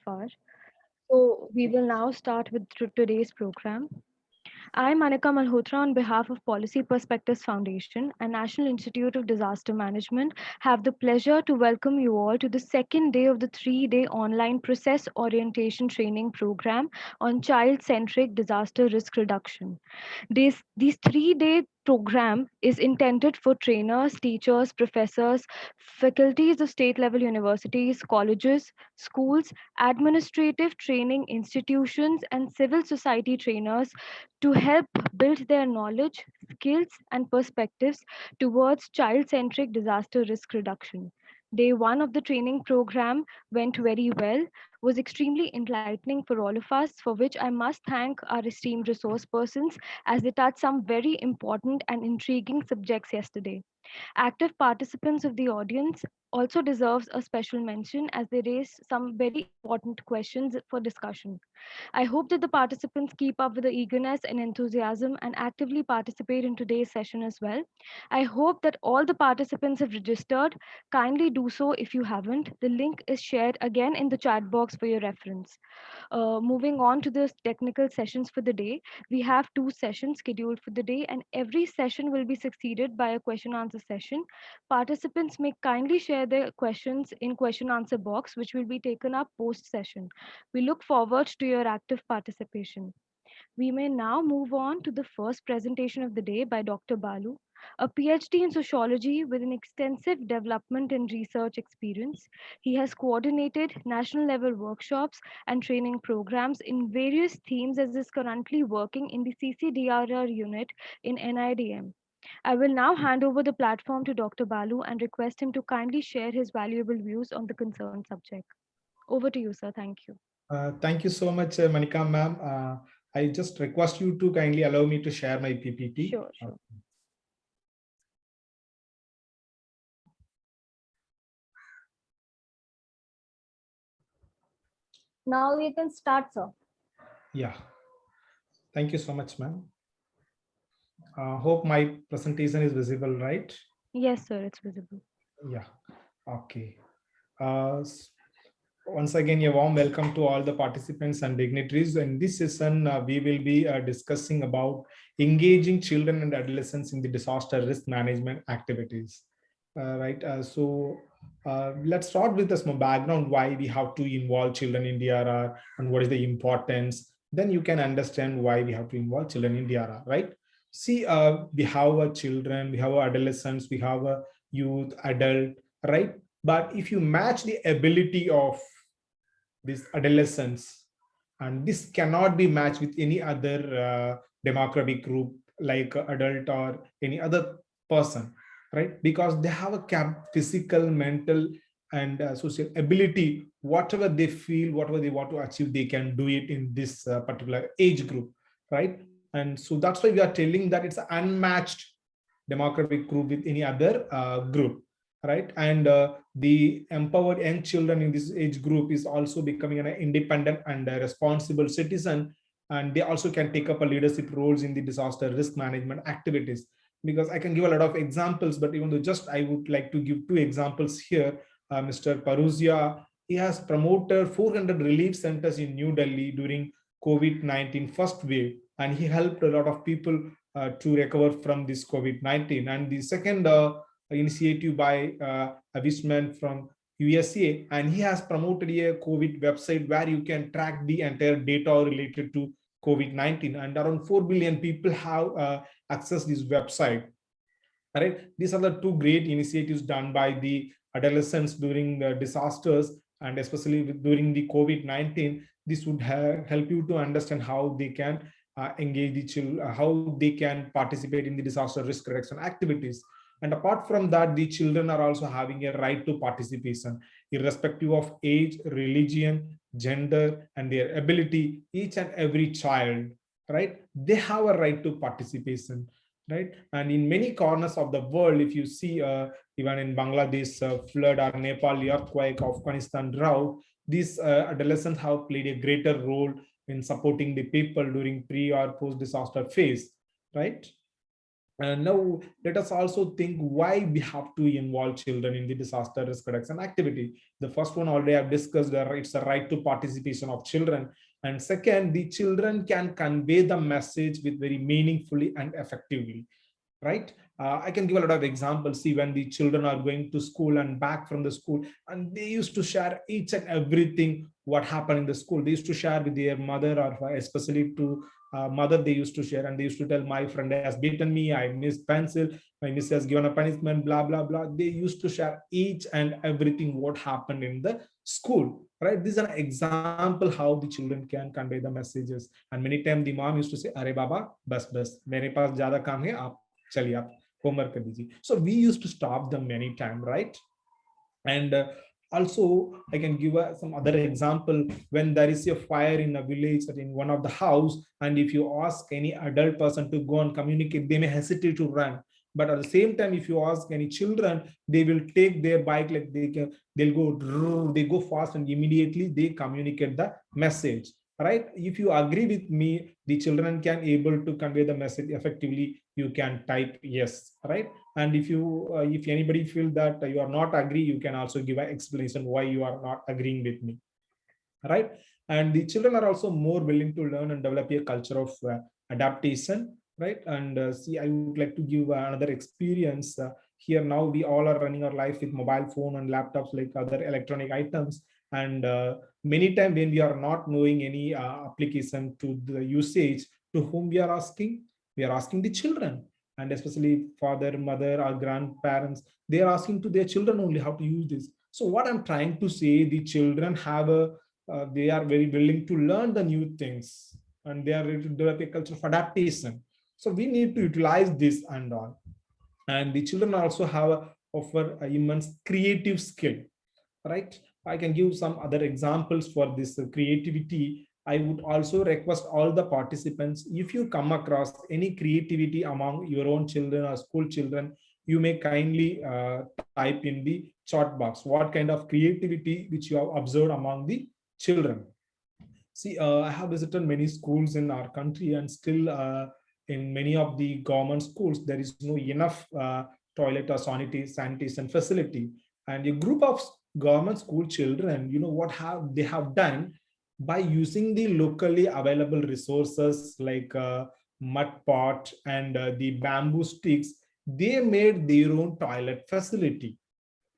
far. So we will now start with today's program. I'm Anika Malhotra on behalf of Policy Perspectives Foundation and National Institute of Disaster Management have the pleasure to welcome you all to the second day of the 3-day online process orientation training program on child-centric disaster risk reduction. These 3-day program is intended for trainers, teachers, professors, faculties of state level universities, colleges, schools, administrative training institutions, and civil society trainers to help build their knowledge, skills, and perspectives towards child centric disaster risk reduction. Day one of the training program went very well, was extremely enlightening for all of us, for which I must thank our esteemed resource persons as they touched some very important and intriguing subjects yesterday. Active participants of the audience also deserves a special mention as they raised some very important questions for discussion. I hope that the participants keep up with the eagerness and enthusiasm and actively participate in today's session as well. I hope that all the participants have registered. Kindly do so if you haven't. The link is shared again in the chat box for your reference. Moving on to the technical sessions for the day, we have two sessions scheduled for the day, and every session will be succeeded by a question answer session. Participants may kindly share their questions in question answer box, which will be taken up post session. We look forward to your active participation. We may now move on to the first presentation of the day by Dr. Balu, a PhD in sociology with an extensive development and research experience. He has coordinated national level workshops and training programs in various themes as is currently working in the CCDRR unit in NIDM. I will now hand over the platform to Dr. Balu and request him to kindly share his valuable views on the concerned subject. Over to you, sir. Thank you. Thank you so much, Manika ma'am. I just request you to kindly allow me to share my PPT. Sure. Now you can start, sir. Yeah. Thank you so much, ma'am. Hope my presentation is visible, right? Yes, sir, it's visible. Yeah. Okay. Once again, a warm welcome to all the participants and dignitaries. In this session, we will be discussing about engaging children and adolescents in the disaster risk management activities. Right. Let's start with a small background why we have to involve children in DRR and what is the importance. Then you can understand why we have to involve children in DRR, right? See, we have children, we have adolescents, we have a youth, adult, right? But if you match the ability of these adolescents, and this cannot be matched with any other demographic group like adult or any other person, right? Because they have a physical, mental, and social ability. Whatever they feel, whatever they want to achieve, they can do it in this particular age group, right? And so that's why we are telling that it's an unmatched demographic group with any other group, right? And the empowered young children in this age group is also becoming an independent and a responsible citizen, and they also can take up a leadership roles in the disaster risk management activities. Because I can give a lot of examples, but even though just I would like to give two examples here. Mr. Paruzia, he has promoted 400 relief centers in New Delhi during COVID-19 first wave, and he helped a lot of people to recover from this COVID-19. And the second initiative by Avishman from USA, and he has promoted a COVID website where you can track the entire data related to COVID-19, and around 4 billion people have accessed this website. All right, these are the two great initiatives done by the adolescents during the disasters, and especially during the COVID-19. This would help you to understand how they can engage the children, how they can participate in the disaster risk reduction activities. And apart from that, the children are also having a right to participation, irrespective of age, religion, gender, and their ability. Each and every child, right, they have a right to participation, right? And in many corners of the world, if you see, even in Bangladesh flood or Nepal earthquake, Afghanistan drought, these adolescents have played a greater role in supporting the people during pre or post disaster phase, right? And now let us also think why we have to involve children in the disaster risk reduction activity. The first one already I've discussed, it's a right to participation of children. And second, the children can convey the message with very meaningfully and effectively, right? I can give a lot of examples. See, when the children are going to school and back from the school, and they used to share each and everything what happened in the school. They used to share with their mother, or especially to mother, they used to share, and they used to tell, my friend has beaten me, I missed pencil, my miss has given a punishment, blah blah blah. They used to share each and everything what happened in the school, right? This is an example how the children can convey the messages. And many times the mom used to say, "Arey baba, bas mere paas zyada kaam hai, aap chaliye aap homework kar dijiye." So we used to stop them many times, right? And also I can give some other example. When there is a fire in a village or in one of the house, and if you ask any adult person to go and communicate, they may hesitate to run. But at the same time, if you ask any children, they will take their bike, like they'll go, they go fast, and immediately they communicate the message, right? If you agree with me, the children can able to convey the message effectively, you can type yes, right? And if anybody feel that you are not agree, you can also give an explanation why you are not agreeing with me, right? And the children are also more willing to learn and develop a culture of adaptation, right? And see, I would like to give another experience. Here now we all are running our life with mobile phone and laptops, like other electronic items. And many times when we are not knowing any application to the usage, to whom we are asking? We are asking the children. And especially father, mother, or grandparents, they are asking to their children only how to use this. So what I'm trying to say, the children have a they are very willing to learn the new things, and they are ready to develop a culture of adaptation. So we need to utilize this and all. And the children also have offer a immense creative skill, right? I can give some other examples for this creativity. I would also request all the participants, if you come across any creativity among your own children or school children, you may kindly type in the chat box what kind of creativity which you have observed among the children. See, I have visited many schools in our country, and still in many of the government schools, there is no enough toilet or sanitation facility. And a group of government school children, you know what have they have done? By using the locally available resources like mud pot and the bamboo sticks, they made their own toilet facility.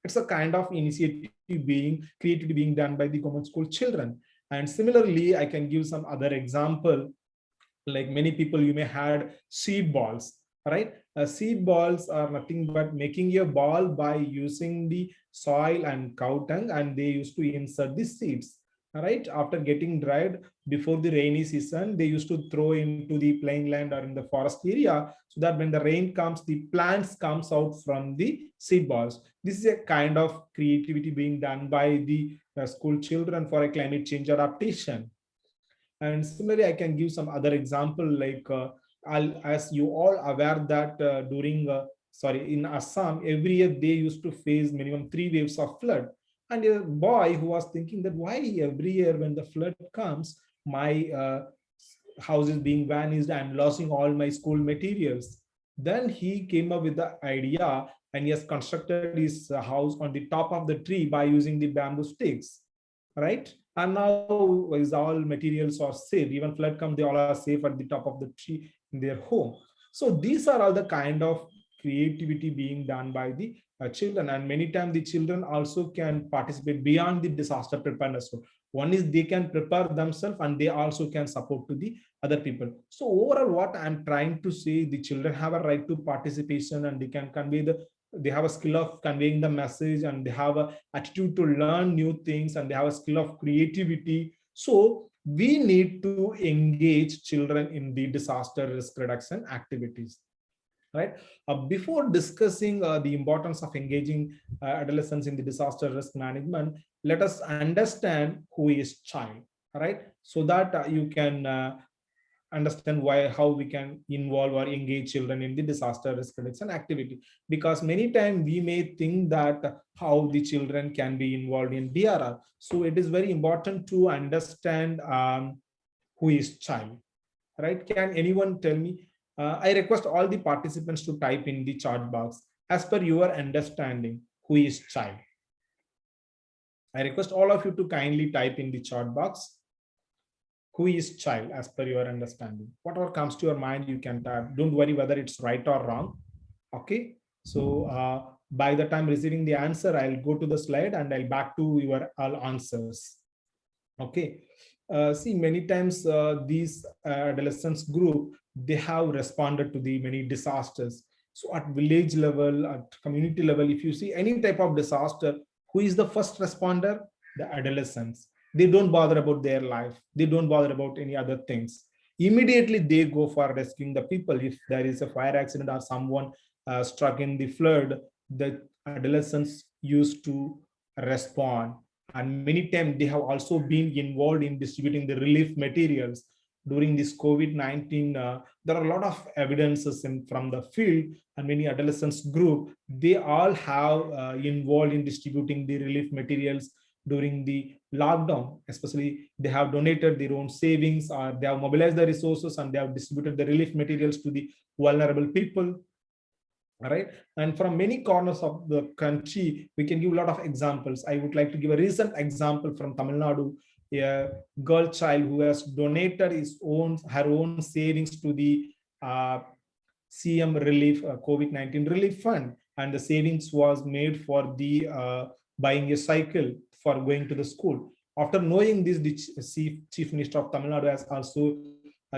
It's a kind of initiative being creativity being done by the government school children. And similarly, I can give some other example. Like many people, you may had seed balls, right? Seed balls are nothing but making a ball by using the soil and cow dung, and they used to insert the seeds, right? After getting dried before the rainy season, they used to throw into the plain land or in the forest area, so that when the rain comes, the plants comes out from the seed balls. This is a kind of creativity being done by the school children for a climate change adaptation. And similarly, I can give some other example, like as you all aware that during in Assam, every year they used to face minimum 3 waves of flood. And a boy who was thinking that why every year when the flood comes, my house is being vanished, I'm losing all my school materials. Then he came up with the idea, and he has constructed his house on the top of the tree by using the bamboo sticks, right? And now is all materials are safe. Even flood comes, they all are safe at the top of the tree in their home. So these are all the kind of creativity being done by the children. And many times the children also can participate beyond the disaster preparedness. So one is they can prepare themselves, and they also can support to the other people. So overall, what I'm trying to say, the children have a right to participation, and they can convey they have a skill of conveying the message, and they have a attitude to learn new things, and they have a skill of creativity. So we need to engage children in the disaster risk reduction activities, right? Before discussing the importance of engaging adolescents in the disaster risk management, let us understand who is child, right? So that you can understand why, how we can involve or engage children in the disaster risk reduction activity. Because many times we may think that how the children can be involved in DRR. So it is very important to understand who is child, right? Can anyone tell me I request all the participants to type in the chat box as per your understanding, who is child. I request all of you to kindly type in the chat box, who is child as per your understanding. Whatever comes to your mind, you can type. Don't worry whether it's right or wrong. Okay. So by the time receiving the answer, I'll go to the slide and I'll back to your all answers. Okay. See, many times these adolescents group, they have responded to the many disasters. So at village level, at community level, if you see any type of disaster, who is the first responder? The adolescents. They don't bother about their life. They don't bother about any other things. Immediately they go for rescuing the people. If there is a fire accident or someone struck in the flood, the adolescents used to respond, and many times they have also been involved in distributing the relief materials during this COVID-19. There are a lot of evidences from the field, and many adolescents group, they all have involved in distributing the relief materials during the lockdown. Especially they have donated their own savings, or they have mobilized the resources and they have distributed the relief materials to the vulnerable people. All right. And from many corners of the country, we can give a lot of examples. I would like to give a recent example from Tamil Nadu, a girl child who has donated her own savings to the CM relief, COVID-19 relief fund, and the savings was made for the buying a cycle for going to the school. After knowing this, the chief minister of Tamil Nadu has also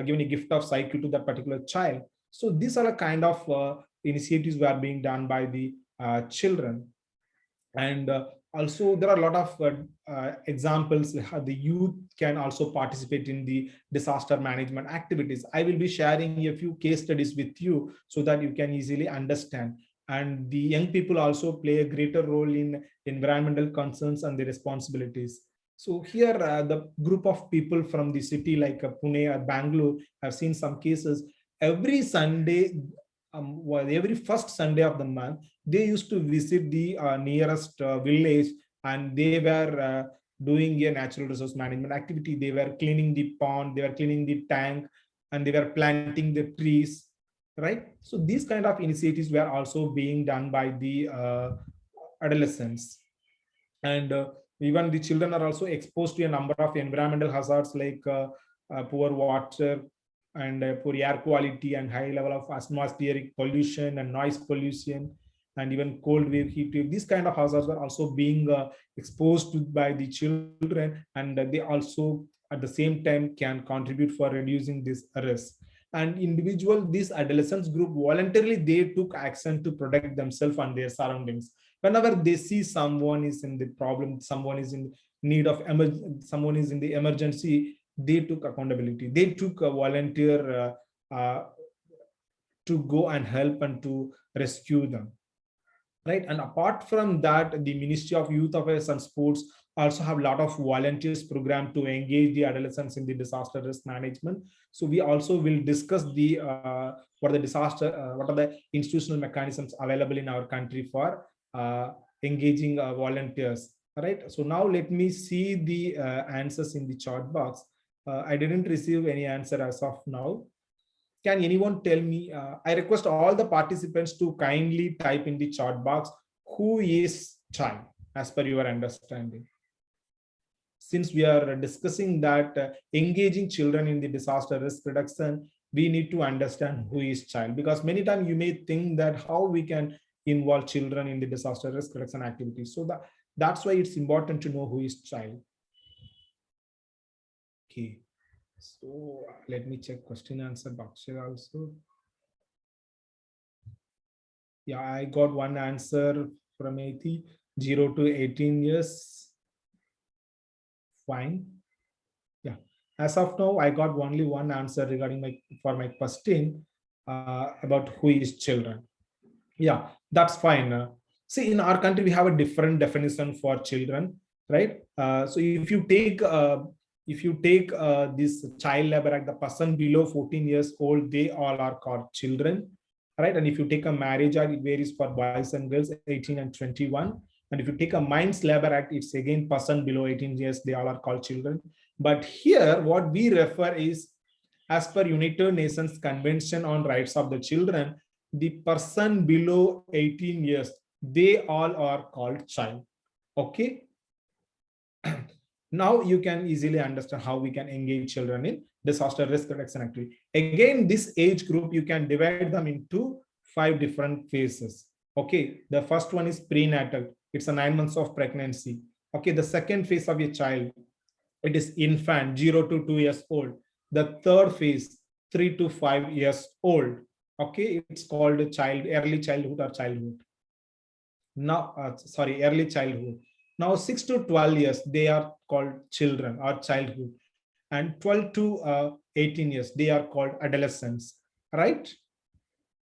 given a gift of cycle to that particular child. So these are a kind of initiatives were being done by the children. And also there are a lot of examples how the youth can also participate in the disaster management activities. I will be sharing a few case studies with you so that you can easily understand. And the young people also play a greater role in environmental concerns and the responsibilities. So here the group of people from the city like Pune or Bangalore have seen some cases. Every Sunday, every first Sunday of the month, they used to visit the nearest village, and they were doing a natural resource management activity. They were cleaning the pond, they were cleaning the tank, and they were planting the trees, right? So these kind of initiatives were also being done by the adolescents. And even the children are also exposed to a number of environmental hazards like poor water and poor air quality and high level of atmospheric pollution and noise pollution, and even cold wave, heat wave. These kind of hazards are also being exposed to by the children, and they also at the same time can contribute for reducing this risk. And individual, this adolescents group voluntarily, they took action to protect themselves and their surroundings. Whenever they see someone is in the problem, someone is in need of someone is in the emergency, they took accountability. They took a volunteer to go and help and to rescue them, right? And apart from that, the Ministry of Youth Affairs and Sports also have a lot of volunteers program to engage the adolescents in the disaster risk management. So we also will discuss the what are the institutional mechanisms available in our country for engaging volunteers. All right. So now let me see the answers in the chat box. I didn't receive any answer as of now. Can anyone tell me? I request all the participants to kindly type in the chat box, who is child as per your understanding. Since we are discussing that engaging children in the disaster risk reduction, we need to understand who is child, because many times you may think that how we can involve children in the disaster risk reduction activities. So that's why it's important to know who is child. Okay. So let me check question answer box here also. Yeah, I got one answer from 0 to 18 years. Fine. Yeah. As of now, I got only one answer regarding my question about who is children. Yeah, that's fine. See, in our country, we have a different definition for children, right? So if you take this child labor act, the person below 14 years old, they all are called children, right? And if you take a marriage act, it varies for boys and girls, 18 and 21. And if you take a Mines Labor Act, it's again person below 18 years, they all are called children. But here, what we refer is As per United Nations Convention on Rights of the Children, the person below 18 years, they all are called child. Okay. Now you can easily understand how we can engage children in disaster risk reduction activity. Again, this age group, you can divide them into 5 different phases. Okay, the first one is prenatal. It's a 9 months of pregnancy. Okay, the second phase of a child, it is infant, 0 to 2 years old. The third phase, 3 to 5 years old. Okay, it's called early childhood or childhood. Now, early childhood. Now 6 to 12 years, they are called children or childhood, and 12 to 18 years, they are called adolescents, right?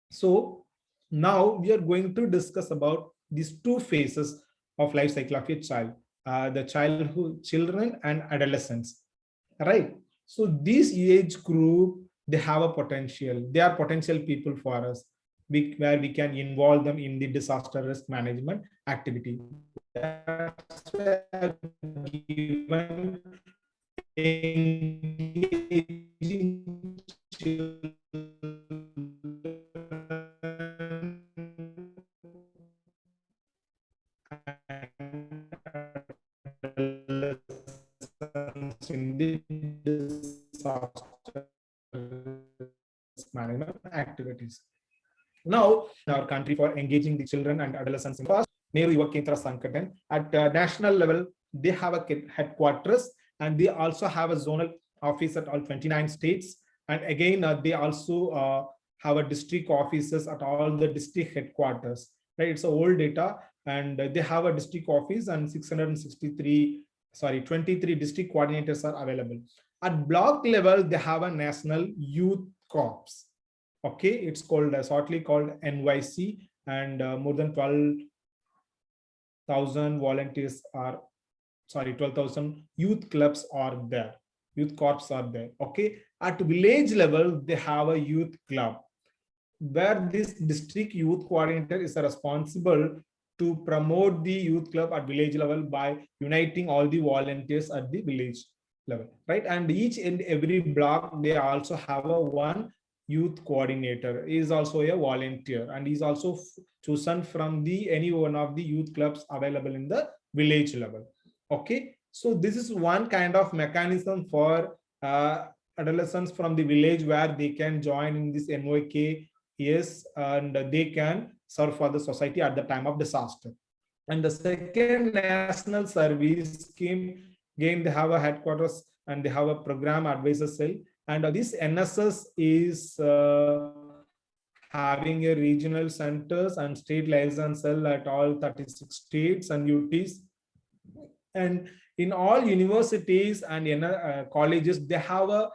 So now we are going to discuss about these two phases of life cycle of a child, the childhood, children and adolescents, right? So this age group, they have a potential. They are potential people for us, where we can involve them in the disaster risk management activity. That's why I've given engaging in the disaster management activities. Now, in our country, for engaging the children and adolescents, in first, Nehru Yuva Kendra Sankatan, at national level, they have a headquarters, and they also have a zonal office at all 29 states. And again, they also have a district offices at all the district headquarters, right? It's a old data, and they have a district office, and 23 district coordinators are available. At block level, they have a national youth corps. Okay, it's called shortly called NYC, and more than 12,000 volunteers are 12,000 youth clubs are there, youth corps are there. Okay, at village level, they have a youth club, where this district youth coordinator is responsible to promote the youth club at village level by uniting all the volunteers at the village level, right? And each and every block, they also have a one youth coordinator, is also a volunteer, and is also chosen from the any one of the youth clubs available in the village level. Okay, so this is one kind of mechanism for adolescents from the village, where they can join in this NYK, yes, and they can serve for the society at the time of disaster. And the second national service scheme, again, they have a headquarters, and they have a program advisor cell. And this NSS is having a regional centers and state liaison cell at all 36 states and UTs. And in all universities and in colleges, they have a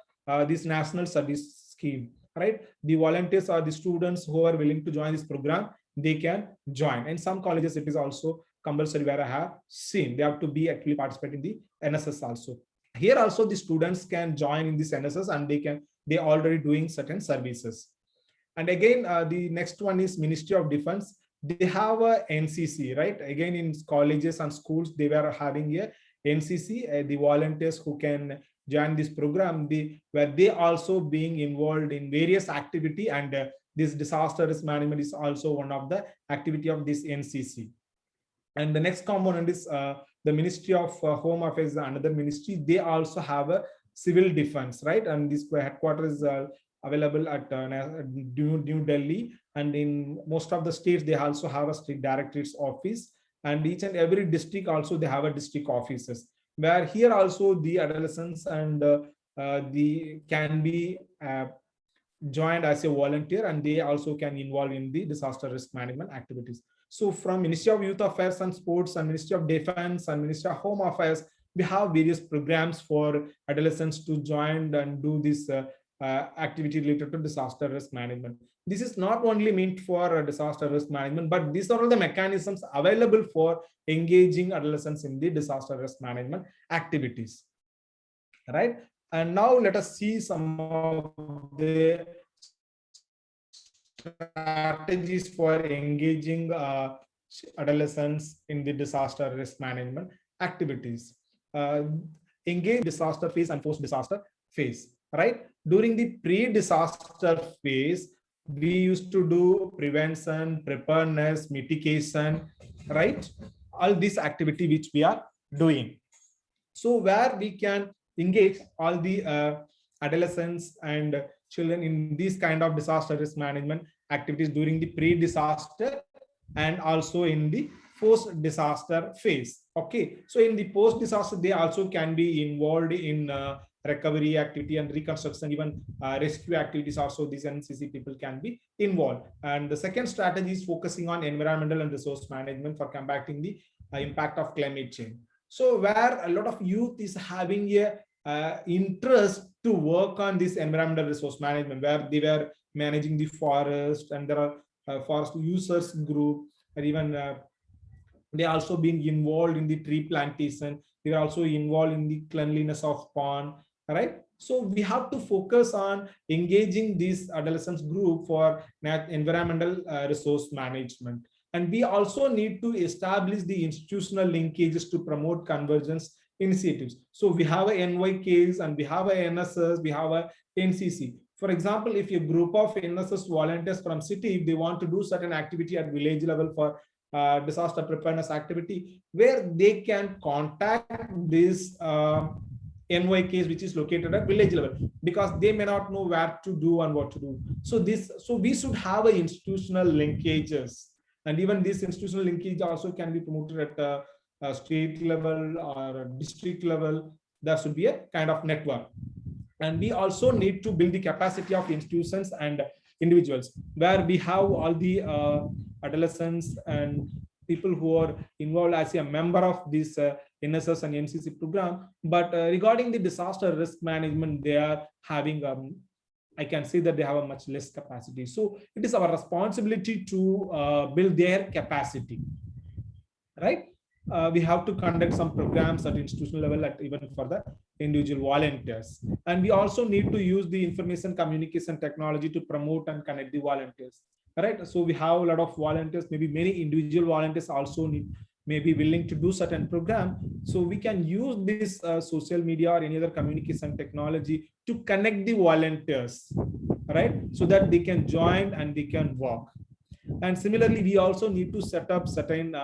this national service scheme, right? The volunteers or the students who are willing to join this program, they can join. In some colleges, it is also compulsory, where I have seen they have to be actually participate in the NSS also. Here also the students can join in this NSS, and they already doing certain services. And again, the next one is Ministry of Defense. They have a NCC, right? Again, in colleges and schools, they were having a NCC, the volunteers who can join this program, where they also being involved in various activity, and this disaster risk management is also one of the activity of this NCC. And the next component is the Ministry of Home Affairs, another ministry. They also have a civil defense, right? And this headquarters is available at New Delhi, and in most of the states, they also have a state directorate's office, and each and every district also they have a district offices, where here also the adolescents and the can be joined as a volunteer, and they also can involve in the disaster risk management activities. So from Ministry of Youth Affairs and Sports, and Ministry of Defense, and Ministry of Home Affairs, we have various programs for adolescents to join and do this activity related to disaster risk management. This is not only meant for disaster risk management, but these are all the mechanisms available for engaging adolescents in the disaster risk management activities, right? And now let us see some of the strategies for engaging adolescents in the disaster risk management activities. Engage disaster phase and post-disaster phase. right? During the pre-disaster phase, we used to do prevention, preparedness, mitigation, right? All this activity which we are doing. So where we can engage all the adolescents and children in these kind of disaster risk management activities during the pre-disaster and also in the post-disaster phase. Okay, so in the post-disaster, they also can be involved in recovery activity and reconstruction, even rescue activities. Also, these NCC people can be involved. And the second strategy is focusing on environmental and resource management for combating the impact of climate change. So where a lot of youth is having a interest to work on this environmental resource management, where they were managing the forest, and there are forest users group, and even they also being involved in the tree plantation. They are also involved in the cleanliness of pond, right? So we have to focus on engaging this adolescents group for environmental resource management. And we also need to establish the institutional linkages to promote convergence initiatives. So we have a NYKs and we have a NSS, we have a NCC. For example, if a group of NSS volunteers from city, if they want to do certain activity at village level for disaster preparedness activity, where they can contact this NYKs, which is located at village level, because they may not know where to do and what to do. So we should have a institutional linkages, and even this institutional linkage also can be promoted at a state level or a district level. There should be a kind of network. And we also need to build the capacity of institutions and individuals, where we have all the adolescents and people who are involved as a member of this NSS and NCC program. But regarding the disaster risk management, they are having I can say that they have a much less capacity. So it is our responsibility to build their capacity, right? We have to conduct some programs at institutional level, at even for the individual volunteers. And we also need to use the information communication technology to promote and connect the volunteers, right? So we have a lot of volunteers, maybe many individual volunteers also may be willing to do certain program. So we can use this social media or any other communication technology to connect the volunteers, right? So that they can join and they can work. And similarly, we also need to set up certain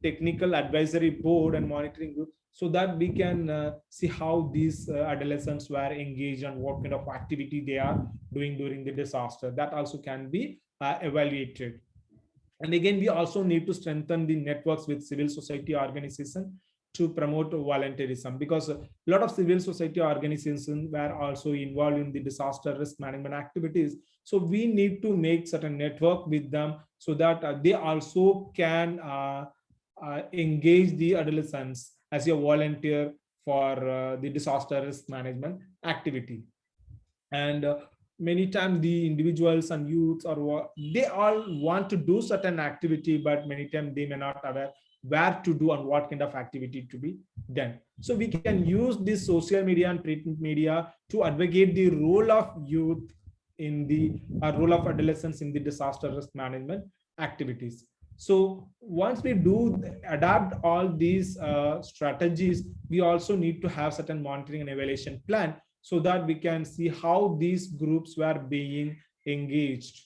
technical advisory board and monitoring group, so that we can see how these adolescents were engaged and what kind of activity they are doing during the disaster. That also can be evaluated. And again, we also need to strengthen the networks with civil society organizations to promote volunteerism, because a lot of civil society organizations were also involved in the disaster risk management activities. So we need to make certain network with them, so that they also can engage the adolescents as a volunteer for the disaster risk management activity. And many times the individuals and youths are, they all want to do certain activity, but many times they may not aware where to do and what kind of activity to be done. So we can use this social media and print media to advocate the role of youth in the role of adolescents in the disaster risk management activities. So once we do adapt all these strategies, we also need to have certain monitoring and evaluation plan, so that we can see how these groups were being engaged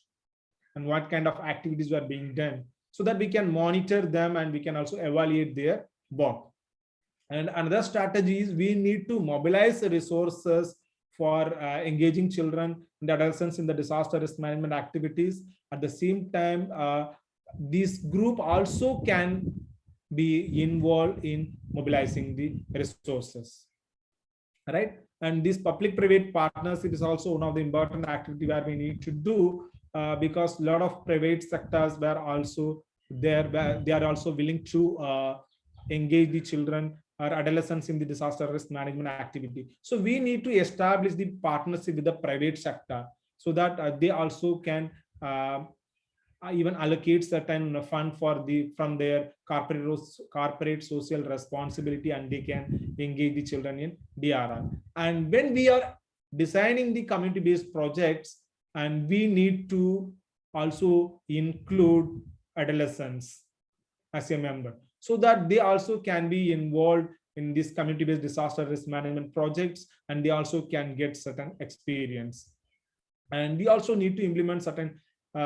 and what kind of activities were being done, so that we can monitor them and we can also evaluate their work. And another strategy is we need to mobilize resources for engaging children and adolescents in the disaster risk management activities. At the same time, this group also can be involved in mobilizing the resources, right? And this public-private partnership is also one of the important activity where we need to do, because a lot of private sectors were also there, where they are also willing to engage the children or adolescents in the disaster risk management activity. So we need to establish the partnership with the private sector, so that they also can even allocate certain fund for from their corporate social responsibility, and they can engage the children in DRR. And when we are designing the community-based projects, and we need to also include adolescents as a member, so that they also can be involved in this community-based disaster risk management projects, and they also can get certain experience. And we also need to implement certain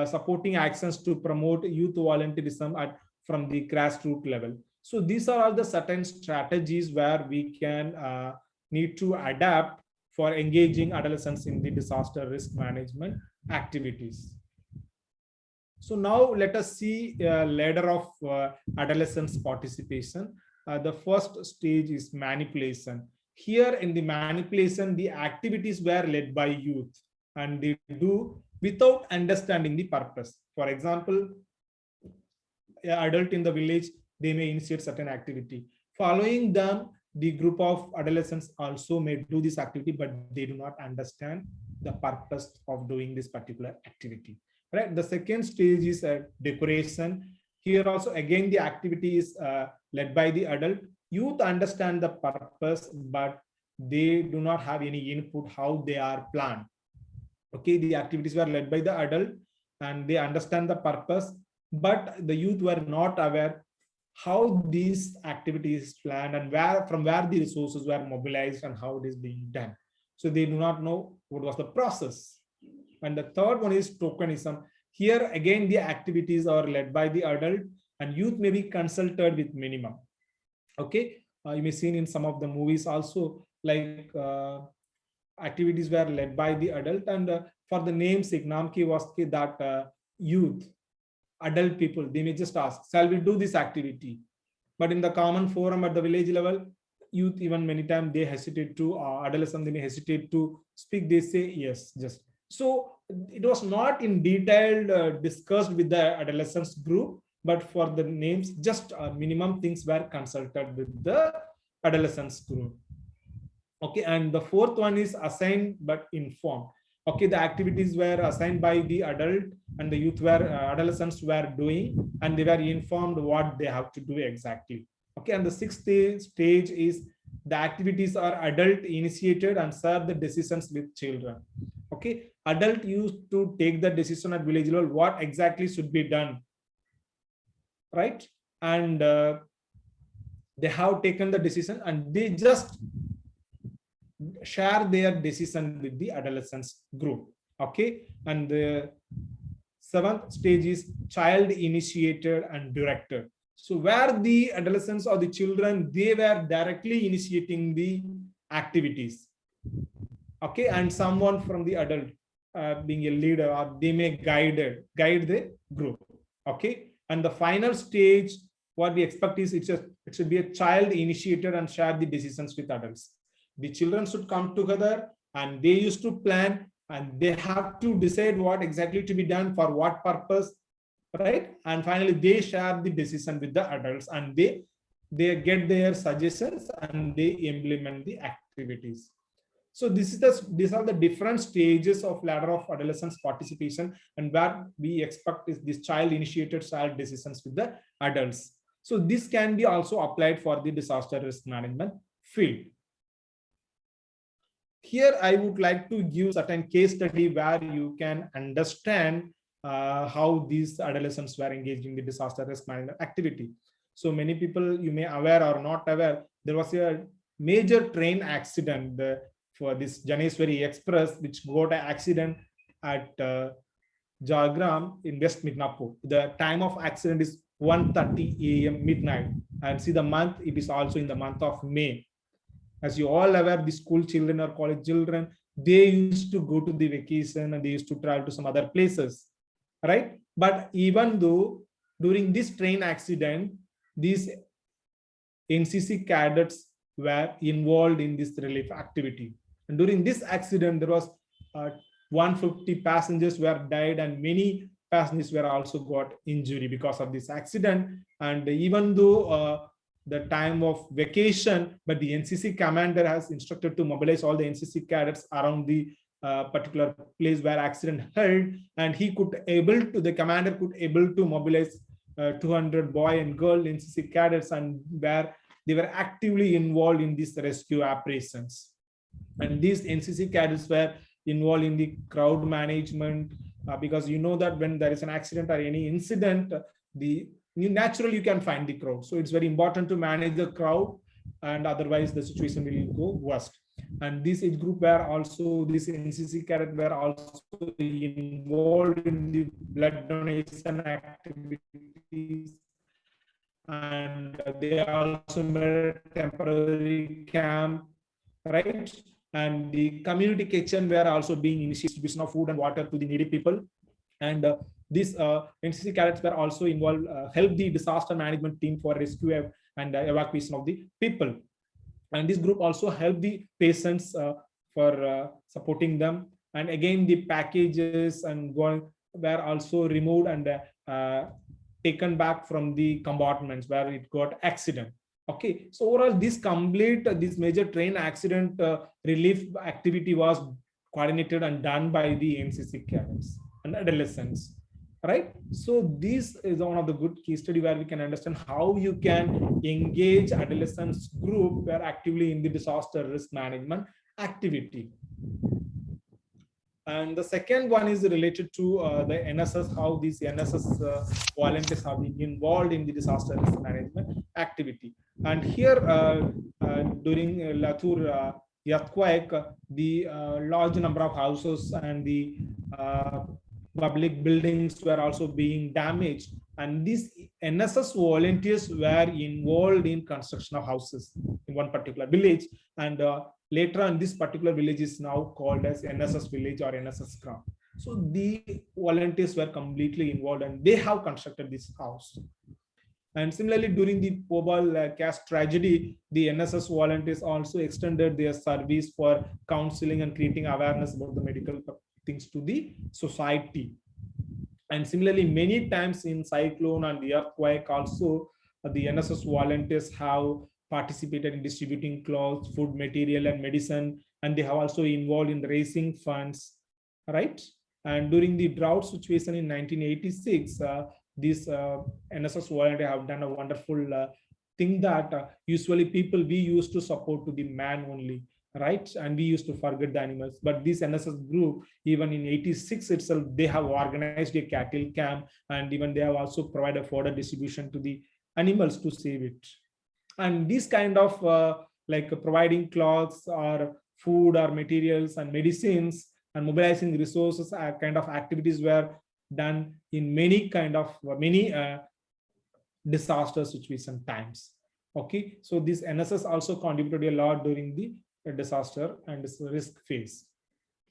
supporting actions to promote youth volunteerism from the grassroots level. So these are all the certain strategies where we can need to adapt for engaging adolescents in the disaster risk management activities. So now let us see a ladder of adolescents participation. The first stage is manipulation. Here in the manipulation, the activities were led by youth and they do without understanding the purpose. For example, an adult in the village, they may initiate certain activity. Following them, the group of adolescents also may do this activity, but they do not understand the purpose of doing this particular activity. Right. The second stage is decoration. Here also, again, the activity is led by the adult. Youth understand the purpose, but they do not have any input how they are planned. Okay, the activities were led by the adult and they understand the purpose, but the youth were not aware how these activities planned and from where the resources were mobilized and how it is being done. So they do not know what was the process. And the third one is tokenism. Here again, the activities are led by the adult and youth may be consulted with minimum. Okay, you may seen in some of the movies also, like activities were led by the adult, and for the namesake, namke waske, that youth, adult people, they may just ask, shall we do this activity? But in the common forum at the village level, youth even many times they hesitate to, adolescent, they may hesitate to speak, they say yes, just. So it was not in detail discussed with the adolescents group, but for the names, just minimum things were consulted with the adolescents group. Okay, and the fourth one is assigned but informed. Okay, the activities were assigned by the adult and the youth were adolescents were doing, and they were informed what they have to do exactly. Okay, and the sixth stage is the activities are adult initiated and serve the decisions with children. Okay, adult used to take the decision at village level what exactly should be done, right? And they have taken the decision and they just share their decision with the adolescents group. Okay, and the seventh stage is child initiated and directed. So where the adolescents or the children, they were directly initiating the activities. Okay, and someone from the adult being a leader, or they may guide the group. Okay, and the final stage, what we expect is it should be a child initiated and share the decisions with adults. The children should come together and they used to plan and they have to decide what exactly to be done for what purpose, right? And finally, they share the decision with the adults and they get their suggestions and they implement the activities. So these are the different stages of ladder of adolescents participation, and what we expect is this child initiated child decisions with the adults. So this can be also applied for the disaster risk management field. Here, I would like to give certain case study where you can understand how these adolescents were engaged in the disaster risk management activity. So many people, you may aware or not aware, there was a major train accident for this Janeswari Express, which got an accident at Jagram in West Midnapur. The time of accident is 1:30 a.m. midnight, and see the month, it is also in the month of May. As you all aware, the school children or college children, they used to go to the vacation and they used to travel to some other places, right? But even though during this train accident, these NCC cadets were involved in this relief activity. And during this accident, there was 150 passengers were died and many passengers were also got injury because of this accident. And even though the time of vacation, but the NCC commander has instructed to mobilize all the NCC cadets around the particular place where accident held, and the commander could able to mobilize 200 boy and girl NCC cadets, and where they were actively involved in these rescue operations. And these NCC cadets were involved in the crowd management, because you know that when there is an accident or any incident, naturally you can find the crowd. So it's very important to manage the crowd and otherwise the situation will go worst. And this age group were also, this NCC cadet were also involved in the blood donation activities, and they also made a temporary camp, right? And the community kitchen were also being initiated distribution of food and water to the needy people. And these NCC cadets were also involved, help the disaster management team for rescue and evacuation of the people. And this group also helped the patients for supporting them. And again, the packages and going were also removed and taken back from the compartments where it got accident. Okay, so overall, this major train accident relief activity was coordinated and done by the NCC cadets and adolescents, right? So this is one of the good case study where we can understand how you can engage adolescents group where actively in the disaster risk management activity. And the second one is related to the NSS, how these NSS volunteers have been involved in the disaster risk management activity. And here during Latur earthquake, the large number of houses and the public buildings were also being damaged. And these NSS volunteers were involved in construction of houses in one particular village. And later on, this particular village is now called as NSS village or NSS ground. So the volunteers were completely involved and they have constructed this house. And similarly, during the Bhopal caste tragedy, the NSS volunteers also extended their service for counseling and creating awareness about the medical things to the society. And similarly, many times in cyclone and the earthquake also, the NSS volunteers have participated in distributing clothes, food material and medicine, and they have also involved in raising funds, right? And during the drought situation in 1986, these NSS volunteers have done a wonderful thing that usually people we used to support to the man only, right? And we used to forget the animals. But this NSS group, even in 86 itself, they have organized a cattle camp, and even they have also provided fodder distribution to the animals to save it. And this kind of like providing clothes or food or materials and medicines and mobilizing resources kind of activities were done in many disaster situation times. Okay, so this NSS also contributed a lot during the disaster and risk phase.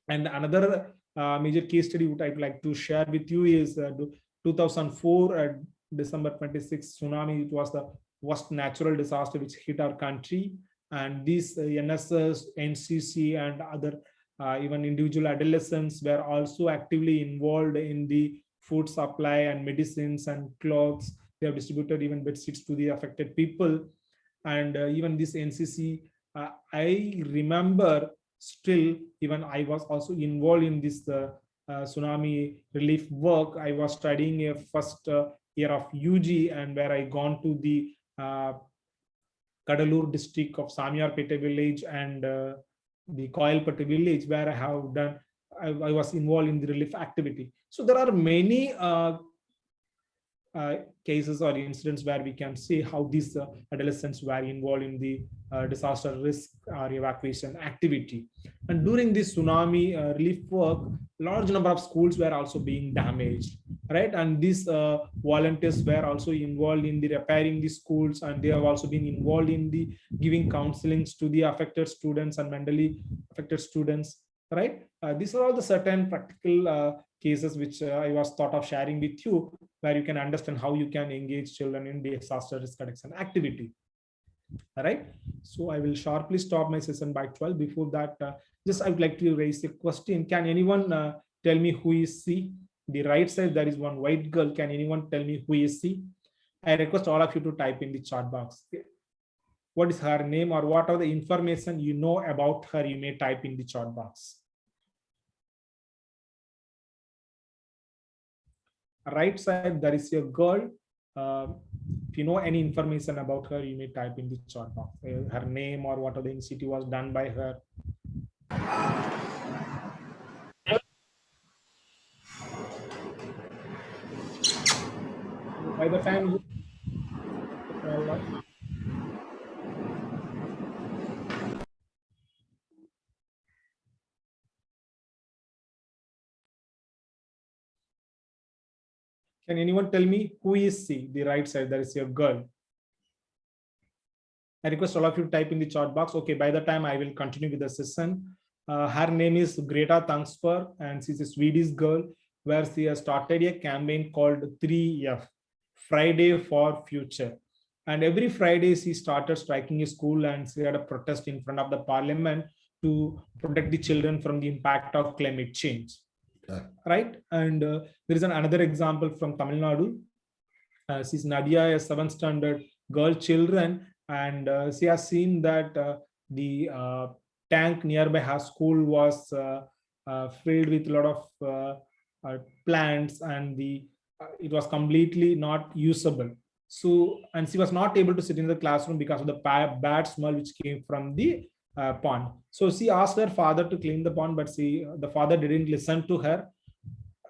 And another major case study what I'd like to share with you is 2004 December 26 tsunami. It was the worst natural disaster which hit our country, and these NSS, NCC, and other even individual adolescents were also actively involved in the food supply and medicines and clothes. They have distributed even bed sheets to the affected people. And even this NCC, I remember still, even I was also involved in this tsunami relief work. I was studying a first year of UG, and where I gone to the Kadalur district of Samyarpete village and the Koilpatti village, where I have done, I was involved in the relief activity. So there are many cases or incidents where we can see how these adolescents were involved in the disaster risk or evacuation activity. And during this tsunami relief work, large number of schools were also being damaged, right? And these volunteers were also involved in the repairing the schools, and they have also been involved in the giving counselings to the affected students and mentally affected students, right? These are all the certain practical cases which I was thought of sharing with you, where you can understand how you can engage children in disaster risk reduction activity. All right. So I will sharply stop my session by 12. Before that, just I would like to raise a question. Can anyone tell me who is C? The right side, there is one white girl. Can anyone tell me who is C? I request all of you to type in the chat box. What is her name, or what are the information you know about her? You may type in the chat box. Right side, there is a girl. If you know any information about her, you may type in the chat box. Her name or what are the institute was done by her. By the time Can anyone tell me who is she? The right side, there is a girl. I request all of you to type in the chat box. Okay, by the time I will continue with the session. Her name is Greta Thunberg, and she's a Swedish girl where she has started a campaign called 3F, Friday for Future. And every Friday she started striking a school and she had a protest in front of the parliament to protect the children from the impact of climate change. Right? And there is another example from Tamil Nadu. She's Nadia, a 7th standard girl children, and she has seen that the tank nearby her school was filled with a lot of plants, and it was completely not usable. So, and she was not able to sit in the classroom because of the bad smell which came from the pond. So she asked her father to clean the pond, but the father didn't listen to her.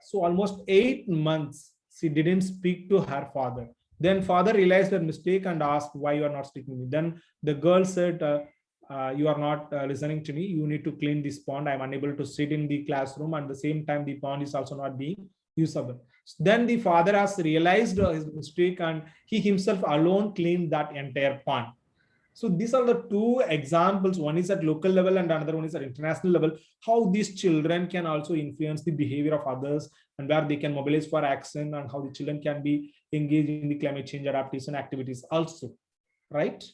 So almost 8 months she didn't speak to her father. Then father realized her mistake and asked, why you are not speaking to me? Then the girl said, you are not listening to me. You need to clean this pond. I'm unable to sit in the classroom. At the same time, the pond is also not being usable. Then the father has realized his mistake and he himself alone cleaned that entire pond. So these are the two examples. One is at local level and another one is at international level. How these children can also influence the behavior of others and where they can mobilize for action, and how the children can be engaged in the climate change adaptation activities also, right?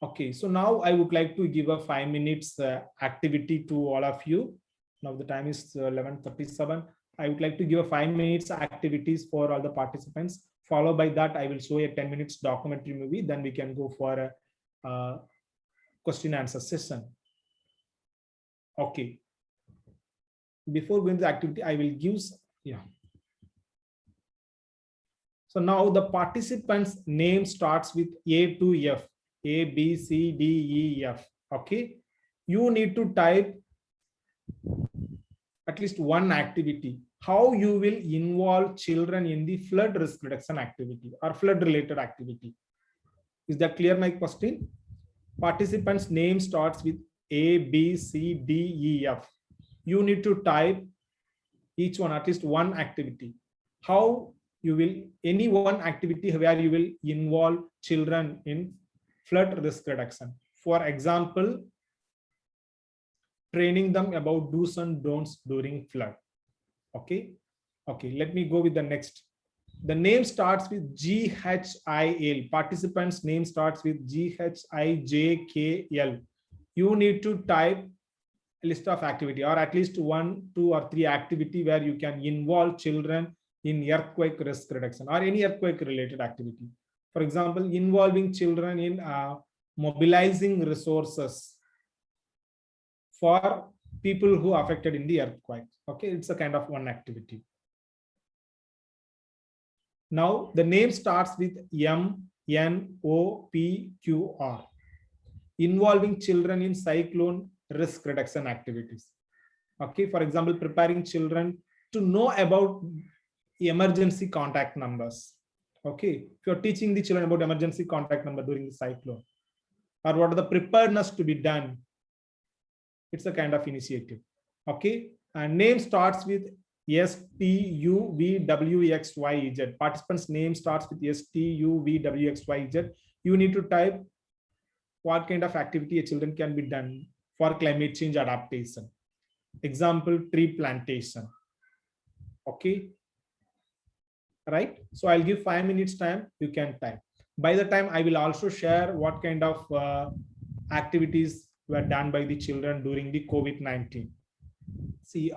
Okay, so now I would like to give a 5 minutes activity to all of you. Now the time is 11:37. I would like to give a 5 minutes activities for all the participants. Followed by that, I will show a 10 minutes documentary movie. Then we can go for a question answer session. Okay. Before going to the activity, I will give, yeah. So now the participants' name starts with A to F, A, B, C, D, E, F. Okay. You need to type at least one activity. How you will involve children in the flood risk reduction activity or flood related activity. Is that clear, my question? Participants' name starts with A, B, C, D, E, F. You need to type each one, at least one activity. How you will, any one activity where you will involve children in flood risk reduction. For example, training them about do's and don'ts during flood. Okay. Okay, let me go with the next. The name starts with GHIL. Participants' name starts with GHIJKL. You need to type a list of activity or at least 1, 2, or 3 activity where you can involve children in earthquake risk reduction or any earthquake related activity. For example, involving children in mobilizing resources for people who are affected in the earthquake. Okay, it's a kind of one activity. Now the name starts with MNOPQR, involving children in cyclone risk reduction activities. Okay, for example, preparing children to know about emergency contact numbers. Okay, if you're teaching the children about emergency contact number during the cyclone, or what are the preparedness to be done, it's a kind of initiative. Okay, and name starts with STUVWXYZ. Participants' name starts with STUVWXYZ. You need to type what kind of activity a children can be done for climate change adaptation. Example, tree plantation. Okay, right? So I'll give 5 minutes time. You can type. By the time, I will also share what kind of activities were done by the children during the COVID-19. See,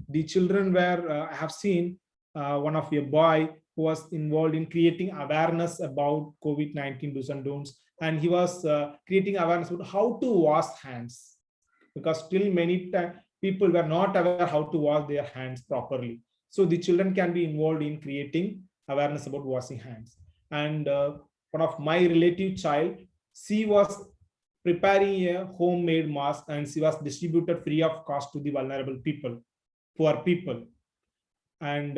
the children were, I have seen one of a boy who was involved in creating awareness about COVID-19 do's and don'ts. And he was creating awareness about how to wash hands, because still many people were not aware how to wash their hands properly. So the children can be involved in creating awareness about washing hands. And one of my relative child, she was preparing a homemade mask and she was distributed free of cost to the vulnerable people, poor people. And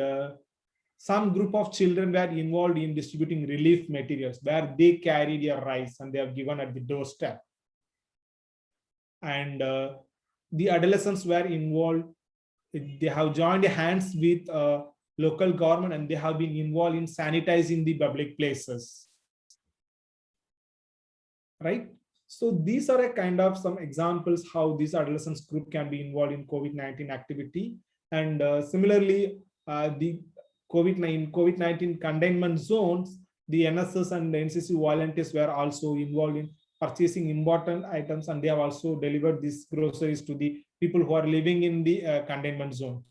some group of children were involved in distributing relief materials where they carried a rice and they are given at the doorstep. And the adolescents were involved. They have joined hands with local government, and they have been involved in sanitizing the public places. Right? So these are a kind of some examples how this adolescents group can be involved in COVID-19 activity. And similarly, the COVID-19 containment zones, the NSS and the NCC volunteers were also involved in purchasing important items, and they have also delivered these groceries to the people who are living in the containment zones.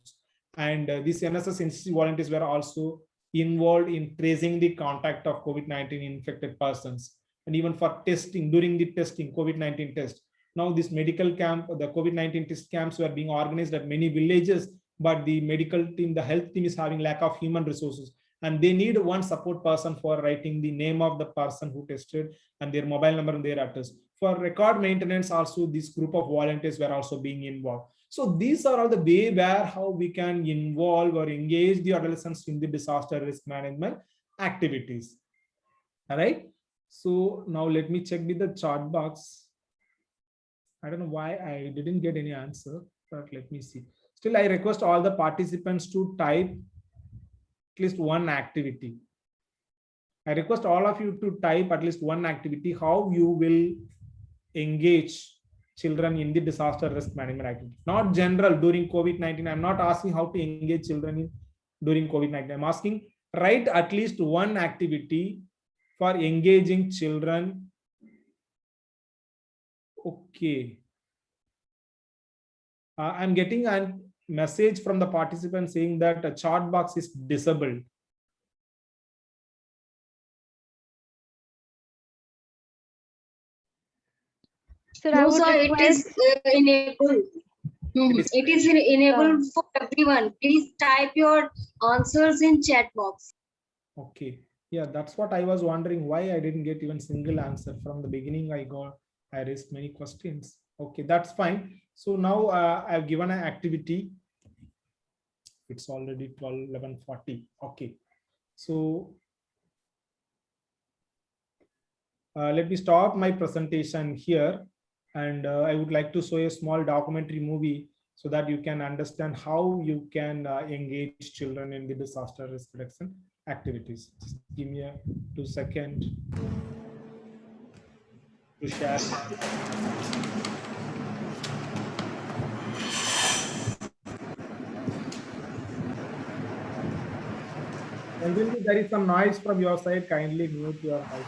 And these NSS NCC volunteers were also involved in tracing the contact of COVID-19 infected persons, and even for testing, during the testing, COVID-19 test. Now this medical camp, the COVID-19 test camps were being organized at many villages, but the medical team, the health team is having lack of human resources, and they need one support person for writing the name of the person who tested and their mobile number and their address. For record maintenance also, this group of volunteers were also being involved. So these are all the way where how we can involve or engage the adolescents in the disaster risk management activities. All right. So now let me check with the chat box. I don't know why I didn't get any answer, but let me see. Still, I request all the participants to type at least one activity. I request all of you to type at least one activity, how you will engage children in the disaster risk management activity. Not general during COVID-19. I'm not asking how to engage children in during COVID-19. I'm asking write at least one activity for engaging children. Okay. I'm getting a message from the participant saying that a chat box is disabled. Sir, I No, would sir, it request, is enabled. It is enabled for everyone. Please type your answers in chat box. Okay. Yeah, that's what I was wondering, why I didn't get even single answer from the beginning. I raised many questions. Okay, that's fine. So now I've given an activity. It's already 11:40. Okay. So let me stop my presentation here. And I would like to show a small documentary movie so that you can understand how you can engage children in the disaster risk reduction activities. Just give me 2 seconds to share. And if there is some noise from your side, kindly mute your mic.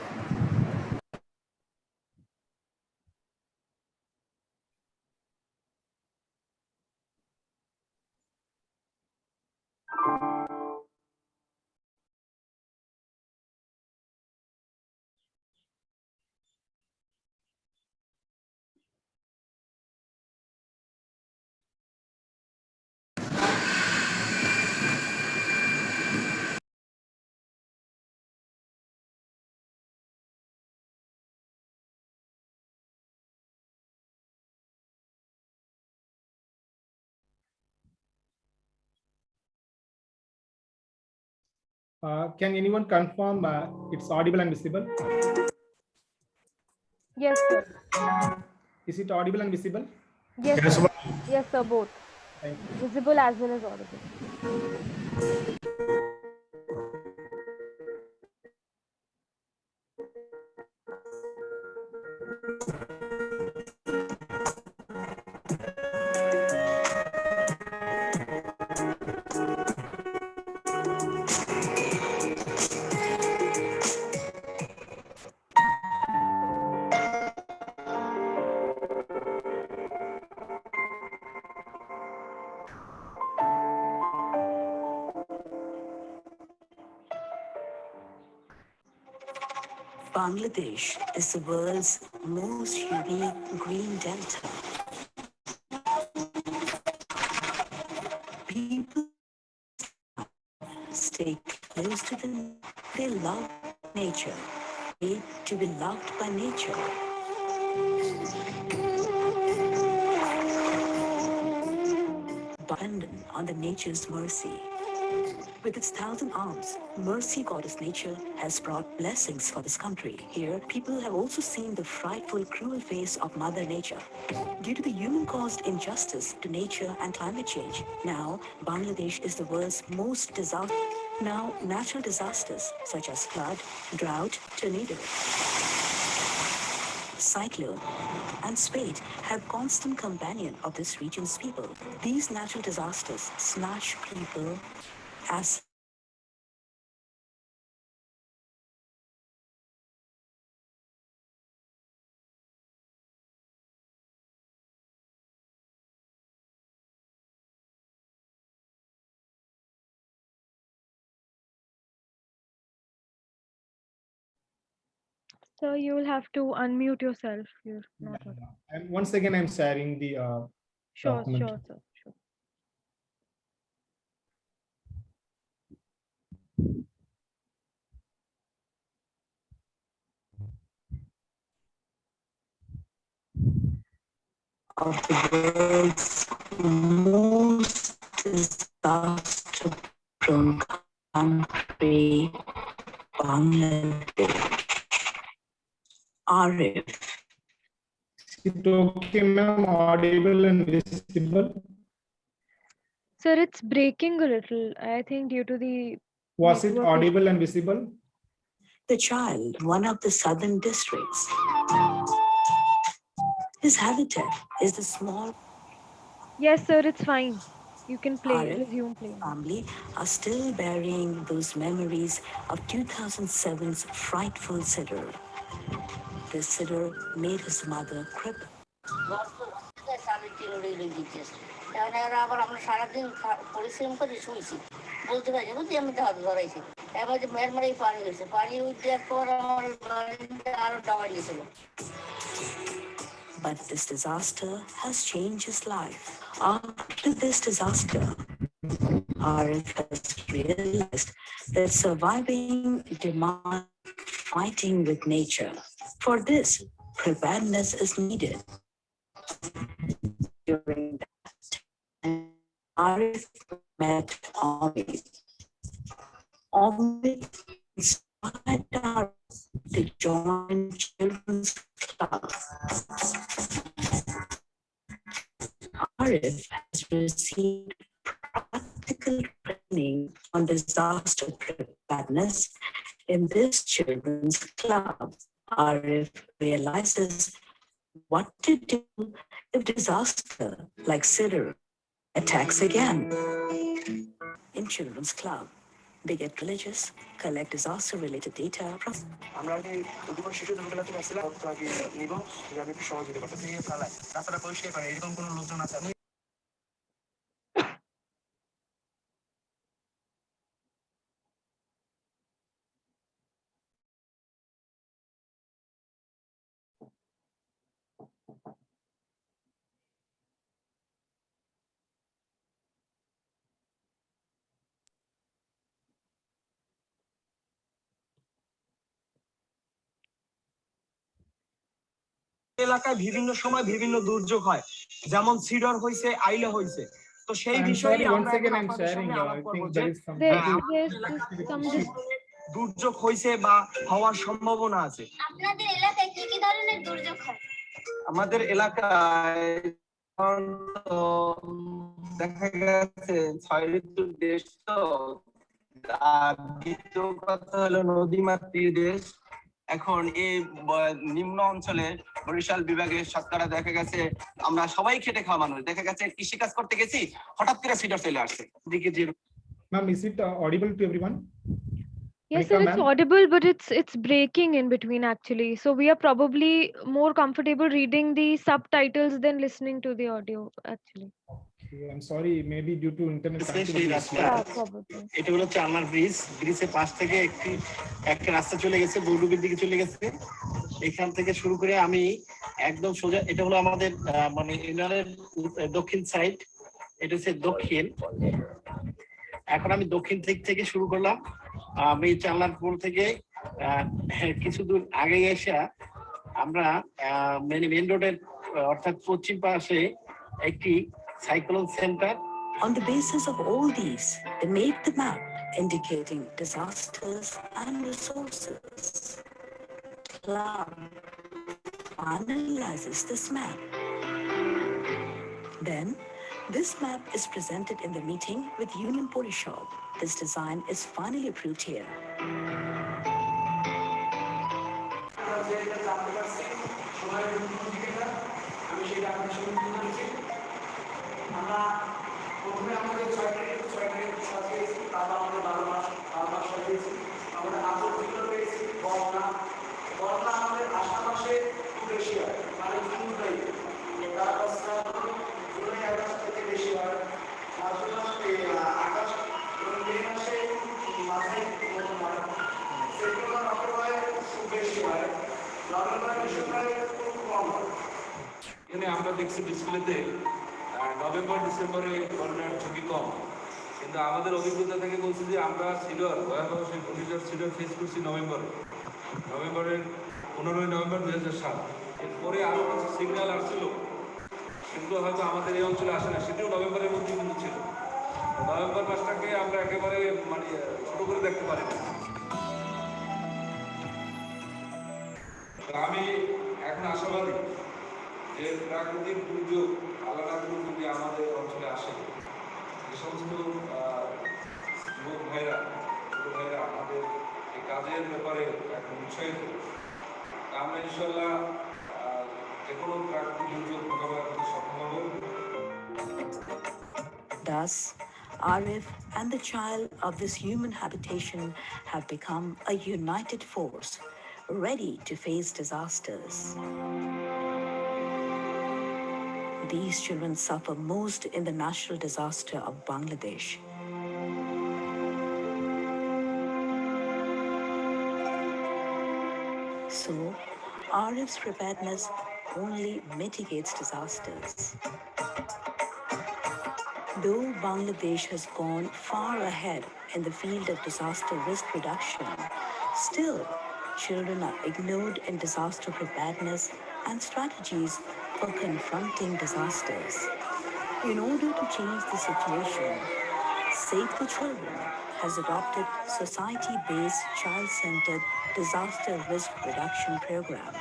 Can anyone confirm it's audible and visible? yes, sir. Is it audible and visible? Yes, sir. Yes, sir, both. Thank you. Visible as well as audible. Bangladesh is the world's most unique green delta. People stay close to them. They love nature. They to be loved by nature. Dependent on the nature's mercy. With its 1,000 arms, Mercy Goddess Nature has brought blessings for this country. Here, people have also seen the frightful, cruel face of Mother Nature. Due to the human-caused injustice to nature and climate change, now Bangladesh is the world's most disaster. Now, natural disasters such as flood, drought, tornado, cyclone, and spate have constant companion of this region's people. These natural disasters snatch people as So you will have to unmute yourself. You're not audible. And once again, I'm sharing the Sure, document. sure, sir. Sure. of the world's most disaster-prone country, Bangladesh. Arif, Is it okay, ma'am? Audible and visible? Sir, it's breaking a little. I think due to the Was it network issue. audible and visible? the child, one of the southern districts. His habitat is the small Yes, sir, it's fine. You can play, Arif resume playing. family are still burying those memories of 2007's frightful siddur. This siddur made his mother cripple. আবার আমরা সারাদিন পরিশ্রম করে শুয়েছি বলতে পারি বুঝলি আমি হাত ধরাইছি এবার যে মেয়ের মারেই পানি হয়েছে পানি দেওয়ার পর আমার বাড়িতে আরো দাওয়াই গেছিল But this disaster has changed his life. After this disaster, Arif has realized that surviving demands fighting with nature. For this, preparedness is needed. During that time, Arif met Omid. Omid inspired Arif to join children's club. Arif has received practical training on disaster preparedness in this children's club. Arif realizes what to do if disaster like siddur attacks again. In children's club, they get religious, collect disaster-related data from আমরা আগে দুপুর শিশু দুপুরবেলা থেকে আসছিলাম তো আগে নিব যে আমি একটু সহযোগিতা করতে চাই ফেলায় রাস্তাটা পরিষ্কার করে এরকম কোনো লোকজন আছে এলাকায় বিভিন্ন সময় বিভিন্ন দুর্যোগ হয় যেমন সিডর হইছে আইলা হইছে তো সেই I'm বিষয়ে sorry, once আমরা again, I'm আপনাদের sharing. সামনে I আলাপ করব think যে there is some. There's some দুর্যোগ হইছে বা হওয়ার সম্ভাবনা আছে আপনাদের এলাকায় কি কি ধরনের দুর্যোগ হয় আমাদের এলাকায় দেখা গেছে 6 ঋতুর দেশ তো আর দ্বিতীয় কথা হলো নদীমাতৃক দেশ এখন এই নিম্ন অঞ্চলে বরিশাল বিভাগে শতকরা দেখা গেছে আমরা সবাই খেটে খাওয়া মানুষ দেখা গেছে কৃষি কাজ করতে গেছি হঠাৎ করে সিডর চলে আসছে দিকে যে Ma'am, is it audible to everyone? Yes, Monica, sir, it's ma'am? audible, but it's breaking in between actually. So we are probably more comfortable reading the subtitles than listening to the audio actually. Okay, I'm sorry, maybe due to internet সেই connectivity. রাস্তা Yeah, probably. এটা হলো চারমার bridge ব্রিজের পাশ থেকে একটা রাস্তা চলে গেছে বৌডুবির দিকে চলে গেছে এখান থেকে শুরু করে আমি একদম সোজা এটা হলো আমাদের মানে ইউনিয়নের দক্ষিণ সাইড এটা হচ্ছে দক্ষিণ এখন আমি দক্ষিণ দিক থেকে শুরু করলাম আমি চাল্লারপুর থেকে কিছু দূর আগে এসে আমরা মেন রোডের অর্থাৎ পশ্চিম পাশে একটি cyclone centre On the basis of all these, they made the map indicating disasters and resources. Club finalizes this map. Then, this map is presented in the meeting with Union Porishad. This design is finally approved here. এখানে আমরা দেখছি ডিসপ্লেতে November ডিসেম্বরে বন্যার ঝুঁকি কম, কিন্তু আমাদের অভিজ্ঞতা থেকে বলছি যে আমরা সিডর ভয়াবহ সেই ঘূর্ণিঝড় সিডর ফেস করছি নভেম্বরের 15ই নভেম্বর 2007। এরপরে আরও কিছু সিগন্যাল আসছিল, সেগুলো হয়তো আমাদের এই অঞ্চলে আসে না, সেটিও নভেম্বরের মধ্যে কিন্তু ছিল। নভেম্বর মাসটাকে আমরা একেবারে মানে ছোট করে দেখতে পারি না। আমি এখন আশাবাদী যে প্রাকৃতিক দুর্যোগ আলাদা যদি আমাদের অঞ্চলে আসে, যে সমস্ত যুবক ভাইরা ছোট ভাইরা আমাদের এই কাজের ব্যাপারে এখন উৎসাহিত, আমরা ইনশাল্লাহ যে কোনো প্রাকৃতিক দুর্যোগ মোকাবেলা করতে সক্ষম হব। Thus, Arif and the child of this human habitation have become a united force, ready to face disasters. These children suffer most in the natural disaster of Bangladesh. So, Arif's preparedness only mitigates disasters. Though Bangladesh has gone far ahead in the field of disaster risk reduction, still, children are ignored in disaster preparedness and strategies for confronting disasters. In order to change the situation, Save the Children has adopted society-based child-centered disaster risk reduction program.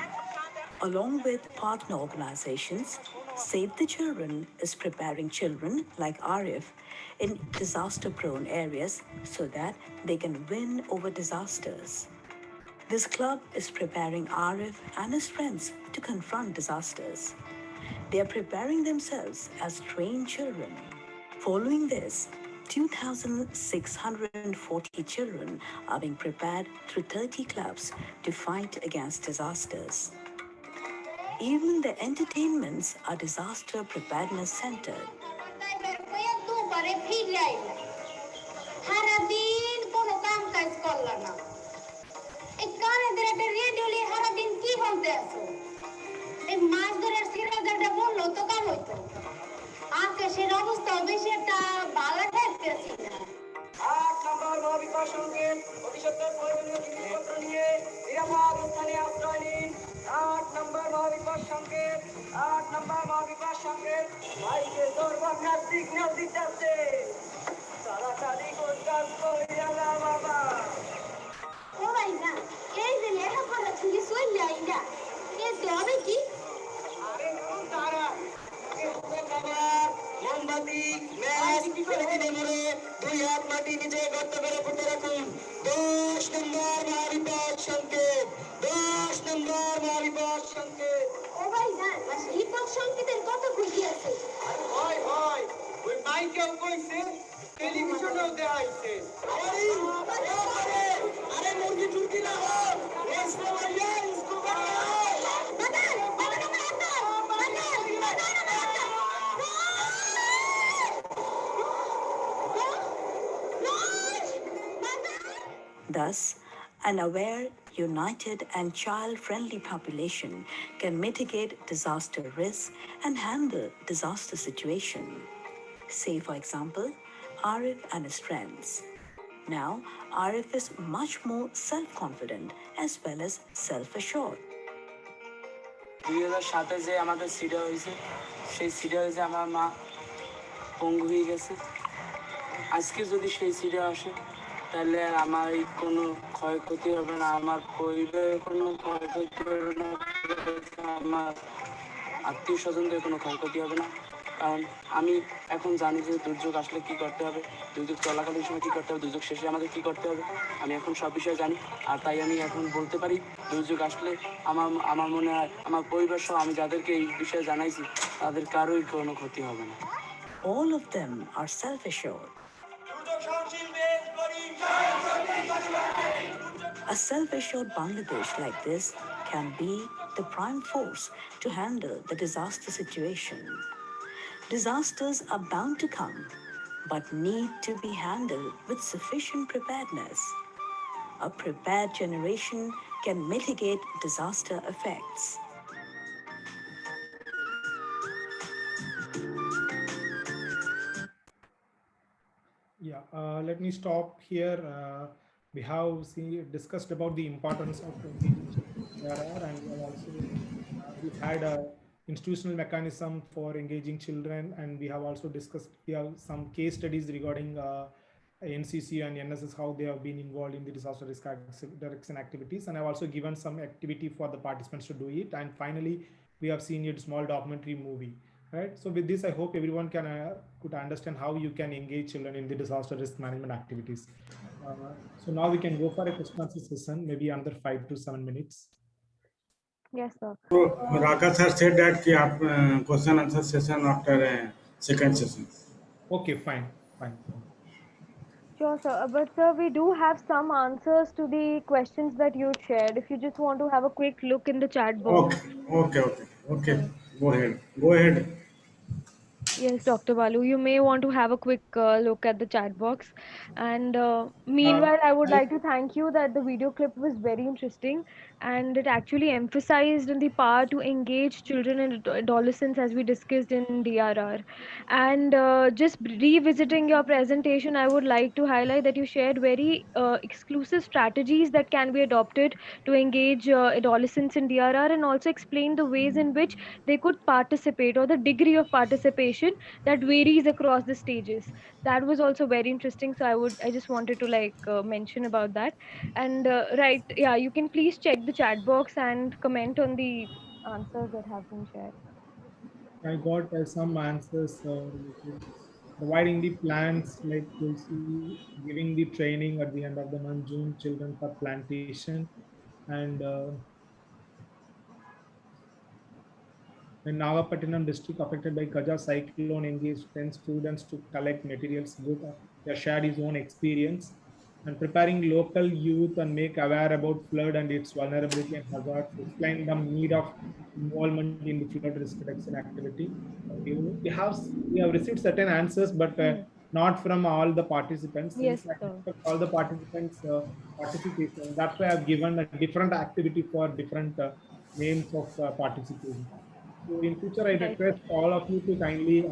Along with partner organizations, Save the Children is preparing children like Arif in disaster-prone areas so that they can win over disasters. This club is preparing Arif and his friends to confront disasters. They are preparing themselves as trained children. Following this, 2,640 children are being prepared through 30 clubs to fight against disasters. Even the entertainments are disaster preparedness centered. আকাশের অবস্থা বেশি একটা ভালো থাকতেছি না। 8 নম্বর মহাবিপদ সংকেত ভবিষ্যতের প্রয়োজনীয় জিনিসপত্র নিয়ে নিরাপদ স্থানে আশ্রয় নিন। 8 নম্বর মহাবিপদ সংকেত 8 নম্বর মহাবিপদ সংকেত মাইকে তোর বন্যার সিগন্যাল দিতেছে, তাড়াতাড়ি কাজ করিয়া না বাবা। ও ভাই না, এই যে লেখাপড়া থেকে চলে আইনা এতে হবে কি? আরে কোন তারা মোমবাতি ম্যাচ ফেলে মরে 2 হাত মাটি নিচে গর্ত করে পুঁতে রাখুন। 10 নম্বর মহাবিপদ সংকেত 10 নম্বর মহাবিপদ সংকেত। ও ভাই না, বিপদ সংকেতের কত খুশি আছে। হয় হয় ওই মাইকেও কইছে, টেলিভিশনেও দেখাইছে। আরে মুরগি টুরগি না হোক, ইসকো মারিয়া ইসকো মারিয়া। Thus, an aware, united and child-friendly population can mitigate disaster risk and handle disaster situation. Say, for example, Arif and his friends. Now, Arif is much more self-confident as well as self-assured. 2007-এ যে আমাদের সিডা হয়েছে, সেই সিডা হয়েছে আমার মা পঙ্গু হয়ে গেছে। আজকে যদি সেই সিডা আসে তাহলে আমার এই কোনো ক্ষয়ক্ষতি হবে না, আমার পরিবারের কোনো ক্ষয়ক্ষতি হবে না, আমার আত্মীয় স্বজনদের কোনো ক্ষয়ক্ষতি হবে না। কারণ আমি এখন জানি যে দুর্যোগ আসলে কি করতে হবে, দুর্যোগ চলাকালীন সময় কী করতে হবে, দুর্যোগ শেষে আমাদের কী করতে হবে, আমি এখন সব বিষয়ে জানি। আর তাই আমি এখন বলতে পারি দুর্যোগ আসলে আমার মনে হয় আমার পরিবার সহ আমি যাদেরকে এই বিষয়ে জানাইছি তাদের কারোই কোনো ক্ষতি হবে না। All of them are self-assured. A self-assured Bangladesh like this can be the prime force to handle the disaster situation. Disasters are bound to come, but need to be handled with sufficient preparedness. A prepared generation can mitigate disaster effects. Yeah, let me stop here. We have discussed about the importance of engaging CRR, and we have also we've had a institutional mechanism for engaging children, and we have also discussed, we have some case studies regarding NCC and NSS, how they have been involved in the disaster risk reduction activities, and I've also given some activity for the participants to do it. And finally, we have seen a small documentary movie. Right. So with this, I hope everyone could understand how you can engage children in the disaster risk management activities. So now we can go for a question answer session, maybe under 5 to 7 minutes. Yes, sir. So Raka sir said that कि आप question answer session after second session. Okay, fine. Sure, sir. But sir, we do have some answers to the questions that you shared. If you just want to have a quick look in the chat box. Okay. Go ahead. Yes, Dr. Balu, you may want to have a quick look at the chat box. And meanwhile, I would like to thank you that the video clip was very interesting, and it actually emphasized in the power to engage children and adolescents as we discussed in DRR. And just revisiting your presentation, I would like to highlight that you shared very exclusive strategies that can be adopted to engage adolescents in DRR, and also explain the ways in which they could participate, or the degree of participation that varies across the stages. That was also very interesting, so I just wanted to mention about that. And right, yeah, you can please check the chat box and comment on the answers that have been shared. I got some answers providing the plans, like you'll see, giving the training at the end of the month, June, children for plantation. And when Nagapattinam district affected by Gaja cyclone engaged 10 students to collect materials. Both they shared his own experience and preparing local youth and make aware about flood and its vulnerability and hazards. Explain the need of involvement in the flood risk reduction activity. We have received certain answers, but not from all the participants. Yes, since I sir. expect all the participants participation. That's why I've given a different activity for different names of participation. So in future, I request all of you to kindly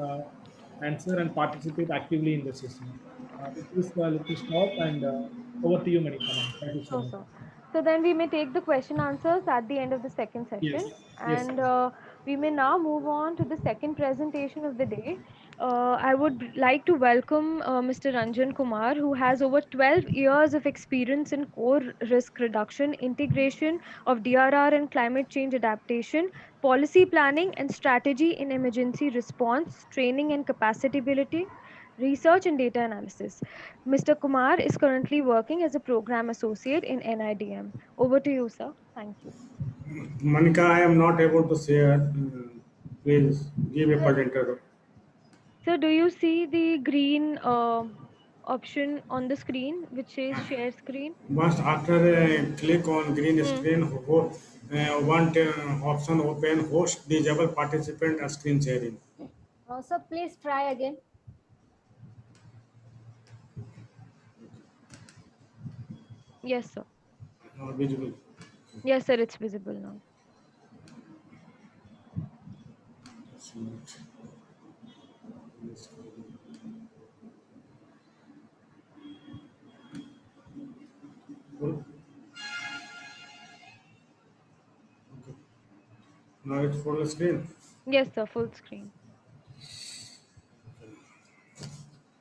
answer and participate actively in the session. With this, let me stop, and over to you, Manika. Thank you so Sure, much. sir. So then we may take the question answers at the end of the second session. Yes. Yes. And we may now move on to the second presentation of the day. I would like to welcome Mr. Ranjan Kumar, who has over 12 years of experience in core risk reduction, integration of DRR and climate change adaptation, policy planning and strategy in emergency response, training and capacity building, research and data analysis. Mr. Kumar is currently working as a program associate in NIDM. Over to you, sir. Thank you. Manika, I am not able to share. Please give a presenter. So, do you see the green option on the screen which says share screen? Once after click on green screen, one option open, host disable participant screen sharing. So please try again. Yes, sir. Not visible. Yes, sir, it's visible now. Okay. Now it's full screen. Yes, sir, full screen.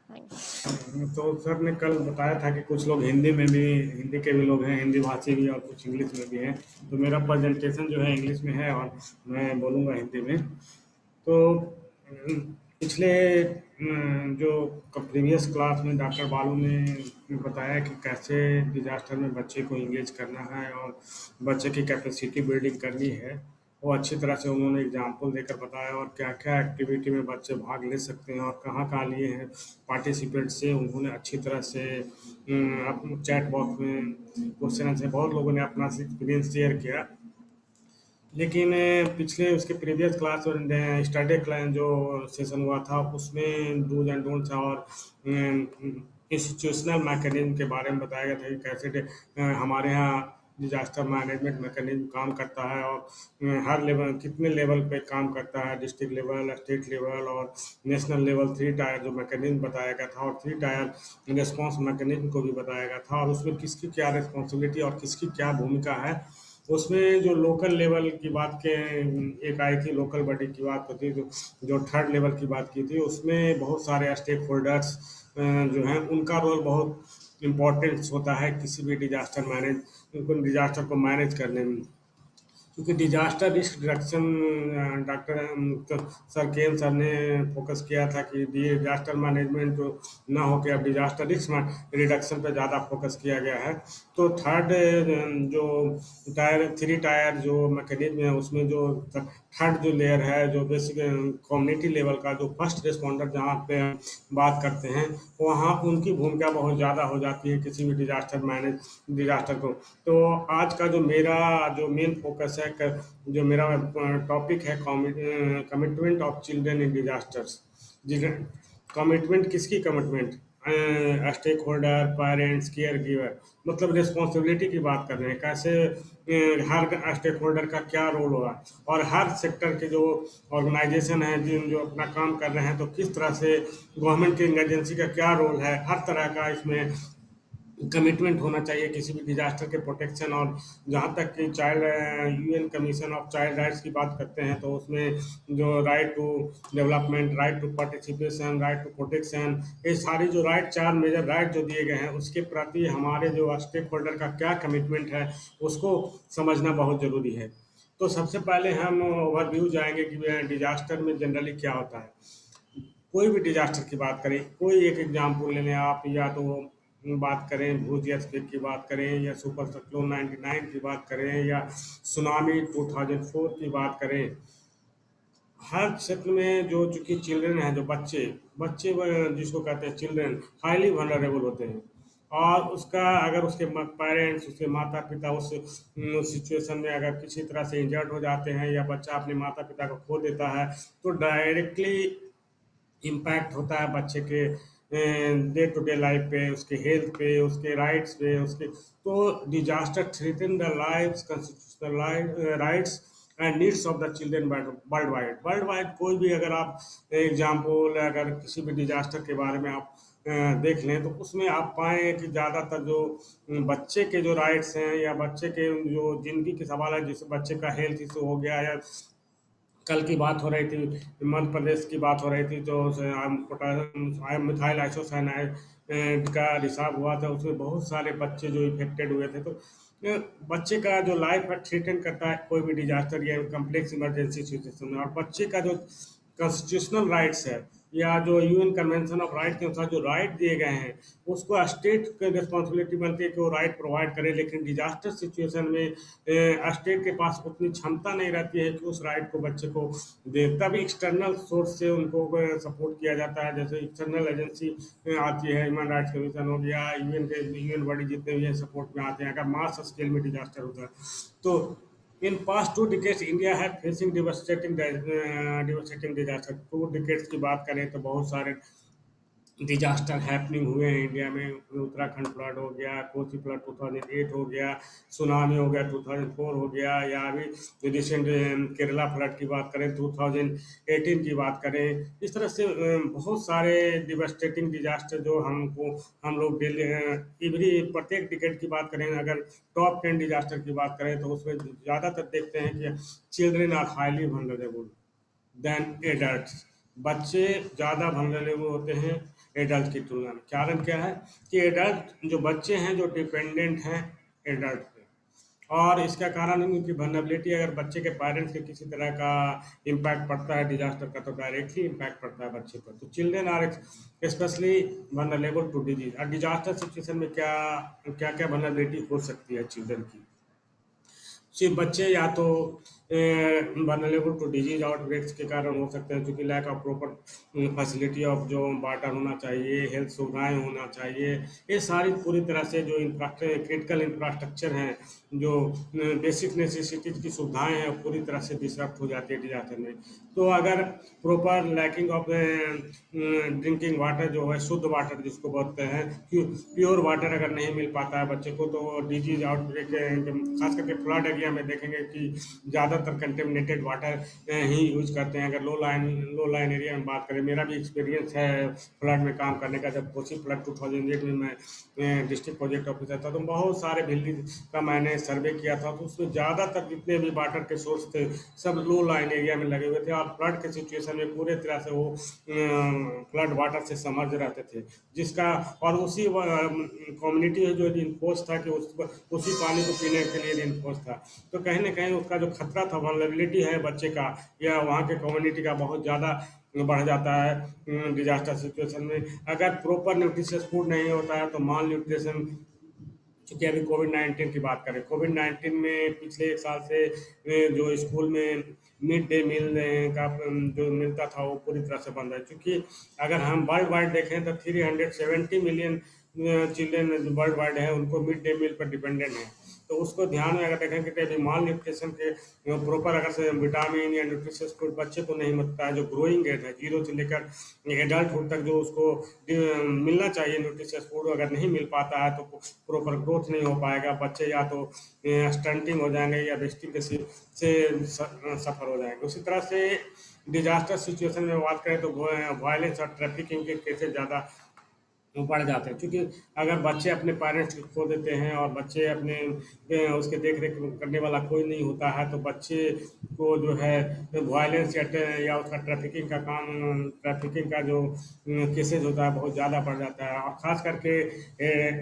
Thank you. तो sir ने कल बताया था कि कुछ लोग हिंदी में भी, हिंदी के भी लोग हैं, हिंदी भाषी भी, और कुछ इंग्लिश में भी हैं। तो मेरा प्रेजेंटेशन जो है इंग्लिश में है और मैं बोलूँगा हिंदी में। तो पिछले जो प्रीवियस क्लास में डॉक्टर बालू ने बताया कि कैसे डिजास्टर में बच्चे को इंगेज करना है और बच्चे की कैपेसिटी बिल्डिंग करनी है। वो अच्छी तरह से उन्होंने एग्जाम्पल देकर बताया और क्या-क्या एक्टिविटी में बच्चे भाग ले सकते हैं और कहाँ-कहाँ लिए हैं पार्टिसिपेंट से। उन्होंने अच्छी तरह से चैट बॉक्स में क्वेश्चन आंसर, बहुत लोगों ने अपना एक्सपीरियंस शेयर किया। लेकिन पिछले उसके प्रीवियस क्लास और स्टडी क्लास जो सेशन हुआ था उसमें डूज एंड डोंट्स और इंस्टीट्यूशनल मैकेनिज्म के बारे में बताया गया था कि कैसे हमारे यहाँ डिजास्टर मैनेजमेंट मैकेनिज्म काम करता है और हर लेवल, कितने लेवल पे काम करता है, डिस्ट्रिक्ट लेवल, स्टेट लेवल और नेशनल लेवल। 3 टायर जो मैकेनिज्म बताया गया था और 3 टायर रिस्पॉन्स मैकेनिज्म को भी बताया गया था और उसमें किसकी क्या रिस्पॉन्सिबिलिटी और किसकी क्या भूमिका है। उसमें जो लोकल लेवल की बात के एक आई थी, लोकल बॉडी की बात होती है, जो 3rd लेवल की बात की थी, उसमें बहुत सारे स्टेक होल्डर्स जो हैं उनका रोल बहुत इम्पोर्टेंस होता है किसी भी डिजास्टर को मैनेज करने में। क्योंकि disaster risk reduction doctor sir के एम सर ने फोकस किया था कि डिजास्टर मैनेजमेंट जो ना हो के अब डिजास्टर रिस्क रिडक्शन पे ज़्यादा फोकस किया गया है। तो 3rd जो टायर 3 टायर जो मैकेनिज्म है उसमें जो 3rd जो लेयर है, जो बेसिक कम्युनिटी लेवल का जो फर्स्ट रिस्पॉन्डर जहाँ पे बात करते हैं, वहाँ उनकी भूमिका बहुत ज़्यादा हो जाती है किसी भी डिजास्टर को। तो आज का जो मेरा जो मेन फोकस है, जो मेरा टॉपिक है, commitment of children in disasters. Commitment किसकी commitment? Stakeholder, parents, caregiver, मतलब रिस्पॉन्सिबिलिटी की बात कर रहे हैं। कैसे हर स्टेक होल्डर का क्या रोल होगा और हर सेक्टर के जो ऑर्गेनाइजेशन है जो अपना काम कर रहे हैं, तो किस तरह से गवर्नमेंट की एजेंसी का क्या रोल है, हर तरह का इसमें कमिटमेंट होना चाहिए किसी भी डिजास्टर के प्रोटेक्शन। और जहाँ तक कि UN commission of child rights की बात करते हैं, तो उसमें जो right to development, right to participation, right to protection, ये सारी जो राइट, 4 मेजर राइट जो दिए गए हैं, उसके प्रति हमारे जो स्टेक होल्डर का क्या कमिटमेंट है उसको समझना बहुत ज़रूरी है। तो सबसे पहले हम ओवरव्यू जाएंगे कि डिजास्टर में जनरली क्या होता है। कोई भी डिजास्टर की बात करें, कोई एक एग्जाम्पल ले लें आप, या तो बात करें भूज earthquake की बात करें, या सुपर साइक्लोन 99 की बात करें, या सुनामी 2004 की बात करें। हर क्षेत्र में जो चूंकि चिल्ड्रन हैं, जो बच्चे जिसको कहते हैं चिल्ड्रन, हाईली वनरेबल होते हैं। और उसका अगर उसके पेरेंट्स, उसके माता पिता उस सिचुएशन में अगर किसी तरह से इंजर्ड हो जाते हैं या बच्चा अपने माता पिता को खो देता है, तो डायरेक्टली इम्पैक्ट होता है बच्चे के डे टू डे लाइफ पे, उसके हेल्थ पे, उसके राइट्स पे, उसके। तो disaster threaten the lives, constitutional rights and needs of the children world wide. कोई भी अगर आप एग्जाम्पल, अगर किसी भी डिजास्टर के बारे में आप देख लें, तो उसमें आप पाएँ कि ज़्यादातर जो बच्चे के जो राइट्स हैं या बच्चे के जो जिंदगी के सवाल है, जैसे बच्चे का हेल्थ इशू हो गया, या कल की बात हो रही थी, मध्य प्रदेश की बात हो रही थी, जो मिथाइल आइसोसाइनाइड का रिसाव हुआ था, उसमें बहुत सारे बच्चे जो इफेक्टेड हुए थे। तो बच्चे का जो लाइफ है थ्रेटन करता है कोई भी डिजास्टर या कम्प्लेक्स इमरजेंसी सिचुएशन में। और बच्चे का जो कॉन्स्टिट्यूशनल राइट्स है या जो यूएन कन्वेंशन ऑफ राइट के अनुसार जो राइट दिए गए हैं, उसको स्टेट की रिस्पॉन्सिबिलिटी बनती है कि वो राइट प्रोवाइड करे। लेकिन डिजास्टर सिचुएशन में स्टेट के पास उतनी क्षमता नहीं रहती है कि उस राइट को बच्चे को दे। तब एक्सटर्नल सोर्स से उनको सपोर्ट किया जाता है, जैसे एक्सटर्नल एजेंसी आती है, ह्यूमन राइट्स कमीशन हो गया, यूएन बॉडी जितने भी सपोर्ट में आते हैं अगर मास स्केल में डिजास्टर होता है। तो in past 2 decades India had facing devastating disaster। 2 decades की बात करें तो बहुत सारे डिजास्टर हैपनिंग हुए हैं इंडिया में। उत्तराखंड फ्लड हो गया, कोसी फ्लड 2008 हो गया, सुनामी हो गया 2004 हो गया, या अभी रिसेंट केरला फ्लड की बात करें 2018 की बात करें। इस तरह से बहुत सारे डिवास्टेटिंग डिजास्टर जो हम लोग डेली एवरी प्रत्येक डिकेड की बात करें, अगर टॉप 10 डिजास्टर की बात करें तो उसमें ज़्यादातर देखते हैं कि children are highly vulnerable than adults. बच्चे ज़्यादा वनरेबल होते हैं एडल्ट की तुलना में। कारण क्या है कि एडल्ट जो बच्चे हैं जो डिपेंडेंट हैं एडल्ट पे, और इसका कारण उनकी वल्नरेबिलिटी, अगर बच्चे के पेरेंट्स के किसी तरह का इम्पैक्ट पड़ता है डिजास्टर का तो डायरेक्टली इम्पैक्ट पड़ता है बच्चे पर। तो children are specially vulnerable to disease. और डिजास्टर सिचुएशन में क्या क्या क्या वल्नरेबिलिटी हो सकती है चिल्ड्रन की। सिर्फ बच्चे या तो वल्नरेबल टू डिजीज आउटब्रेक्स के कारण हो सकते हैं, क्योंकि lack of proper facility of जो वाटर होना चाहिए, हेल्थ सुविधाएं होना चाहिए, ये सारी पूरी तरह से जो क्रिटिकल इंफ्रास्ट्रक्चर हैं, जो बेसिक नेसेसिटीज की सुविधाएं हैं, पूरी तरह से डिस्टर्ब हो जाती है डिजास्टर में। तो अगर proper lacking of drinking water जो है, शुद्ध वाटर जिसको बोलते हैं, प्योर वाटर अगर नहीं मिल पाता है बच्चे को, तो डिजीज आउटब्रेक, खास करके फ्लड एरिया में देखेंगे कि ज़्यादातर कंटेमिनेटेड वाटर ही यूज करते हैं। अगर लो लाइन एरिया में बात करें, मेरा भी एक्सपीरियंस है फ्लड में काम करने का। जब कोसी फ्लड 2008 में मैं डिस्ट्रिक्ट प्रोजेक्ट ऑफिसर था, तो बहुत सारे बिल्ली का मैंने सर्वे किया था, तो उसमें ज़्यादातर जितने भी वाटर के सोर्स थे सब लो लाइन एरिया में लगे हुए थे, और फ्लड के सिचुएशन में पूरे तरह से वो फ्लड वाटर से समर्ज रहते थे, जिसका और उसी कम्युनिटी जो इन्फोर्स था कि उसी पानी को पीने के लिए इन्फोर्स था। तो कहीं ना कहीं उसका जो खतरा था, वल्नरेबिलिटी है बच्चे का या वहाँ के कम्युनिटी का, बहुत ज़्यादा बढ़ जाता है डिजास्टर सिचुएशन में। अगर प्रॉपर न्यूट्रिशियस फूड नहीं होता है तो माल न्यूट्रिशन, चूँकि अभी कोविड-19 की बात करें, कोविड-19 में पिछले 1 साल से जो स्कूल में मिड डे मील का जो मिलता था वो पूरी तरह से बंद है। क्योंकि अगर हम वर्ल्ड वाइड देखें तो 370 मिलियन चिल्ड्रेन वर्ल्ड वाइड है, उनको मिड डे मील पर डिपेंडेंट है। तो उसको ध्यान में अगर देखेंगे तो अभी माल न्यूट्रिशन के प्रॉपर अगर से विटामिन या न्यूट्रिशियस फूड बच्चे को नहीं मिलता है, जो ग्रोइंग एज है 0 से लेकर एडल्टहुड तक जो उसको मिलना चाहिए न्यूट्रिशियस फूड, अगर नहीं मिल पाता है तो प्रॉपर ग्रोथ नहीं हो पाएगा। बच्चे या तो स्टंटिंग हो जाएंगे या वेस्टिंग से सफ़र हो जाएंगे। उसी तरह से डिजास्टर सिचुएशन में बात करें तो वायलेंस और ट्रैफिकिंग के केसेस ज़्यादा बढ़ जाते हैं, क्योंकि अगर बच्चे अपने पेरेंट्स को खो देते हैं और बच्चे अपने उसके देख रेख करने वाला कोई नहीं होता है, तो बच्चे को जो है वायलेंस या उसका ट्रैफिकिंग का जो केसेज होता है बहुत ज़्यादा बढ़ जाता है। और ख़ास करके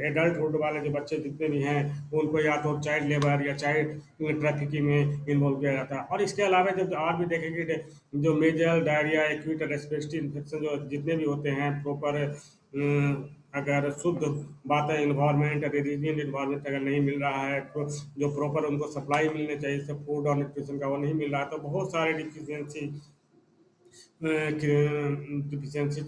एडल्टहुड वाले जो बच्चे जितने भी हैं उनको या तो चाइल्ड लेबर या चाइल्ड ट्रैफिकिंग में इन्वॉल्व किया जाता है। और इसके अलावा जब और भी देखेंगे जो Maisel, diarrhoea, acute respiratory infection जो जितने भी होते हैं, प्रॉपर अगर शुद्ध बात है इन्वायरमेंट, रिलीजियन इन्वायरमेंट अगर नहीं मिल रहा है, तो जो प्रॉपर उनको सप्लाई मिलने चाहिए सब फूड और न्यूट्रिशन का वो नहीं मिल रहा है, तो बहुत सारे डिफिशियंसी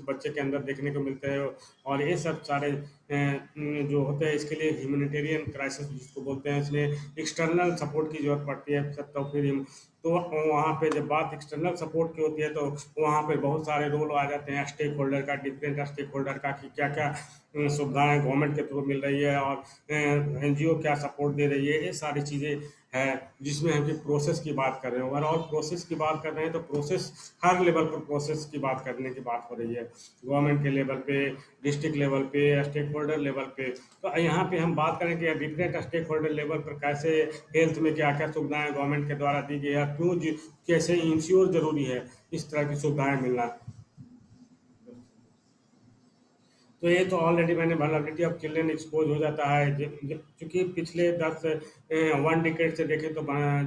बच्चे के अंदर देखने को मिलते हैं। और ये सब सारे जो होते हैं, इसके लिए ह्यूमैनिटेरियन क्राइसिस जिसको बोलते हैं, इसमें एक्सटर्नल सपोर्ट की ज़रूरत पड़ती है। तो फिर तो वहाँ पे जब बात एक्सटर्नल सपोर्ट की होती है तो वहाँ पे बहुत सारे रोल आ जाते हैं स्टेक होल्डर का, डिफरेंट स्टेक होल्डर का, कि क्या क्या सुविधाएं गवर्नमेंट के थ्रू मिल रही है और एनजीओ क्या सपोर्ट दे रही है। ये सारी चीज़ें है जिसमें हम प्रोसेस की बात कर रहे हैं। ओवरऑल प्रोसेस की बात कर रहे हैं तो प्रोसेस हर लेवल पर प्रोसेस की बात करने की बात हो रही है, गवर्नमेंट के लेवल पे, डिस्ट्रिक्ट लेवल पे, स्टेक होल्डर लेवल पे। तो यहाँ पे हम बात करें कि डिफरेंट स्टेक होल्डर लेवल पर कैसे हेल्थ में क्या क्या सुविधाएं गवर्नमेंट के द्वारा दी गई है, क्यों कैसे इंश्योर जरूरी है इस तरह की सुविधाएं मिलना। तो ये तो ऑलरेडी मैंने वल्नरेबिलिटी ऑफ चिल्ड्रन एक्सपोज हो जाता है, क्योंकि पिछले 1 डिकेड से देखें तो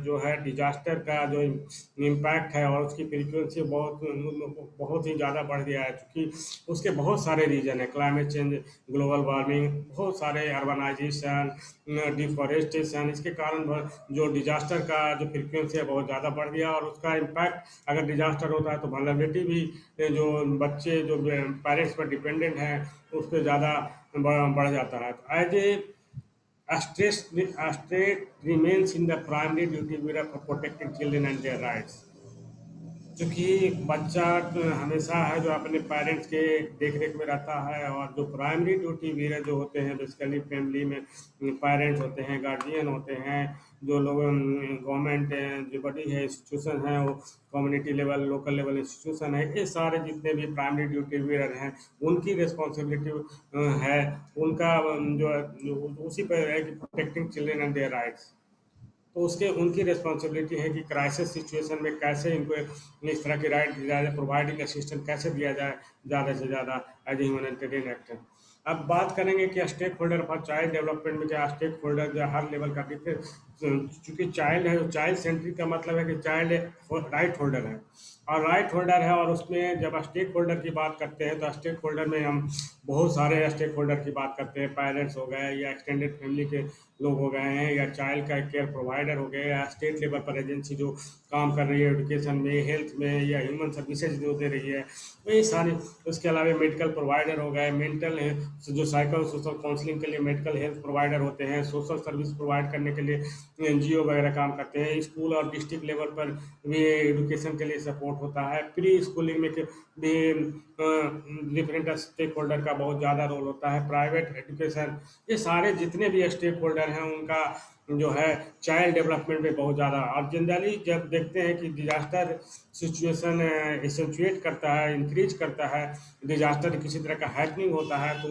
जो है डिजास्टर का जो इम्पैक्ट है और उसकी फ्रीक्वेंसी बहुत ही ज़्यादा बढ़ गया है, क्योंकि उसके बहुत सारे रीजन है, क्लाइमेट चेंज, ग्लोबल वार्मिंग, बहुत सारे अर्बनाइजेशन, डिफॉरेस्टेशन, इसके कारण जो डिजास्टर का जो फ्रीक्वेंसी है बहुत ज़्यादा बढ़ गया। और उसका इम्पैक्ट अगर डिजास्टर होता है तो वल्नरेबिलिटी भी जो बच्चे जो पेरेंट्स पर डिपेंडेंट हैं उस पर ज़्यादा बढ़ जाता है। As a state remains in the primary duty bearer for protecting children and their rights, क्योंकि बच्चा हमेशा है जो अपने पेरेंट्स के देख रेख में रहता है, और जो प्राइमरी ड्यूटी बेयर जो होते हैं बेसिकली फैमिली में पेरेंट्स होते हैं, गार्जियन होते हैं, जो लोग गवर्नमेंट जो बड़ी है इंस्टीट्यूशन है, वो community level, local level institution है, ये सारे जितने भी प्राइमरी ड्यूटी बेयर हैं उनकी रिस्पॉन्सिबिलिटी है, उनका जो उसी पर है कि protecting children and their rights. तो उसके उनकी रिस्पॉन्सिबिलिटी है कि क्राइसिस सिचुएशन में कैसे इनको इस तरह की राइट दिया जाए, प्रोवाइडिंग असिस्टेंस कैसे दिया जाए ज़्यादा से ज़्यादा एज ए ह्यूमैनिटेरियन एक्टर। अब बात करेंगे कि stakeholder for child development में क्या स्टेक होल्डर जो हर लेवल का चूंकि चाइल्ड है, चाइल्ड सेंट्रिक का मतलब है कि चाइल्ड राइट होल्डर है और राइट होल्डर है, और उसमें जब स्टेक होल्डर की बात करते हैं तो स्टेक होल्डर में हम बहुत सारे स्टेक होल्डर की बात करते हैं। पेरेंट्स हो गए या एक्सटेंडेड फैमिली के लोग हो गए हैं, या चाइल्ड का केयर प्रोवाइडर हो गए, या स्टेट लेवल पर एजेंसी जो काम कर रही है एजुकेशन में, हेल्थ में, या ह्यूमन सर्विसेज जो दे रही है, तो ये सारी। उसके अलावा मेडिकल प्रोवाइडर हो गए, मेंटल जो साइको सोशल काउंसलिंग के लिए मेडिकल हेल्थ प्रोवाइडर होते हैं, सोशल सर्विस प्रोवाइड करने के लिए एनजीओ वगैरह काम करते हैं। स्कूल और डिस्ट्रिक्ट लेवल पर भी एजुकेशन के लिए सपोर्ट होता है। प्री स्कूलिंग में भी डिफरेंट स्टेक होल्डर का बहुत ज़्यादा रोल होता है। प्राइवेट एजुकेशन, ये सारे जितने भी स्टेक होल्डर हैं उनका जो है चाइल्ड डेवलपमेंट में बहुत ज़्यादा। और जनरली जब देखते हैं कि डिजास्टर सिचुएशन एसेंचुएट करता है, इंक्रीज करता है, डिजास्टर किसी तरह का हैपनिंग होता है, तो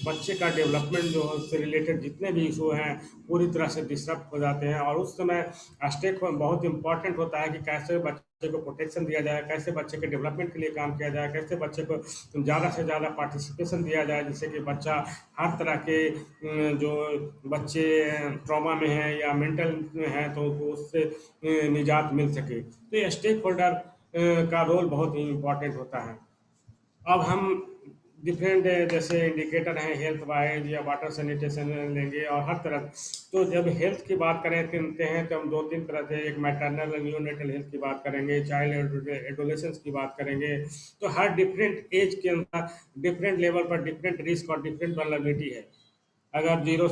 बच्चे का डेवलपमेंट जो है उससे रिलेटेड जितने भी इशू हैं पूरी तरह से डिस्टर्ब हो जाते हैं। और उस समय स्टेक बहुत इंपॉर्टेंट होता है कि कैसे बच्चे को प्रोटेक्शन दिया जाए, कैसे बच्चे के डेवलपमेंट के लिए काम किया जाए, कैसे बच्चे को ज़्यादा से ज़्यादा पार्टिसिपेशन दिया जाए, जिससे कि बच्चा हर तरह के जो बच्चे ट्रॉमा में हैं या मेंटल में हैं तो उससे निजात मिल सके। तो ये स्टेक होल्डर का रोल बहुत ही इम्पोर्टेंट होता है। अब हम डिफरेंट जैसे इंडिकेटर हैं हेल्थ वाइज या वाटर सैनिटेशन लेंगे और हर तरह। तो जब हेल्थ की बात करते हैं तो हम 2-3 तरह से, एक मैटरनल न्यूनेटल हेल्थ की बात करेंगे, चाइल्ड एडोलेसेंस की बात करेंगे। तो हर डिफरेंट एज के अंदर डिफरेंट लेवल पर डिफरेंट रिस्क और डिफरेंट वल्नरेबिलिटी है। अगर 0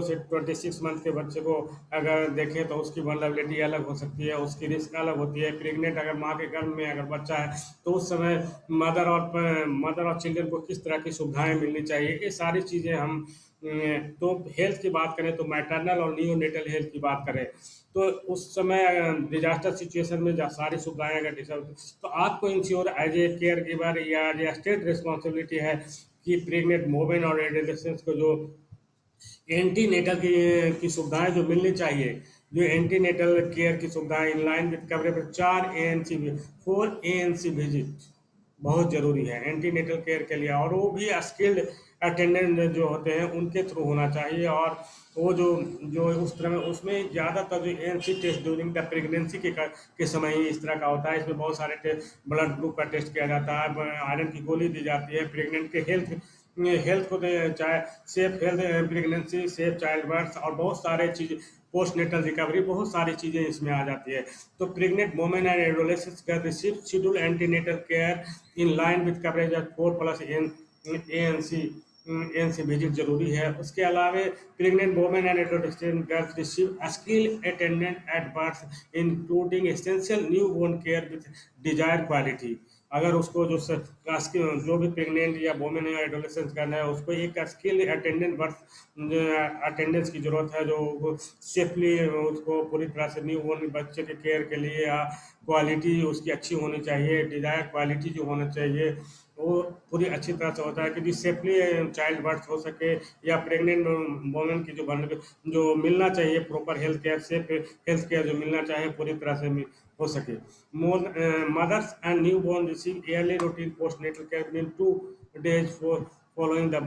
से 26 मंथ के बच्चे को अगर देखें तो उसकी वल्नरेबिलिटी अलग हो सकती है, उसकी रिस्क अलग होती है। प्रेग्नेंट अगर माँ के गर्भ में अगर बच्चा है तो उस समय मदर और चिल्ड्रन को किस तरह की सुविधाएं मिलनी चाहिए, ये सारी चीज़ें हम तो हेल्थ की बात करें तो मैटरनल और नियोनेटल हेल्थ की बात करें तो उस समय डिजास्टर सिचुएशन में सारी सुविधाएं अगर डिस्टर्ब, तो आपको ensure as a caregiver या एज ए स्टेट रिस्पॉन्सिबिलिटी है कि प्रेग्नेंट वुमेन और एडोलेसेंट्स को जो एंटीनेटल की सुविधाएं जो मिलनी चाहिए, जो एंटीनेटल केयर की सुविधाएं इन line with coverage 4 ANC visit बहुत ज़रूरी है एंटीनेटल केयर के लिए, और वो भी स्किल्ड अटेंडेंट जो होते हैं उनके थ्रू होना चाहिए। और वो जो उस तरह में उसमें ज़्यादातर जो ANC test during the pregnancy के समय ही इस तरह का होता है। इसमें बहुत सारे ब्लड ग्रुप का टेस्ट किया जाता है, आयरन की गोली दी जाती है, प्रेग्नेंट के हेल्थ को चाहे safe health pregnancy, safe child birth और बहुत सारे चीज़, पोस्ट नेटल रिकवरी, बहुत सारी चीज़ें इसमें आ जाती है। तो प्रेग्नेंट वुमेन एंड एडोलेसेंट्स का receive schedule antenatal care in line with coverage of 4+ ANC visit जरूरी है। उसके अलावा pregnant women and adolescent girls receive skill attendant at birth including essential newborn care with desire quality. अगर उसको जो भी pregnant या वुमेन या एडोलेसेंस गर्ल है उसको एक स्किल अटेंडेंट बर्थ अटेंडेंस की जरूरत है, जो सेफली उसको पूरी तरह से न्यू बोर्न बच्चे के केयर के लिए या क्वालिटी उसकी अच्छी होनी चाहिए, डिजायर क्वालिटी जो होना चाहिए वो पूरी अच्छी तरह से होता है कि सेफली चाइल्ड बर्थ हो सके, या प्रेग्नेंट वुमेन की जो मिलना चाहिए proper health care, safe health care जो मिलना चाहिए पूरी तरह से हो सके। Mothers and newborn receive early routine postnatal care with 2 days following the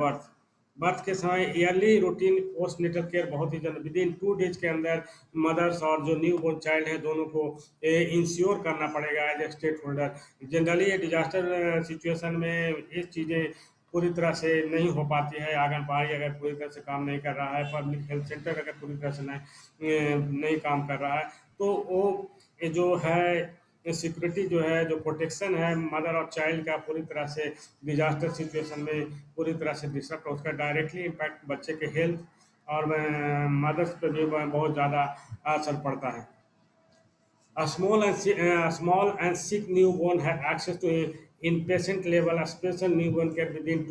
birth के समय early routine postnatal care बहुत ही जल्द विदिन 2 days के अंदर मदर्स और जो न्यू बोर्न चाइल्ड है दोनों को इंश्योर करना पड़ेगा as a stakeholder. Generally ये डिजास्टर सिचुएशन में ये चीज़ें पूरी तरह से नहीं हो पाती है। आंगनबाड़ी अगर पूरी तरह से काम नहीं कर रहा है, पब्लिक हेल्थ सेंटर अगर पूरी तरह से नहीं काम कर रहा है, तो वो जो है सिक्योरिटी जो है, जो प्रोटेक्शन है मदर और चाइल्ड का पूरी तरह से डिजास्टर सिचुएशन में पूरी तरह से डिस्टर्ब, उसका डायरेक्टली इम्पैक्ट बच्चे के हेल्थ और मदर्स पे भी बहुत ज़्यादा असर पड़ता है। A small and sick newborn have access to inpatient level special newborn care within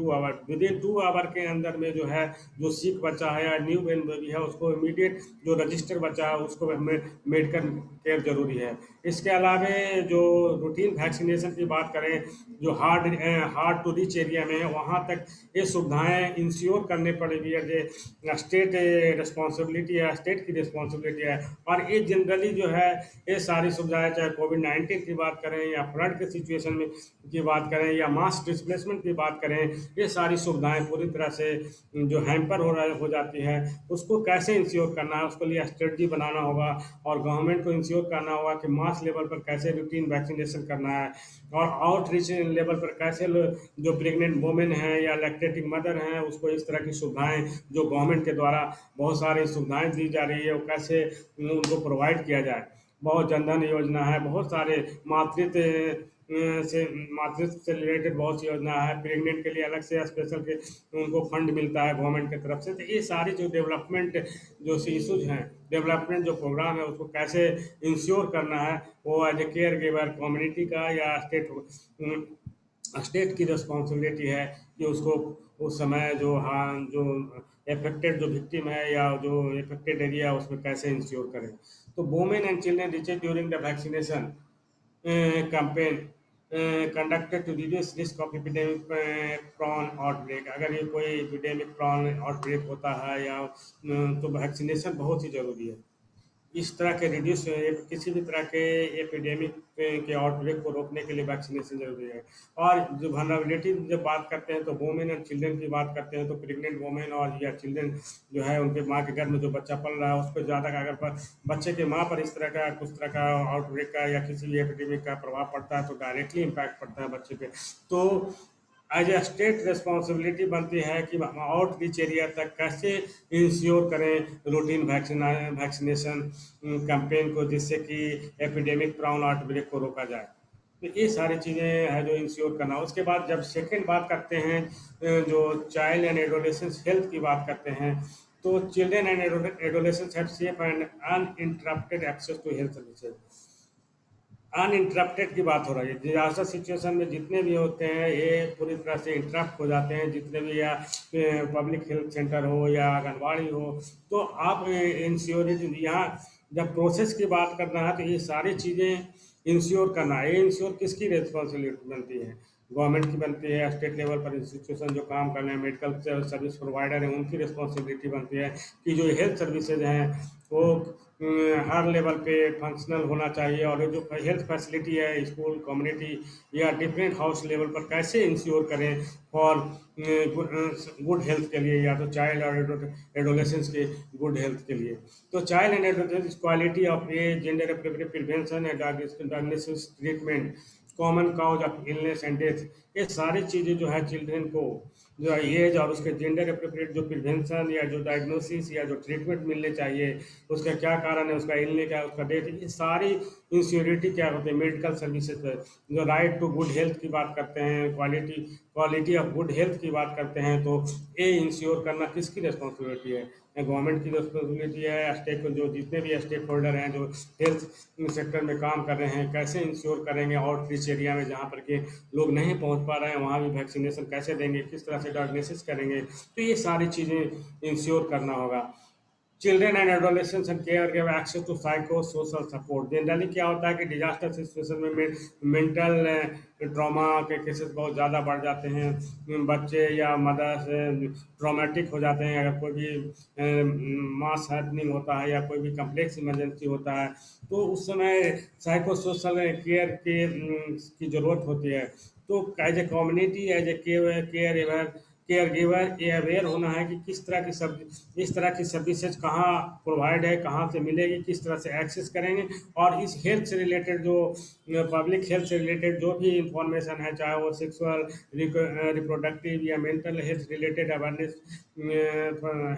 2 hour के अंदर में जो है जो सिक बच्चा है या न्यू बॉर्न बेबी है उसको इमीडिएट जो रजिस्टर बच्चा है उसको मेडिकल केयर जरूरी है। इसके अलावा जो रूटीन वैक्सीनेशन की बात करें जो हार्ड टू रीच एरिया में है वहाँ तक ये सुविधाएं इंश्योर करनी पड़ेगी। ये स्टेट रिस्पॉन्सिबिलिटी है, स्टेट की रिस्पॉन्सिबिलिटी है। और ये जनरली जो है ये सारी सुविधाएं चाहे कोविड-19 की बात करें या फ्लड के सिचुएशन में की बात करें या मास डिस्प्लेसमेंट की बात करें, ये सारी सुविधाएं पूरी तरह से जो हैम्पर हो जाती है उसको कैसे इंश्योर करना है उसके लिए स्ट्रेटजी बनाना होगा और गवर्नमेंट को इंश्योर करना होगा कि मास लेवल पर कैसे रूटीन वैक्सीनेशन करना है और आउटरीच लेवल पर कैसे जो प्रेग्नेंट वुमेन हैं या लैक्टेटिंग मदर हैं उसको इस तरह की सुविधाएं जो गवर्नमेंट के द्वारा बहुत सारी सुविधाएं दी जा रही है वो कैसे उनको प्रोवाइड किया जाए। बहुत जनधन योजना है, बहुत सारे मातृत्व से रिलेटेड बहुत सी योजना है, प्रेग्नेंट के लिए अलग से स्पेशल के उनको फंड मिलता है गवर्नमेंट की तरफ से। तो ये सारी जो डेवलपमेंट जो इशूज हैं, डेवलपमेंट जो प्रोग्राम है उसको कैसे इंश्योर करना है वो as a caregiver community का या स्टेट की रिस्पॉन्सिबिलिटी है कि उसको उस समय जो एफेक्टेड जो विक्टिम है या जो एफेक्टेड एरिया है उसमें कैसे इंश्योर करें। तो women and children reaches during the vaccination campaign conducted to reduce risk of epidemic prawn outbreak। अगर ये कोई epidemic prawn outbreak होता है या तो वैक्सीनेशन बहुत ही ज़रूरी है। इस तरह के रिड्यूस किसी भी तरह के एपिडेमिक के आउटब्रेक को रोकने के लिए वैक्सीनेशन जरूरी है। और जो वल्नरेबिलिटी जब बात करते हैं तो वुमेन और चिल्ड्रन की बात करते हैं तो प्रेग्नेंट वुमेन और या चिल्ड्रन जो है उनके माँ के गर्भ में जो बच्चा पल रहा है उस पर ज़्यादा अगर बच्चे के माँ पर इस तरह का कुछ तरह का आउटब्रेक का या किसी भी एपिडेमिक का प्रभाव पड़ता है तो डायरेक्टली इम्पैक्ट पड़ता है बच्चे पे। तो एज ए स्टेट रिस्पॉन्सिबिलिटी बनती है कि आउटरीच एरिया तक कैसे इंश्योर करें रूटीन वैक्सीनेशन कैंपेन को जिससे कि एपिडेमिक प्राउन आउटब्रेक को रोका जाए। तो ये सारी चीज़ें हैं जो इंश्योर करना। उसके बाद जब सेकेंड बात करते हैं जो चाइल्ड एंड एडोलेसेंस हेल्थ की बात करते हैं तो children and adolescence have safe and uninterrupted access to health services. Uninterrupted की बात हो रही है। डिजास्टर सिचुएशन में जितने भी होते हैं ये पूरी तरह से इंटरप्ट हो जाते हैं, जितने भी या पब्लिक हेल्थ सेंटर हो या आंगनबाड़ी हो। तो आप इंश्योरेंस यहाँ जब प्रोसेस की बात करना है तो ये सारी चीज़ें इंश्योर करना है। ये इंश्योर किसकी रिस्पॉन्सिबिलिटी बनती है? गवर्नमेंट की बनती है। स्टेट लेवल पर इंस्टीट्यूशन जो काम कर रहे हैं मेडिकल सर्विस प्रोवाइडर हैं उनकी रिस्पॉन्सिबिलिटी बनती है कि जो हेल्थ सर्विसेज हैं वो हर लेवल पे फंक्शनल होना चाहिए और जो हेल्थ फैसिलिटी है स्कूल कम्युनिटी या डिफरेंट हाउस लेवल पर कैसे इंश्योर करें फॉर गुड हेल्थ के लिए या तो चाइल्ड और एडोलेसेंस के गुड हेल्थ के लिए। तो child and adolescence quality of age gender appropriate prevention and diagnosis treatment common cause of illness and death, ये सारी चीज़ें जो है चिल्ड्रन को जो एज और उसके जेंडर एप्रोप्रिएट जो प्रिवेंशन या जो डायग्नोसिस या जो ट्रीटमेंट मिलने चाहिए उसका क्या कारण है, उसका इलने क्या उसका डेथ, ये सारी इंश्योरिटी क्या होती है मेडिकल सर्विसेज पर। जो राइट टू गुड हेल्थ की बात करते हैं क्वालिटी ऑफ गुड हेल्थ की बात करते हैं तो ये इंश्योर करना किसकी रिस्पॉन्सिबिलिटी है? गवर्नमेंट की रिस्पॉन्सिबिलिटी है। स्टेक जो जितने भी स्टेक होल्डर हैं जो हेल्थ सेक्टर में काम कर रहे हैं कैसे इंश्योर करेंगे आउटरीच एरिया में जहाँ पर के लोग नहीं पहुँच पा रहे हैं वहाँ भी वैक्सीनेशन कैसे देंगे, किस तरह से डायग्नोसिस करेंगे। तो ये सारी चीज़ें इंश्योर करना होगा। Children and adolescents and care give access to psychosocial support. Generally क्या होता है कि डिजास्टर सिचुएशन में मेंटल ट्रॉमा के केसेस बहुत ज़्यादा बढ़ जाते हैं। बच्चे या मदर्स ट्रॉमेटिक हो जाते हैं अगर कोई भी मास हैपनिंग होता है या कोई भी कम्प्लेक्स इमरजेंसी होता है तो उस समय साइको सोशल केयर की ज़रूरत होती है। तो as a community as a caregiver ये अवेयर होना है कि किस तरह की सर्विसेज कहाँ प्रोवाइड है, कहाँ से मिलेगी, किस तरह से एक्सेस करेंगे। और इस हेल्थ से रिलेटेड जो पब्लिक हेल्थ से रिलेटेड जो भी इंफॉर्मेशन है चाहे वो सेक्सुअल रिप्रोडक्टिव या मेंटल हेल्थ रिलेटेड अवेयरनेस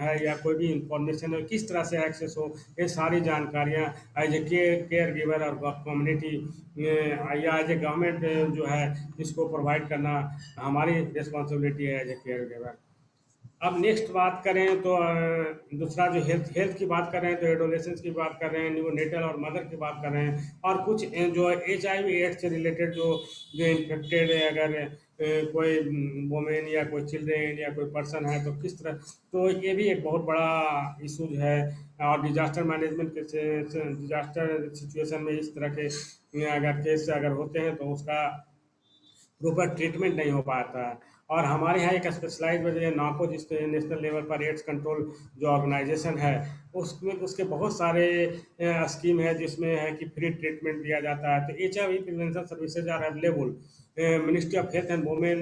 है या कोई भी इंफॉर्मेशन है किस तरह से एक्सेस हो, ये सारी जानकारियाँ एज ए केयर गिवर और कम्युनिटी या एज ए गवर्नमेंट जो है इसको प्रोवाइड करना हमारी रिस्पॉन्सिबिलिटी है एज ए केयर गिवर। अब नेक्स्ट बात करें तो दूसरा जो हेल्थ की बात कर रहे हैं तो एडोलेसेंस की बात कर रहे हैं, न्यूनेटल और मदर की बात कर रहे हैं, और कुछ जो HIV एड्स से रिलेटेड जो इन्फेक्टेड है, अगर कोई वोमेन या कोई चिल्ड्रेन या कोई पर्सन है तो किस तरह, तो ये भी एक बहुत बड़ा इशूज है। और डिजास्टर मैनेजमेंट के डिजास्टर सिचुएशन में इस तरह के अगर केस अगर होते हैं तो उसका प्रॉपर ट्रीटमेंट नहीं हो पाता है। और हमारे यहाँ एक स्पेशलाइज वजह नाको, जिस नेशनल लेवल पर एड्स कंट्रोल जो ऑर्गेनाइजेशन है, उसमें उसके बहुत सारे स्कीम है जिसमें है कि फ्री ट्रीटमेंट दिया जाता है। तो HIV prevention services are available. Ministry of health and women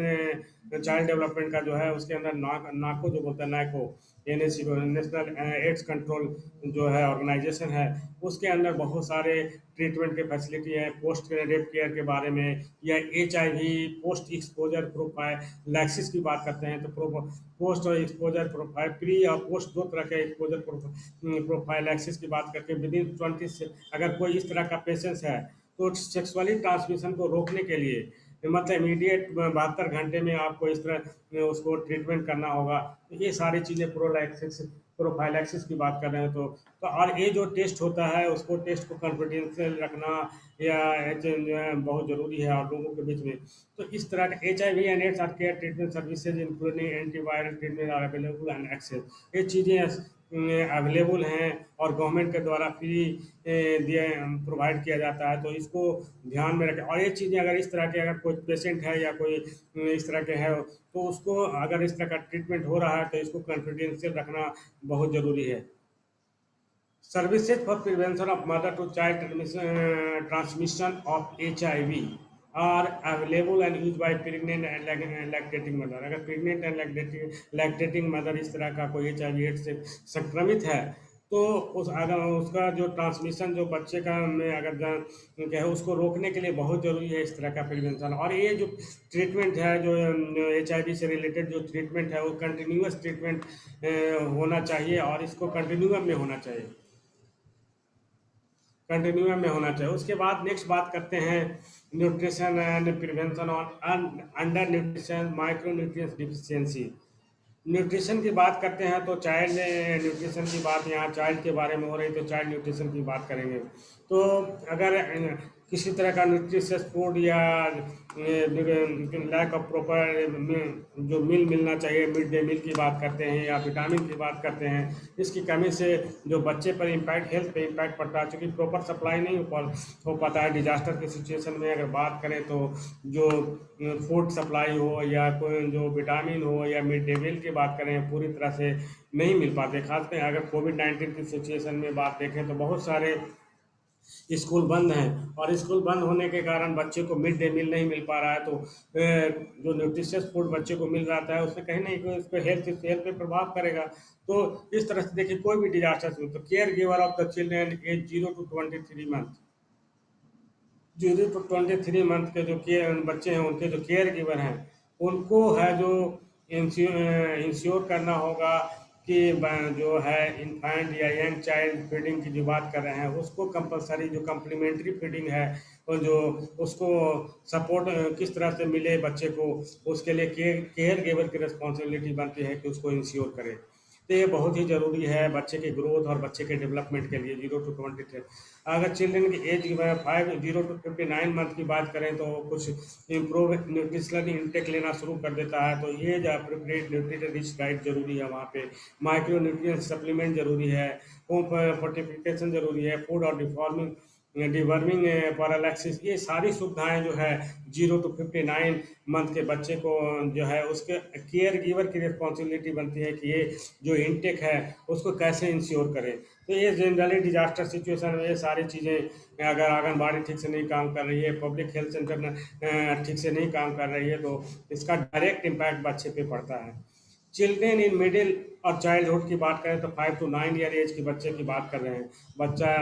child development का जो है उसके अंदर नाको जो बोलते हैं, नाको NAC नेशनल एड्स कंट्रोल जो है ऑर्गेनाइजेशन है, उसके अंदर बहुत सारे ट्रीटमेंट के फैसिलिटी है। पोस्ट रेप केयर के बारे में या HIV पोस्ट एक्सपोजर प्रोफाइलैक्सिस की बात करते हैं तो पोस्ट एक्सपोजर प्रोफाइल प्री और पोस्ट दो तरह के एक्सपोजर प्रोफाइलैक्सिस की बात करके विदिन 20 से अगर कोई इस तरह का पेशेंस है तो सेक्सुअली ट्रांसमिशन को रोकने के लिए मतलब इमीडिएट 72 घंटे में आपको इस तरह उसको ट्रीटमेंट करना होगा। तो ये सारी चीज़ें प्रोफाइलैक्सिस की बात कर रहे हैं तो और ये जो टेस्ट होता है उसको टेस्ट को कॉन्फिडेंशियल रखना या जो है बहुत ज़रूरी है और लोगों के बीच में। तो इस तरह के HIV and AIDS are care treatment services including antiviral treatment are available and access, ये चीज़ें अवेलेबल हैं और गवर्नमेंट के द्वारा फ्री प्रोवाइड किया जाता है। तो इसको ध्यान में रखें। और ये चीज़ें अगर इस तरह के अगर कोई पेशेंट है या कोई इस तरह के है तो उसको अगर इस तरह का ट्रीटमेंट हो रहा है तो इसको कॉन्फिडेंशियल रखना बहुत ज़रूरी है। Services for prevention of mother to child transmission of HIV are available and use by pregnant and lactating mother. अगर प्रेग्नेंट एंड लैक्टेटिंग मदर इस तरह का कोई HIV एड्स से संक्रमित है तो अगर उसका जो ट्रांसमिशन जो बच्चे का में अगर क्या है उसको रोकने के लिए बहुत ज़रूरी है इस तरह का प्रिवेंशन। और ये जो ट्रीटमेंट है जो HIV से रिलेटेड जो ट्रीटमेंट है वो कंटिन्यूअस ट्रीटमेंट होना चाहिए और इसको कंटिन्यूअम में होना चाहिए, कंटिन्यूअम में होना चाहिए। उसके बाद नेक्स्ट बात करते हैं nutrition and prevention on under nutrition micro nutrients deficiency. Nutrition की बात करते हैं तो चाइल्ड न्यूट्रिशन की बात यहाँ चाइल्ड के बारे में हो रही तो चाइल्ड न्यूट्रिशन की बात करेंगे। तो अगर किसी तरह का न्यूट्रिशियस फूड या लैक ऑफ प्रॉपर जो मील मिलना चाहिए, मिड डे मील की बात करते हैं या विटामिन की बात करते हैं, इसकी कमी से जो बच्चे पर इम्पैक्ट हेल्थ पे इम्पैक्ट पड़ता है। चूँकि प्रॉपर सप्लाई नहीं हो पाता है डिजास्टर की सिचुएशन में। अगर बात करें तो जो फूड सप्लाई हो या कोई जो विटामिन हो या मिड डे मील की बात करें पूरी तरह से नहीं मिल पाते। खासकर अगर कोविड-19 की सिचुएशन में बात देखें तो बहुत सारे स्कूल बंद हैं और स्कूल बंद होने के कारण बच्चे को मिड डे मील नहीं मिल पा रहा है। तो जो न्यूट्रिशियस फूड बच्चे को मिल रहा है उससे कहीं नहीं उस पर हेल्थ पे प्रभाव करेगा। तो इस तरह से देखिए कोई भी डिजास्टर से तो caregiver of the children age 0 to 23 month, 0 to 23 month के जो बच्चे हैं उनके जो केयर गिवर हैं उनको है जो इंश्योर करना होगा कि जो है इन्फेंट या यंग चाइल्ड फीडिंग की जो बात कर रहे हैं उसको कंपलसरी जो कम्प्लीमेंट्री फीडिंग है और जो उसको सपोर्ट किस तरह से मिले बच्चे को, उसके लिए केयर गिवर की रिस्पॉन्सिबिलिटी बनती है कि उसको इंश्योर करे। तो ये बहुत ही ज़रूरी है बच्चे के ग्रोथ और बच्चे के डेवलपमेंट के लिए। 0 to 23 अगर चिल्ड्रन की एज 0 to 59 मंथ की बात करें तो कुछ इम्प्रूव न्यूट्रिशनल इंटेक लेना शुरू कर देता है। तो ये जो अप्रोप्रिएट न्यूट्रिशन रिच डाइट जरूरी है, वहाँ पे माइक्रो न्यूट्रिएंट सप्लीमेंट जरूरी है, होम फोर्टिफिकेशन जरूरी है, फूड और डिवर्मिंग पैरालाइसिस, ये सारी सुविधाएं जो है 0 to 59 मंथ के बच्चे को जो है उसके केयर गिवर की रिस्पॉन्सिबिलिटी बनती है कि ये जो इनटेक है उसको कैसे इंश्योर करें। तो ये जनरली डिजास्टर सिचुएशन में ये सारी चीज़ें अगर आंगनबाड़ी ठीक से नहीं काम कर रही है, पब्लिक हेल्थ सेंटर ठीक से नहीं काम कर रही है तो इसका डायरेक्ट इम्पैक्ट बच्चे पे पड़ता है। चिल्ड्रेन इन मिडिल और चाइल्डहुड की बात करें तो 5 to 9 ईयर एज के बच्चे की बात कर रहे हैं। बच्चा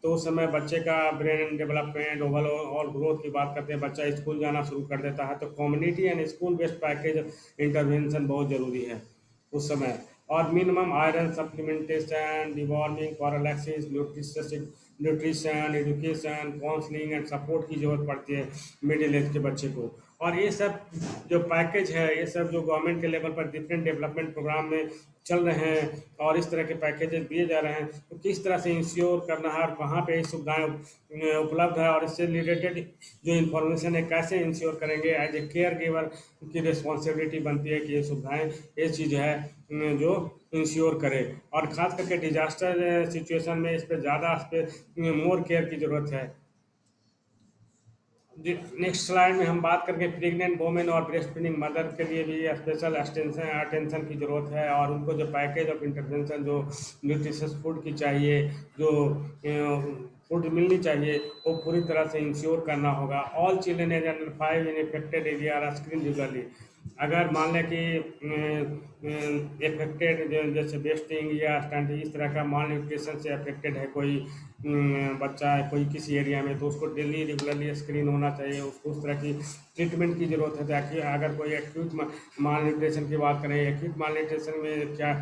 तो उस समय बच्चे का ब्रेन डेवलपमेंट ओवरऑल ग्रोथ की बात करते हैं, बच्चा स्कूल जाना शुरू कर देता है। तो community and school based package intervention बहुत ज़रूरी है उस समय। और minimum iron supplementation, deworming, paralysis, nutrition, education, counselling and support की जरूरत पड़ती है मिडिल एज के बच्चे को। और ये सब जो पैकेज है, ये सब जो गवर्नमेंट के लेवल पर डिफरेंट डेवलपमेंट प्रोग्राम में चल रहे हैं और इस तरह के पैकेजेस दिए जा रहे हैं, तो किस तरह से इंश्योर करना है और कहाँ पे ये सुविधाएं उपलब्ध है और इससे रिलेटेड जो इन्फॉर्मेशन है कैसे इंश्योर करेंगे। एज ए केयर गिवर की रिस्पॉन्सिबिलिटी बनती है कि ये सुविधाएं, ये चीज़ है जो इंश्योर करे, और ख़ास करके डिजास्टर सिचुएशन में इस पर ज़्यादा, इस पर मोर केयर की ज़रूरत है। नेक्स्ट स्लाइड में हम बात करके प्रेग्नेंट वोमेन और ब्रेस्ट फीडिंग मदर के लिए भी स्पेशल अटेंशन की ज़रूरत है, और उनको जो पैकेज ऑफ इंटरवेंशन, जो न्यूट्रिशियस फूड की चाहिए, जो फूड मिलनी चाहिए, वो पूरी तरह से इंश्योर करना होगा। All children age under 5 in affected area are screen regularly. अगर मान लें कि अफेक्टेड जैसे वेस्टिंग या स्टंटिंग इस तरह का माल न्यूट्रिशन से अफेक्टेड है कोई बच्चा है कोई किसी एरिया में, तो उसको डेली रेगुलरली स्क्रीन होना चाहिए, उसको उस तरह की ट्रीटमेंट की ज़रूरत है ताकि अगर कोई एक्यूट माल न्यूट्रिशन की बात करें, एक्यूट माल न्यूट्रिशन में क्या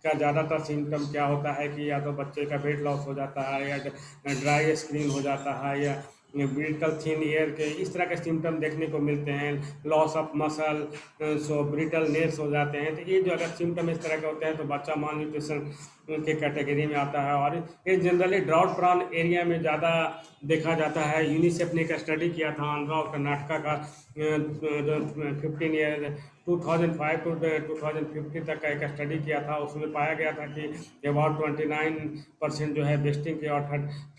ज़्यादातर सिम्टम क्या होता है कि या तो बच्चे का वेट लॉस हो जाता है, या ड्राई स्क्रीन हो जाता है, या ब्रिटल थिन एयर के इस तरह के सिम्टम देखने को मिलते हैं, loss of muscle, so brittle nails हो जाते हैं। तो ये जो अगर सिम्टम इस तरह के होते हैं तो बच्चा माल न्यूट्रिशन के कैटेगरी में आता है, और ये जनरली ड्राउट प्रॉन एरिया में ज़्यादा देखा जाता है। यूनिसेफ ने एक स्टडी किया था आंध्रा और कर्नाटका का 15 ईयर 2005 टू 2050 तक का एक स्टडी किया था। उसमें पाया गया था कि अबाउट 29% जो है वेस्टिंग के और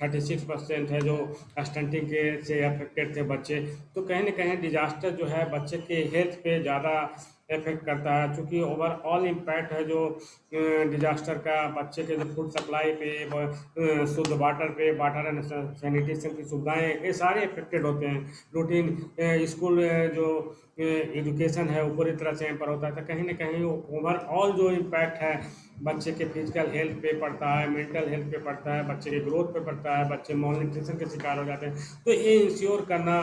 36% है जो स्टंटिंग के से अफेक्टेड थे बच्चे। तो कहीं ना कहीं डिजास्टर जो है बच्चे के हेल्थ पे ज़्यादा इफेक्ट करता है, चूँकि ओवरऑल इम्पैक्ट है जो डिजास्टर का बच्चे के जो फूड सप्लाई पे, शुद्ध वाटर पे, वाटर एंड सैनिटेशन की सुविधाएं, ये सारे इफेक्टेड होते हैं। रूटीन स्कूल जो एजुकेशन है वो पूरी तरह से यहाँ पर होता है। तो कहीं ना कहीं ओवरऑल जो इम्पैक्ट है बच्चे के फिजिकल हेल्थ पे पड़ता है, मेंटल हेल्थ पे पड़ता है, बच्चे के ग्रोथ पे पड़ता है, बच्चे मॉलन्यूट्रिशन के शिकार हो जाते हैं। तो ये इंश्योर करना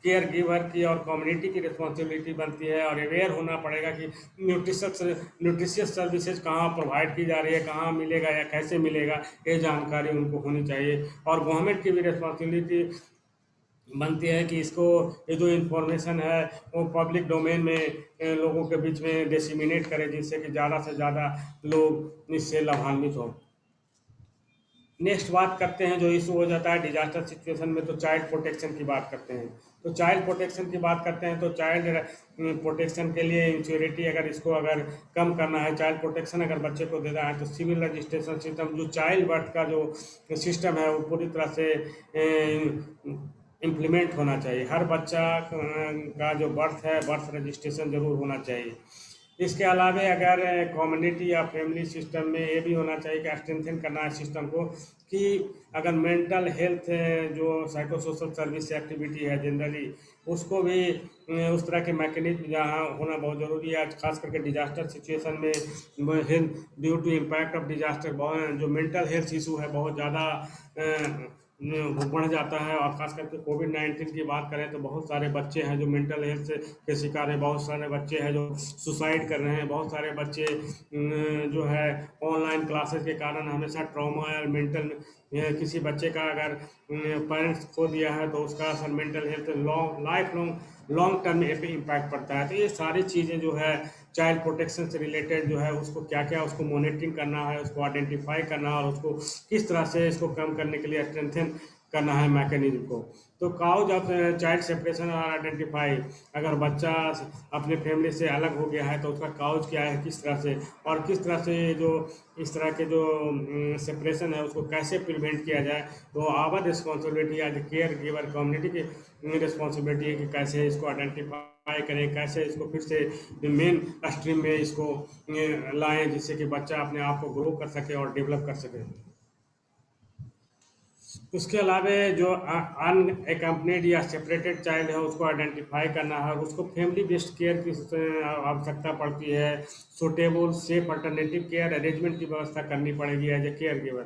केयर गिवर की और कम्युनिटी की रिस्पॉन्सिबिलिटी बनती है, और अवेयर होना पड़ेगा कि न्यूट्रिशियस सर्विसेज कहाँ प्रोवाइड की जा रही है, कहाँ मिलेगा या कैसे मिलेगा, ये जानकारी उनको होनी चाहिए। और गवर्नमेंट की भी रिस्पॉन्सिबिलिटी बनती है कि इसको ये जो इन्फॉर्मेशन है वो पब्लिक डोमेन में लोगों के बीच में डिसेमिनेट करे, जिससे कि ज़्यादा से ज़्यादा लोग इससे लाभान्वित हों। नेक्स्ट बात करते हैं जो इशू हो जाता है डिजास्टर सिचुएशन में, तो चाइल्ड प्रोटेक्शन की बात करते हैं। तो चाइल्ड प्रोटेक्शन की बात करते हैं तो चाइल्ड प्रोटेक्शन के लिए इंश्योरिटी अगर इसको अगर कम करना है, चाइल्ड प्रोटेक्शन अगर बच्चे को देना है, तो सिविल रजिस्ट्रेशन सिस्टम जो चाइल्ड बर्थ का जो सिस्टम है वो पूरी तरह से इम्प्लीमेंट होना चाहिए। हर बच्चा का जो बर्थ है बर्थ रजिस्ट्रेशन जरूर होना चाहिए। इसके अलावा अगर कम्युनिटी या फैमिली सिस्टम में ये भी होना चाहिए कि स्ट्रेंथन करना है सिस्टम को, कि अगर मेंटल हेल्थ जो साइको सोशल सर्विस एक्टिविटी है जनरली, उसको भी उस तरह के मैकेनिज्म जहाँ होना बहुत ज़रूरी है। खास करके डिजास्टर सिचुएशन में health due to impact of disaster जो मेंटल हेल्थ इशू है बहुत ज़्यादा बढ़ जाता है। और ख़ास करके कोविड-19 की बात करें तो बहुत सारे बच्चे हैं जो मेंटल हेल्थ के शिकार हैं, बहुत सारे बच्चे हैं जो सुसाइड कर रहे हैं, बहुत सारे बच्चे जो है ऑनलाइन क्लासेस के कारण हमेशा ट्रॉमा और मेंटल किसी बच्चे का अगर पेरेंट्स खो दिया है तो उसका असर mental health life long term में पे इम्पैक्ट पड़ता है। तो ये सारी चीज़ें जो है चाइल्ड प्रोटेक्शन से रिलेटेड जो है उसको क्या क्या उसको मॉनिटरिंग करना है, उसको आइडेंटिफाई करना है, और उसको किस तरह से इसको कम करने के लिए स्ट्रेंथन करना है मैकेनिज्म को। तो काउज ऑफ चाइल्ड सेपरेशन और आइडेंटिफाई, अगर बच्चा अपने फैमिली से अलग हो गया है तो उसका काउज क्या है, किस तरह से, और किस तरह से जो इस तरह के जो सेपरेशन है उसको कैसे प्रिवेंट किया जाए। तो our responsibility as caregiver community की रिस्पॉन्सिबिलिटी है कि कैसे इसको आइडेंटिफाई करें, कैसे इसको फिर से मेन स्ट्रीम में इसको लाएं, जिससे कि बच्चा अपने आप को ग्रो कर सके और डेवलप कर सके। उसके अलावा जो अनएकम्पनीड या सेपरेटेड चाइल्ड है उसको आइडेंटिफाई करना है, उसको फैमिली बेस्ड केयर की आवश्यकता पड़ती है। Suitable safe alternative care arrangement की व्यवस्था करनी पड़ेगी as a caregiver.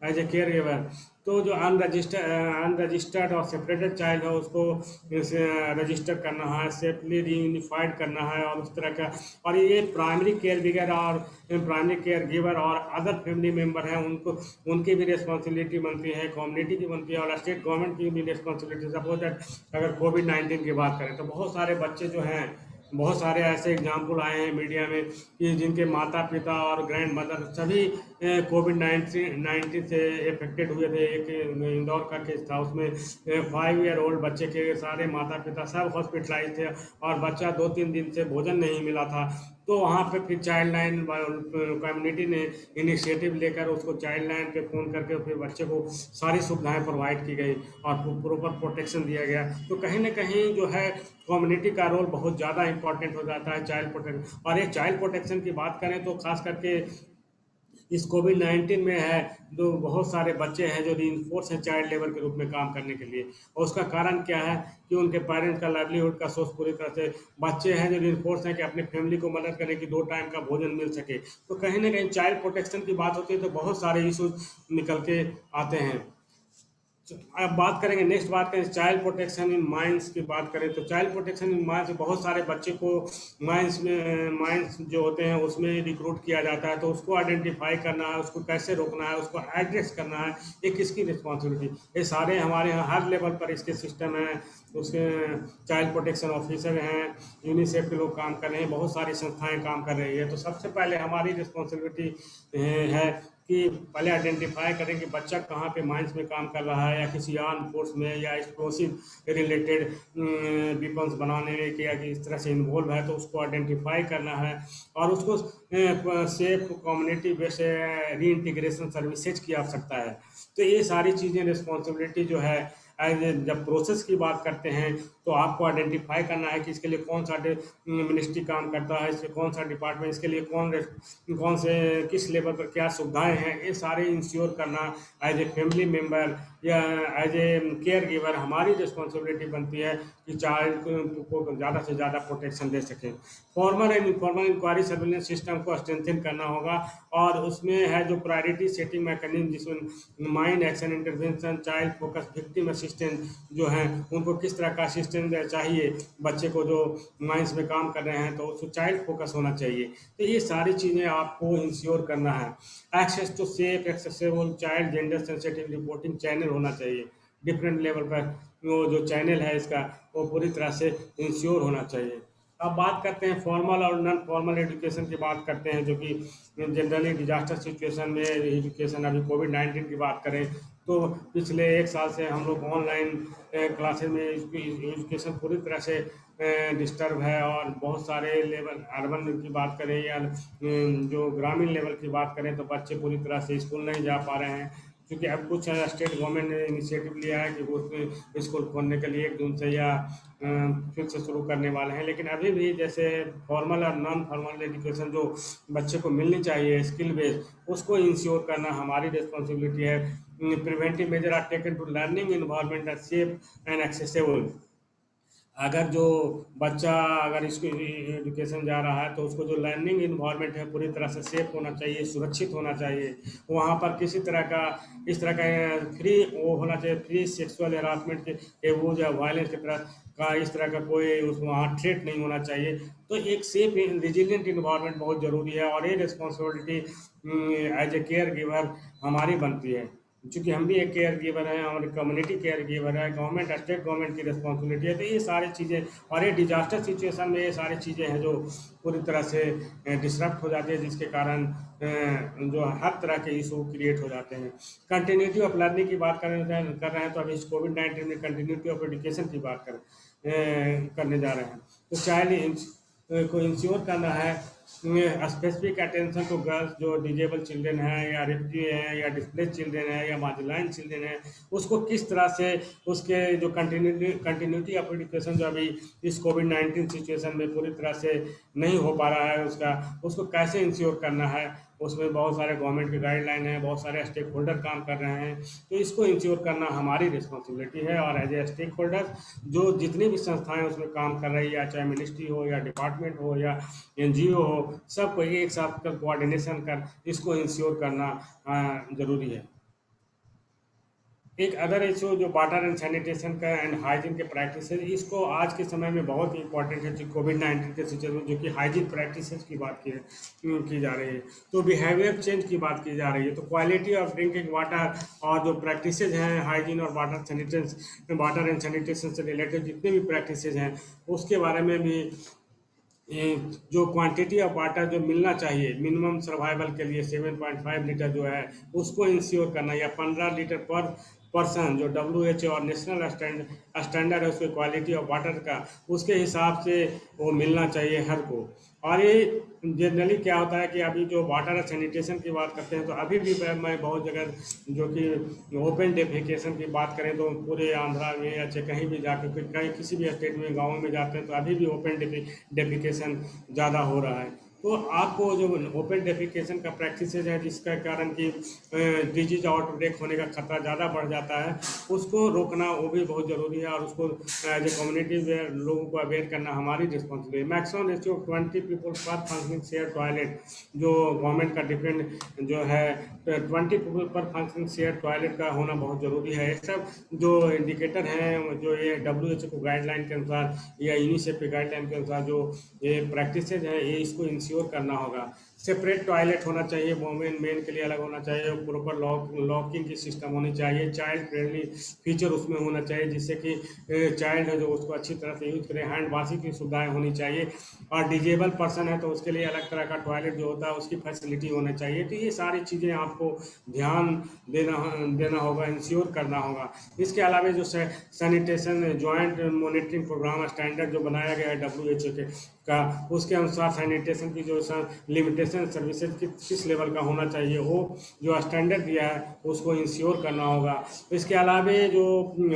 As a caregiver. तो जो अनरजिस्टर्ड और सेपरेटेड चाइल्ड है उसको रजिस्टर करना है, सेपली रीयूनिफाइड करना है और उस तरह का। और ये प्राइमरी केयर गिवर और प्राइमरी केयर गिवर और अदर फैमिली मेम्बर हैं, उनको उनकी भी रिस्पॉन्सिबिलिटी बनती है, कम्युनिटी की बनती है और स्टेट गवर्नमेंट की भी रिस्पॉन्सिबिलिटी। सपोज दैट अगर कोविड-19 की बात करें तो बहुत सारे बच्चे जो हैं, बहुत सारे ऐसे एग्जाम्पल आए हैं मीडिया में कि जिनके माता पिता और ग्रैंड मदर सभी कोविड-19 से इफेक्टेड हुए थे। एक इंदौर का केस था, उसमें 5 ईयर ओल्ड बच्चे के सारे माता पिता सब हॉस्पिटलाइज थे और बच्चा 2-3 दिन से भोजन नहीं मिला था। तो वहाँ पे फिर चाइल्ड लाइन कम्युनिटी ने इनिशिएटिव लेकर उसको चाइल्ड लाइन पे फ़ोन करके फिर बच्चे को सारी सुविधाएं प्रोवाइड की गई और प्रॉपर प्रोटेक्शन दिया गया। तो कहीं ना कहीं जो है कम्युनिटी का रोल बहुत ज़्यादा इंपॉर्टेंट हो जाता है चाइल्ड प्रोटेक्शन। और ये चाइल्ड प्रोटेक्शन की बात करें तो खास करके इस कोविड-19 में है, जो बहुत सारे बच्चे हैं जो रीइंफोर्स हैं चाइल्ड लेबर के रूप में काम करने के लिए। और उसका कारण क्या है कि उनके पेरेंट्स का लाइवलीहुड का सोर्स पूरी तरह से बच्चे हैं जो रीइंफोर्स हैं कि अपनी फैमिली को मदद करें कि 2 टाइम का भोजन मिल सके। तो कहीं ना कहीं चाइल्ड प्रोटेक्शन की बात होती है तो बहुत सारे इशूज निकल के आते हैं। अब बात करेंगे, नेक्स्ट बात करें चाइल्ड प्रोटेक्शन इन माइंस की बात करें तो चाइल्ड प्रोटेक्शन इन माइंस बहुत सारे बच्चे को माइंस जो होते हैं उसमें रिक्रूट किया जाता है। तो उसको आइडेंटिफाई करना है, उसको कैसे रोकना है, उसको एड्रेस करना है, ये किसकी रिस्पॉन्सिबिलिटी। ये सारे हमारे यहाँ हर लेवल पर इसके सिस्टम हैं। उसके चाइल्ड प्रोटेक्शन ऑफिसर हैं, यूनिसेफ के लोग काम कर रहे हैं, बहुत सारी संस्थाएं काम कर रही है। तो सबसे पहले हमारी रिस्पॉन्सिबिलिटी है कि पहले आइडेंटिफाई करें कि बच्चा कहाँ पे माइंस में काम कर रहा है या किसी आर्म फोर्स में या एक्सप्लोसिव रिलेटेड वेपन्स बनाने में या कि इस तरह से इन्वॉल्व है। तो उसको आइडेंटिफाई करना है और उसको सेफ कम्युनिटी बेस्ड री इंटीग्रेशन सर्विसेज की आवश्यकता है। तो ये सारी चीज़ें रिस्पॉन्सिबिलिटी जो है जब प्रोसेस की बात करते हैं तो आपको आइडेंटिफाई करना है कि इसके लिए कौन सा मिनिस्ट्री काम करता है, इसके कौन सा डिपार्टमेंट, इसके लिए कौन से किस लेवल पर क्या सुविधाएं हैं, ये सारे इंश्योर करना एज ए फैमिली मेम्बर या एज ए केयर गिवर हमारी रिस्पॉन्सिबिलिटी बनती है कि चाइल्ड को ज़्यादा से ज़्यादा प्रोटेक्शन दे सकें। Formal and informal inquiry surveillance system को स्ट्रेंथन करना होगा और उसमें है जो प्रायोरिटी सेटिंग मैकेनिज्म जिसमें mind action intervention, child focus, victim assistance जो हैं उनको किस तरह का असिस्टेंस चाहिए बच्चे को जो माइंस में काम कर रहे हैं, तो उसको चाइल्ड फोकस होना चाहिए। तो ये सारी चीज़ें आपको इंश्योर करना है। Access to safe accessible child gender sensitive reporting channel होना चाहिए डिफरेंट लेवल पर। वो जो चैनल है इसका वो पूरी तरह से इंश्योर होना चाहिए। अब बात करते हैं फॉर्मल और नॉन फॉर्मल एजुकेशन की बात करते हैं, जो कि जनरली डिजास्टर सिचुएशन में एजुकेशन, अभी कोविड-19 की बात करें तो पिछले 1 साल से हम लोग ऑनलाइन क्लासेज में एजुकेशन पूरी तरह से डिस्टर्ब है। और बहुत सारे लेवल अर्बन की बात करें या जो ग्रामीण लेवल की बात करें तो बच्चे पूरी तरह से स्कूल नहीं जा पा रहे हैं, क्योंकि अब कुछ स्टेट गवर्नमेंट ने इनिशिएटिव लिया है कि वो स्कूल खोलने के लिए 1 जून से या फिर से शुरू करने वाले हैं। लेकिन अभी भी जैसे फॉर्मल और नॉन फॉर्मल एजुकेशन जो बच्चे को मिलनी चाहिए स्किल बेस्ड, उसको इंश्योर करना हमारी रिस्पॉन्सिबिलिटी है। Preventive measure are taken to learning environment are safe and accessible. अगर जो बच्चा अगर इसको एजुकेशन जा रहा है तो उसको जो लर्निंग इन्वायरमेंट है पूरी तरह से सेफ होना चाहिए, सुरक्षित होना चाहिए। वहाँ पर किसी तरह का इस तरह का फ्री वो होना चाहिए, फ्री सेक्सुअल हरासमेंट के एबूज या वायलेंस की तरह का इस तरह का कोई उसमें वहाँ थ्रेट नहीं होना चाहिए। तो एक सेफ रेजिलिएंट इन्वायरमेंट बहुत ज़रूरी है और ये responsibility as a caregiver हमारी बनती है, चूँकि हम भी एक केयर गिवर हैं, हमारी कम्युनिटी केयर गिवर है, गवर्नमेंट स्टेट गवर्नमेंट की रिस्पॉन्सिबिलिटी है। तो ये सारी चीज़ें और ये डिजास्टर सिचुएशन में ये सारी चीज़ें हैं जो पूरी तरह से डिसरप्ट हो जाती है, जिसके कारण जो हर तरह के इशू क्रिएट हो जाते हैं। कंटिन्यूटी ऑफ लर्निंग की बात कर रहे हैं तो अभी इस कोविड-19 में कंटिन्यूटी ऑफ एजुकेशन की बात करने जा रहे हैं। तो चाइल्ड को इंश्योर करना है स्पेसिफिक अटेंशन टू गर्ल्स जो डिजेबल चिल्ड्रेन हैं या रिफ्यूजी हैं या डिस्प्लेस चिल्ड्रेन हैं या मार्जिनलाइज्ड चिल्ड्रेन हैं, उसको किस तरह से उसके जो कंटिन्यूटी ऑफ एजुकेशन जो अभी इस कोविड-19 सिचुएशन में पूरी तरह से नहीं हो पा रहा है उसको कैसे इंश्योर करना है। उसमें बहुत सारे गवर्नमेंट के गाइडलाइन हैं, बहुत सारे स्टेक होल्डर काम कर रहे हैं। तो इसको इंश्योर करना हमारी रिस्पॉन्सिबिलिटी है और एज ए स्टेक होल्डर जो जितनी भी संस्थाएं उसमें काम कर रही है, चाहे मिनिस्ट्री हो या डिपार्टमेंट हो या NGO हो, सबको एक साथ कर कोऑर्डिनेशन कर इसको इंश्योर करना ज़रूरी है। एक अदर इशू जो वाटर एंड सैनिटेशन का एंड हाइजीन के प्रैक्टिस है, इसको आज के समय में बहुत ही इंपॉर्टेंट है जो कोविड-19 के सिचुएशन में, जो कि हाइजीन प्रैक्टिसेस की बात की जा रही है, तो बिहेवियर चेंज की बात की जा रही है। तो क्वालिटी ऑफ ड्रिंकिंग वाटर और जो प्रैक्टिसेज हैं हाइजीन और वाटर एंड सैनिटेशन से रिलेटेड जितने भी प्रैक्टिसेज हैं उसके बारे में भी जो क्वांटिटी ऑफ वाटर जो मिलना चाहिए मिनिमम सर्वाइवल के लिए 7.5 लीटर जो है उसको इंश्योर करना, या 15 लीटर पर पर्सन जो WHO और नेशनल स्टैंडर्ड है उसके क्वालिटी ऑफ वाटर का, उसके हिसाब से वो मिलना चाहिए हर को। और ये जनरली क्या होता है कि अभी जो वाटर सैनिटेशन की बात करते हैं तो अभी भी मैं बहुत जगह जो कि ओपन डेफिकेशन की बात करें तो पूरे आंध्रा में या चाहे कहीं भी जाके कहीं किसी भी स्टेट में गाँव में जाते हैं तो अभी भी ओपन डेफिकेशन ज़्यादा हो रहा है। तो आपको जो ओपन डेफिकेशन का प्रैक्टिसेज है जिसका कारण कि डिजीज आउटब्रेक होने का खतरा ज़्यादा बढ़ जाता है, उसको रोकना वो भी बहुत ज़रूरी है और उसको एज ए कम्युनिटी लोगों को अवेयर करना हमारी रिस्पॉन्सिबिलिटी है। मैक्सिमम रेशियो 20 पीपल पर फंक्शनिंग शेयर टॉयलेट जो गवर्नमेंट का डिपेंड जो है 20 पीपल पर फंक्शनिंग शेयर टॉयलेट का होना बहुत ज़रूरी है। ये सब जो इंडिकेटर हैं जो ये WHO को गाइडलाइन के अनुसार या यूनिसेफ के गाइडलाइन के अनुसार जो ये प्रैक्टिसेज है ये इसको इंश्योर करना होगा। सेपरेट टॉयलेट होना चाहिए, वोमेन मेन के लिए अलग होना चाहिए, प्रॉपर लॉकिंग की सिस्टम होनी चाहिए, चाइल्ड फ्रेंडली फीचर उसमें होना चाहिए जिससे कि चाइल्ड है जो उसको अच्छी तरह से यूज करे, हैंड वॉशिंग की सुविधाएं होनी चाहिए, और डिजेबल पर्सन है तो उसके लिए अलग तरह का टॉयलेट जो होता है उसकी फैसिलिटी होनी चाहिए। तो ये सारी चीज़ें आपको ध्यान देना होगा, इंश्योर करना होगा। इसके अलावा जो sanitation joint monitoring programme standard जो बनाया गया है WHO का, उसके अनुसार सैनिटेशन की जो लिमिटेशन सर्विसेज किस लेवल का होना चाहिए वो जो स्टैंडर्ड दिया है उसको इंश्योर करना होगा। इसके अलावा जो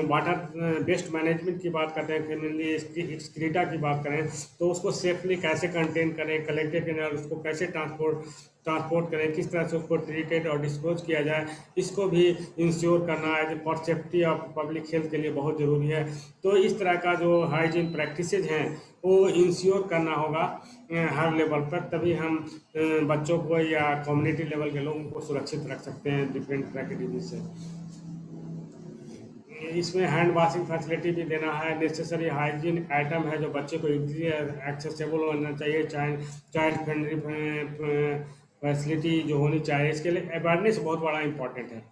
वाटर वेस्ट मैनेजमेंट की बात करते हैं, मेनली एक्सक्रीटा की बात करें तो उसको सेफली कैसे कंटेन करें, कलेक्टेड करें, उसको कैसे ट्रांसपोर्ट करें, किस तरह से उसको ट्रीटेड और डिस्पोज किया जाए, इसको भी इंश्योर करना है for safety of public health के लिए बहुत ज़रूरी है। तो इस तरह का जो हाइजीन प्रैक्टिसेज हैं वो इंश्योर करना होगा हर लेवल पर, तभी हम बच्चों को या कम्युनिटी लेवल के लोगों को सुरक्षित रख सकते हैं डिफरेंट तरह के डिजीज से। इसमें हैंड वॉशिंग फैसिलिटी भी देना है, नेसेसरी हाइजीन आइटम है जो बच्चे को इजीली एक्सेसिबल होना चाहिए, चाइल्ड फ्रेंडली फैसिलिटी जो होनी चाहिए। इसके लिए अवेयरनेस बहुत बड़ा इंपॉर्टेंट है।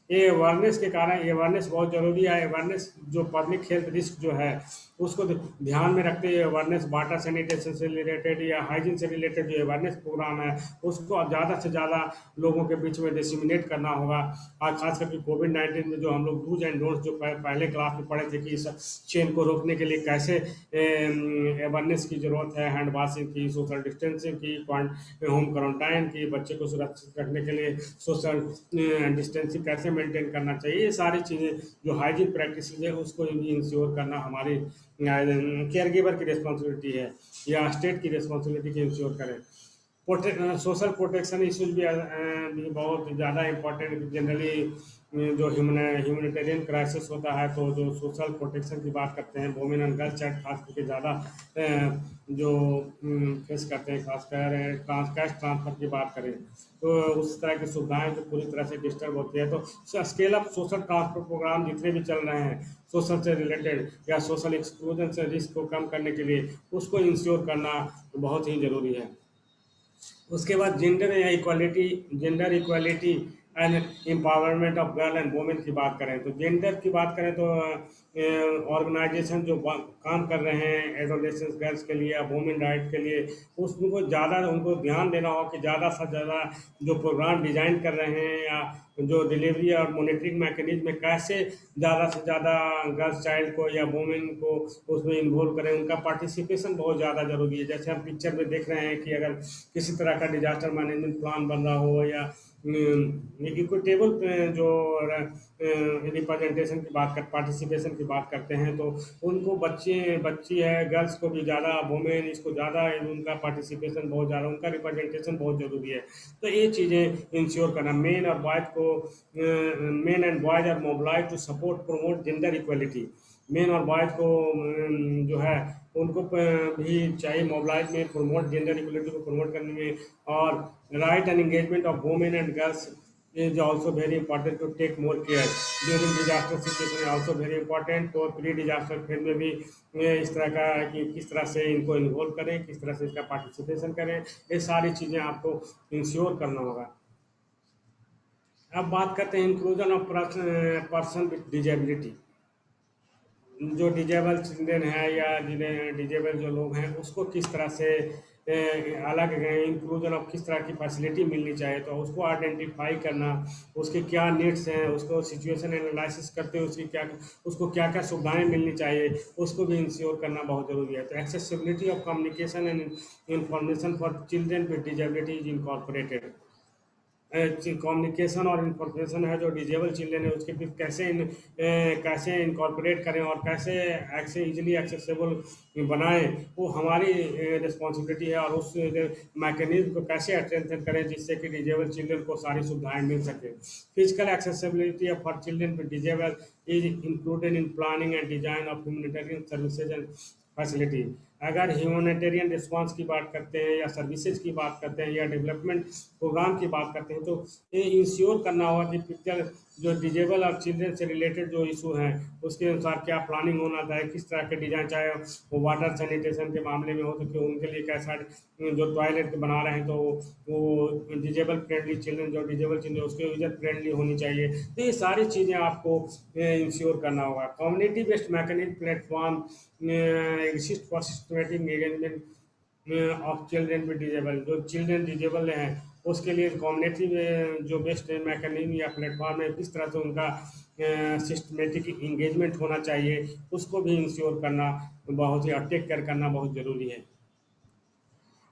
ये अवेयरनेस के कारण अवेयरनेस बहुत ज़रूरी है। अवेयरनेस जो पब्लिक हेल्थ रिस्क जो है उसको ध्यान में रखते हुए अवेयरनेस वाटर सैनिटेशन से रिलेटेड या हाइजीन से रिलेटेड जो अवेयरनेस प्रोग्राम है उसको अब ज़्यादा से ज़्यादा लोगों के बीच में डिसमिनेट करना होगा। और खास करके कोविड-19 में जो हम लोग डूज एंड डोंट्स जो पहले क्लास में पढ़े थे कि इस चेन को रोकने के लिए कैसे अवेयरनेस की ज़रूरत है, हैंड वॉशिंग की, सोशल डिस्टेंसिंग की, होम क्वारंटाइन की, बच्चे को सुरक्षित रखने के लिए सोशल डिस्टेंसिंग कैसे मेंटेन करना चाहिए, ये सारी चीज़ें जो हाइजीन प्रैक्टिस है उसको भी इंश्योर करना हमारी केयर गिवर की रिस्पॉन्सिबिलिटी है या स्टेट की रिस्पॉन्सिबिलिटी की इंश्योर करें। सोशल प्रोटेक्शन इशूज भी बहुत ज़्यादा इम्पोर्टेंट, जनरली जो ह्यूमैनिटेरियन क्राइसिस होता है तो जो सोशल प्रोटेक्शन की बात करते हैं वोमेन एंड गर्ल्स चाइल्ड खास करके ज़्यादा जो फेस करते हैं, खासकर कैश ट्रांसफ़र की बात करें तो उस तरह की सुविधाएं जो पूरी तरह से डिस्टर्ब होती है। तो scale up social transfer programme जितने भी चल रहे हैं सोशल से रिलेटेड या सोशल एक्सक्लूजन से रिस्क को कम करने के लिए उसको इंश्योर करना बहुत ही ज़रूरी है। उसके बाद gender equality and empowerment of girl and women की बात करें तो जेंडर की बात करें तो ऑर्गेनाइजेशन जो काम कर रहे हैं एडोलेसेंस गर्ल्स के लिए या वोमेन राइट के लिए उसको ज़्यादा उनको ध्यान देना हो कि ज़्यादा से ज़्यादा जो प्रोग्राम डिज़ाइन कर रहे हैं या जो डिलीवरी और मॉनिटरिंग मैकेनिज्म में कैसे ज़्यादा से ज़्यादा गर्ल्स चाइल्ड को या वोमेन को उसमें इन्वॉल्व करें, उनका पार्टिसिपेशन बहुत ज़्यादा ज़रूरी है। जैसे हम पिक्चर में देख रहे हैं कि अगर किसी तरह का डिजास्टर मैनेजमेंट प्लान बन रहा हो या इक्विटेबल जो रिप्रेजेंटेशन की बात कर पार्टिसिपेशन की बात करते हैं तो उनको बच्ची है गर्ल्स को भी ज़्यादा, वोमेन इसको ज़्यादा उनका पार्टिसिपेशन बहुत ज़्यादा, उनका रिप्रेजेंटेशन बहुत ज़रूरी है। तो ये चीज़ें इंश्योर करना, men and boys are mobilise to support promote gender equality. Men और बॉयज को जो है उनको भी चाहिए मोबिलाइज में प्रमोट जेंडर इक्वलिटी को प्रमोट करने में और right and engagement of women and girls is also very important to take more care during disaster situation, also very important। तो प्री डिजास्टर फेज में भी इस तरह का कि किस तरह से इनको इन्वॉल्व करें, किस तरह से इसका पार्टिसिपेशन करें, ये सारी चीज़ें आपको इंश्योर करना होगा। अब बात करते हैं inclusion of person with disability. जो डिजेबल चिल्ड्रेन है या जिन्हें डिजेबल जो लोग हैं उसको किस तरह से अलग इंक्लूजन ऑफ किस तरह की फैसिलिटी मिलनी चाहिए, तो उसको आइडेंटिफाई करना, उसके क्या नीड्स हैं, उसको सिचुएशन एनालिसिस करते हुए उसको क्या क्या सुविधाएं मिलनी चाहिए, उसको भी इंश्योर करना बहुत ज़रूरी है। तो accessibility of communication and information for children with disability is incorporated. Communication और इंफॉर्मेशन है जो डिजेबल चिल्ड्रेन है उसके बीच कैसे इनकॉर्पोरेट करें और कैसे इजीली एक्सेसिबल बनाएं, वो हमारी रिस्पॉन्सिबिलिटी है। और उस मैकेनिज्म को कैसे स्ट्रेंथन करें जिससे कि डिजेबल चिल्ड्रेन को सारी सुविधाएं मिल सके। Physical accessibility for children with disable is included in planning and design of humanitarian services and facility. अगर ह्यूमैनिटेरियन रिस्पांस की बात करते हैं या सर्विसेज की बात करते हैं या डेवलपमेंट प्रोग्राम की बात करते हैं, तो ये इंश्योर करना होगा कि पिक्चर जो डिजेबल और चिल्ड्रेन से रिलेटेड जो इशू हैं उसके अनुसार क्या प्लानिंग होना चाहिए, किस तरह के डिजाइन, चाहे वो वाटर सैनिटेशन के मामले में हो तो कि उनके लिए कैसा जो टॉयलेट बना रहे हैं तो वो डिजेबल फ्रेंडली चिल्ड्रेन, जो डिजेबल चिल्ड्रेन उसके यूजर फ्रेंडली होनी चाहिए। तो ये सारी चीज़ें आपको इंश्योर करना होगा। Community based mechanism platform exist for systematic engagement of children with disable। जो चिल्ड्रेन डिजेबल हैं उसके लिए कम्युनिटी में जो बेस्ट मैकेनिज्म या प्लेटफॉर्म है किस तरह से उनका सिस्टमेटिक इंगेजमेंट होना चाहिए, उसको भी इंश्योर करना बहुत ही टेक केयर करना बहुत ज़रूरी है।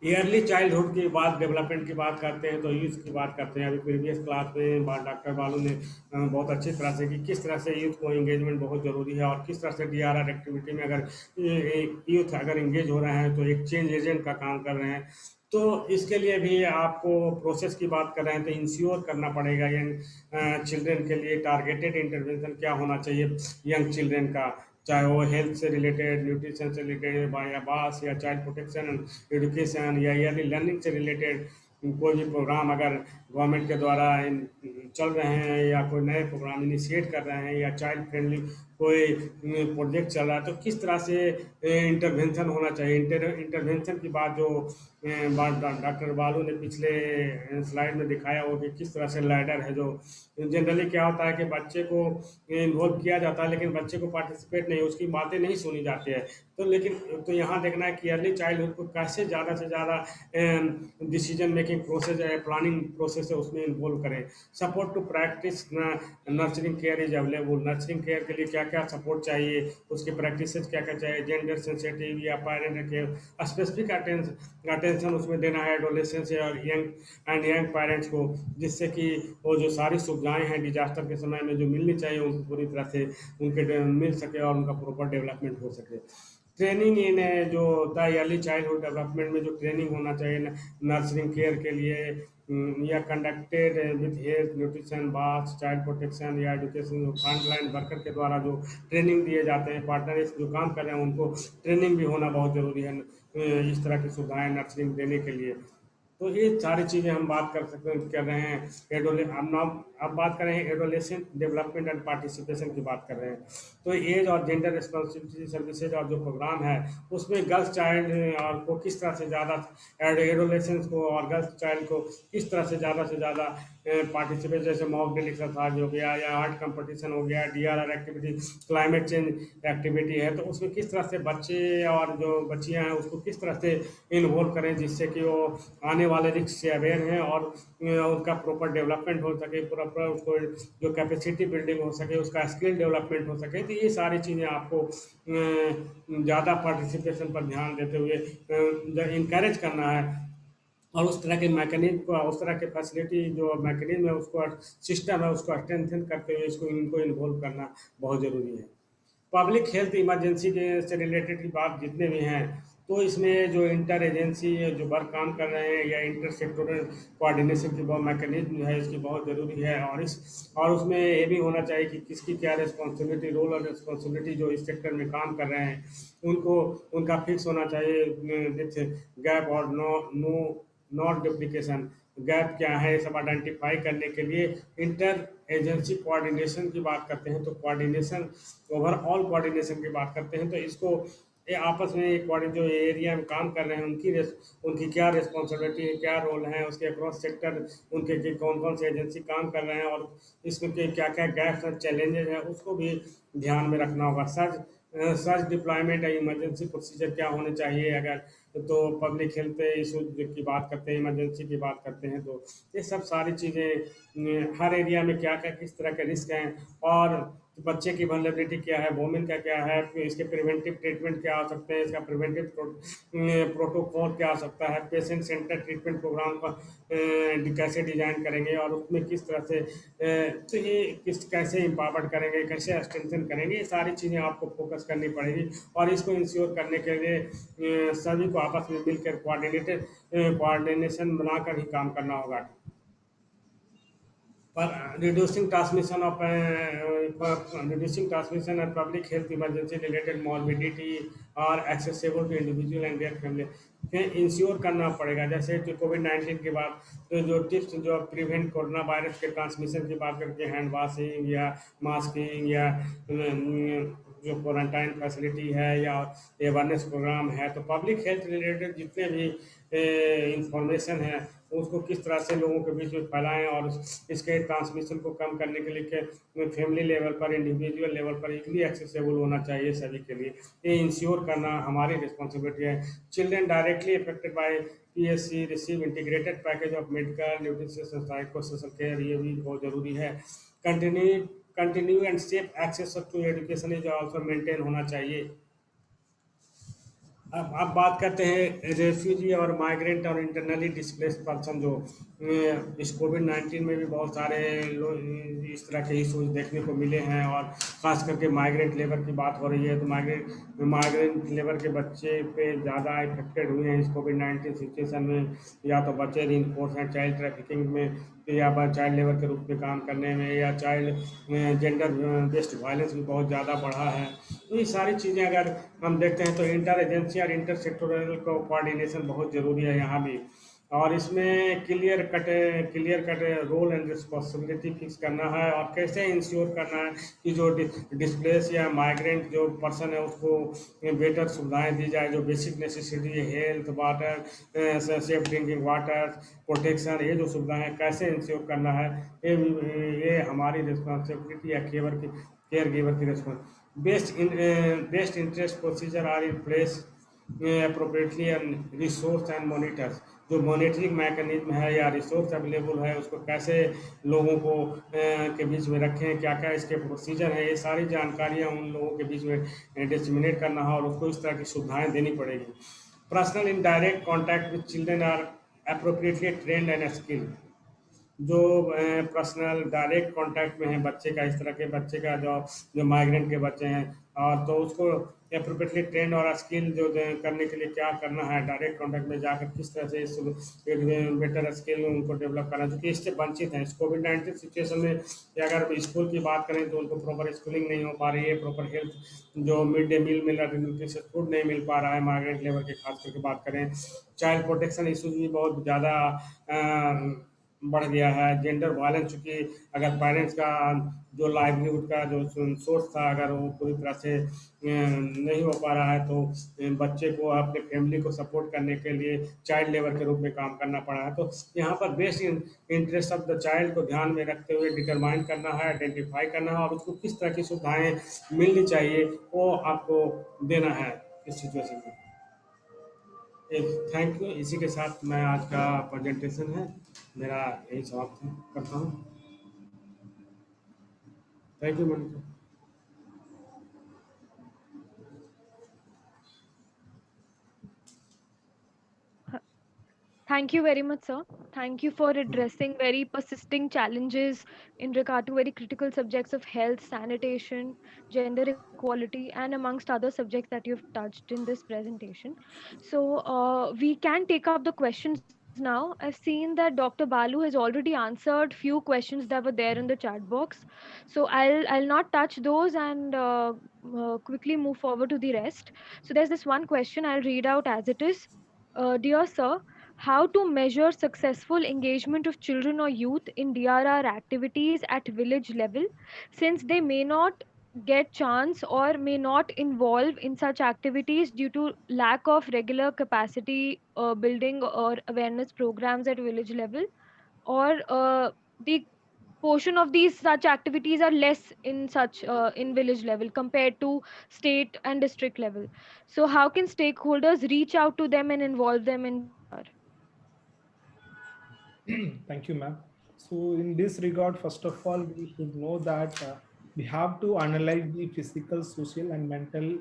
ईयरली चाइल्डहुड की बात, डेवलपमेंट की बात करते हैं तो यूथ की बात करते हैं। अभी प्रीवियस क्लास में डॉक्टर बालू ने बहुत अच्छी तरह से कि किस तरह से यूथ को इंगेजमेंट बहुत ज़रूरी है और किस तरह से डीआरआर एक्टिविटी में अगर यूथ अगर इंगेज हो रहे हैं तो एक चेंज एजेंट का काम कर रहे हैं। तो इसके लिए भी आपको प्रोसेस की बात कर रहे हैं तो इंश्योर करना पड़ेगा यंग चिल्ड्रेन के लिए टारगेटेड इंटरवेंशन क्या होना चाहिए यंग चिल्ड्रेन का, चाहे वो हेल्थ से रिलेटेड, न्यूट्रिशन से रिलेटेड या बास या चाइल्ड प्रोटेक्शन एजुकेशन या ईयरली लर्निंग से रिलेटेड कोई भी प्रोग्राम अगर गवर्नमेंट के द्वारा चल रहे हैं या कोई नए प्रोग्राम इनिशिएट कर रहे हैं या चाइल्ड फ्रेंडली कोई प्रोजेक्ट चल रहा है तो किस तरह से इंटरवेंशन होना चाहिए। इंटरवेंशन की बात जो डॉक्टर बालू ने पिछले स्लाइड में दिखाया हो कि किस तरह से लैडर है, जो जनरली क्या होता है कि बच्चे को इन्वॉल्व किया जाता है लेकिन बच्चे को पार्टिसिपेट नहीं, उसकी बातें नहीं सुनी जाती है। तो यहाँ देखना है कि अर्ली चाइल्डहुड को कैसे ज़्यादा से ज़्यादा डिसीजन मेकिंग प्रोसेस है, प्लानिंग प्रोसेस है, उसमें इन्वॉल्व करें। Support to practice nurturing care is available. Nurturing care के लिए क्या क्या सपोर्ट चाहिए, उसकी प्रैक्टिस क्या क्या चाहिए, जेंडर सेंसिटिव या पेरेंट केयर, स्पेसिफिक अटेंशन उसमें देना है एडोलेसेंस और यंग पेरेंट्स को, जिससे कि वो जो सारी सुविधाएं हैं डिजास्टर के समय में जो मिलनी चाहिए उनको पूरी तरह से उनके मिल सके और उनका प्रॉपर डेवलपमेंट हो सके। ट्रेनिंग इन जो होता है अर्ली चाइल्डहुड डेवलपमेंट में जो ट्रेनिंग होना चाहिए नर्सरिंग केयर के लिए या conducted with health, nutrition, bath, child protection या एजुकेशन फ्रंटलाइन वर्कर के द्वारा जो ट्रेनिंग दिए जाते हैं, पार्टनर जो काम कर रहे हैं उनको ट्रेनिंग भी होना बहुत ज़रूरी है इस तरह की सुविधाएं नर्सरिंग देने के लिए। तो ये सारी चीज़ें हम बात कर रहे हैं। अब बात कर रहे हैं एडोलेसेंट डेवलपमेंट एंड पार्टिसिपेशन की बात कर रहे हैं। तो एज और जेंडर रिस्पॉन्सिबिलिटी सर्विसेज और जो प्रोग्राम है उसमें गर्ल्स चाइल्ड और को किस तरह से ज़्यादा एडोलेसेंस को और गर्ल्स चाइल्ड को किस तरह से ज़्यादा पार्टिसिपेट, जैसे मॉक ड्रिल एक्सरसाइज हो गया या आर्ट कंपटीशन हो गया, DRR activity, climate change activity है, तो उसमें किस तरह से बच्चे और जो बच्चियाँ हैं उसको किस तरह से इन्वॉल्व करें जिससे कि वो आने वाले रिस्क से अवेयर हैं और उनका प्रॉपर डेवलपमेंट हो सके, पूरा उसको जो कैपेसिटी बिल्डिंग हो सके, उसका स्किल डेवलपमेंट हो सके। तो ये सारी चीज़ें आपको ज़्यादा पार्टिसिपेशन पर ध्यान देते हुए इनकरेज करना है और उस तरह के मैकेनिज्म को, उस तरह के फैसिलिटी जो मैकेनिज्म है उसको, सिस्टम है उसको स्ट्रेंथन करते हुए इनको इन्वॉल्व करना बहुत ज़रूरी है। पब्लिक हेल्थ इमरजेंसी के से रिलेटेड की बात जितने भी हैं तो इसमें जो इंटर एजेंसी जो वर्क काम कर रहे हैं या इंटर सेक्टोरल कोऑर्डिनेशन की बहुत मैकेनिज्म है इसकी बहुत ज़रूरी है। और उसमें ये भी होना चाहिए कि किसकी क्या रिस्पॉन्सिबिलिटी, रोल और रिस्पॉन्सिबिलिटी जो इस सेक्टर में काम कर रहे हैं उनका फिक्स होना चाहिए विथ गैप और नॉट डुप्लीकेशन। गैप क्या है, ये सब आइडेंटिफाई करने के लिए इंटर एजेंसी कोऑर्डिनेशन की बात करते हैं। तो कोऑर्डिनेशन, ओवरऑल कोऑर्डिनेशन की बात करते हैं। तो इसको ये आपस में जो एरिया में काम कर रहे हैं उनकी क्या रिस्पॉन्सिबिलिटी है, क्या रोल है, उसके अक्रॉस सेक्टर उनके कौन कौन से एजेंसी काम कर रहे हैं और इसमें के क्या क्या गैप्स और चैलेंजेस हैं, उसको भी ध्यान में रखना होगा। सर्च डिप्लॉयमेंट या इमरजेंसी प्रोसीजर क्या होने चाहिए, अगर तो पब्लिक हेल्थ इशू की बात करते हैं, इमरजेंसी की बात करते हैं, तो ये सब सारी चीज़ें हर एरिया में क्या क्या किस तरह के रिस्क हैं और बच्चे की वल्नरेबिलिटी क्या है, वोमेन का क्या है, फिर इसके प्रिवेंटिव ट्रीटमेंट क्या हो सकते हैं, इसका प्रिवेंटिव प्रोटोकॉल क्या हो सकता है, पेशेंट सेंटर ट्रीटमेंट प्रोग्राम का कैसे डिजाइन करेंगे और उसमें किस तरह से तो ये कैसे इम्पावर्ड करेंगे, कैसे स्ट्रेंथन करेंगे, ये सारी चीज़ें आपको फोकस करनी पड़ेगी। और इसको इंश्योर करने के लिए सभी को आपस में मिलकर कोऑर्डिनेशन बनाकर ही काम करना होगा। Reducing transmission and public health emergency related morbidity are accessible to individual and their family ensure करना पड़ेगा। जैसे जो कोविड-19 के बाद तो जो टिप्स जो प्रिवेंट कोरोना वायरस के ट्रांसमिशन की बात करके हैंड वॉशिंग या मास्किंग या जो क्वारंटाइन फैसिलिटी है या अवेयरनेस प्रोग्राम है, तो पब्लिक हेल्थ रिलेटेड जितने भी इंफॉर्मेशन है उसको किस तरह से लोगों के बीच में फैलाएं और इसके ट्रांसमिशन को कम करने के लिए फैमिली लेवल पर, इंडिविजुअल लेवल पर इजीली एक्सेसिबल होना चाहिए सभी के लिए। ये इंश्योर करना हमारी रिस्पॉन्सिबिलिटी है। Children directly affected by PSC receive integrated package of medical, nutrition, psychosocial care, ये भी बहुत ज़रूरी है। Continue and safe access to education is also maintain होना चाहिए। अब बात करते हैं रेफ्यूजी और माइग्रेंट और इंटरनली डिस्प्लेस पर्सन। जो इस कोविड-19 में भी बहुत सारे लोग इस तरह के इशूज देखने को मिले हैं और ख़ास करके माइग्रेंट लेबर की बात हो रही है, तो माइग्रेंट लेबर के बच्चे पे ज़्यादा इफेक्टेड हुए हैं इस कोविड-19 सिचुएशन में। या तो बच्चे रिइंफोर्स हैं चाइल्ड ट्रैफिकिंग में, या चाइल्ड लेबर के रूप में काम करने में, या चाइल्ड जेंडर बेस्ड वायलेंस भी बहुत ज़्यादा बढ़ा है। तो ये सारी चीज़ें अगर हम देखते हैं तो इंटर एजेंसी और इंटर सेक्टोरल कोऑर्डिनेशन बहुत ज़रूरी है यहाँ भी। और इसमें clear cut role and responsibility fix करना है और कैसे इंश्योर करना है कि जो डिस्प्लेस या माइग्रेंट जो पर्सन है उसको बेटर सुविधाएं दी जाए। जो बेसिक नेसेसिटी है, health, water, safe drinking water, protection, ये जो सुविधाएं कैसे इंश्योर करना है, ये हमारी रिस्पॉन्सिबिलिटी या केयर गिवर की responsibility. Best interest procedure are in place appropriately and resource and monitors। जो मॉनिटरिंग मैकेनिज्म है या रिसोर्स अवेलेबल है उसको कैसे लोगों को के बीच में रखें, क्या क्या इसके प्रोसीजर है, ये सारी जानकारियाँ उन लोगों के बीच में डिसमिनेट करना है और उसको इस तरह की सुविधाएं देनी पड़ेगी। Personnel in direct contact with children are appropriately trained and skilled. जो पर्सनल डायरेक्ट कांटेक्ट में है बच्चे का, इस तरह के बच्चे का जो माइग्रेंट के बच्चे हैं, और तो उसको अप्रोप्रिएटली ट्रेंड और स्किल जो करने के लिए क्या करना है, डायरेक्ट कांटेक्ट में जाकर किस तरह से बेटर स्किल उनको डेवलप करना, जो कि इससे वंचित हैं। इस कोविड-19 सिचुएशन में अगर स्कूल की बात करें तो उनको प्रॉपर स्कूलिंग नहीं हो पा रही है, प्रॉपर हेल्थ जो मिड डे मील मिल रहा है, न्यूट्रिशियस फूड नहीं मिल पा रहा है माइग्रेंट लेबर के खास करके बात करें। चाइल्ड प्रोटेक्शन इशूज भी बहुत ज़्यादा बढ़ गया है। जेंडर वायलेंस, चूँकि अगर पेरेंट्स का जो लाइवलीहुड का जो सोर्स था अगर वो पूरी तरह से नहीं हो पा रहा है तो बच्चे को अपने फैमिली को सपोर्ट करने के लिए चाइल्ड लेबर के रूप में काम करना पड़ा है। तो यहाँ पर best interest of the child को ध्यान में रखते हुए डिटरमाइन करना है, आइडेंटिफाई करना है और उसको किस तरह की सुविधाएँ मिलनी चाहिए वो आपको देना है इस सिचुएशन में। Thank you. इसी के साथ मैं आज का प्रेजेंटेशन है मेरा यही समाप्त करता हूँ। Thank you Monika. Thank you very much, sir. Thank you for addressing very persisting challenges in regard to very critical subjects of health, sanitation, gender equality, and amongst other subjects that you've touched in this presentation. So we can take up the questions now. I've seen that Dr. Balu has already answered few questions that were there in the chat box. So I'll not touch those and quickly move forward to the rest. So there's this one question I'll read out as it is. Dear sir, How to measure successful engagement of children or youth in DRR activities at village level, since they may not get chance or may not involve in such activities due to lack of regular capacity building or awareness programs at village level, or the portion of these such activities are less in such in village level compared to state and district level. So how can stakeholders reach out to them and involve them in DRR? Thank you, ma'am. So in this regard, first of all, we should know that we have to analyze the physical, social, and mental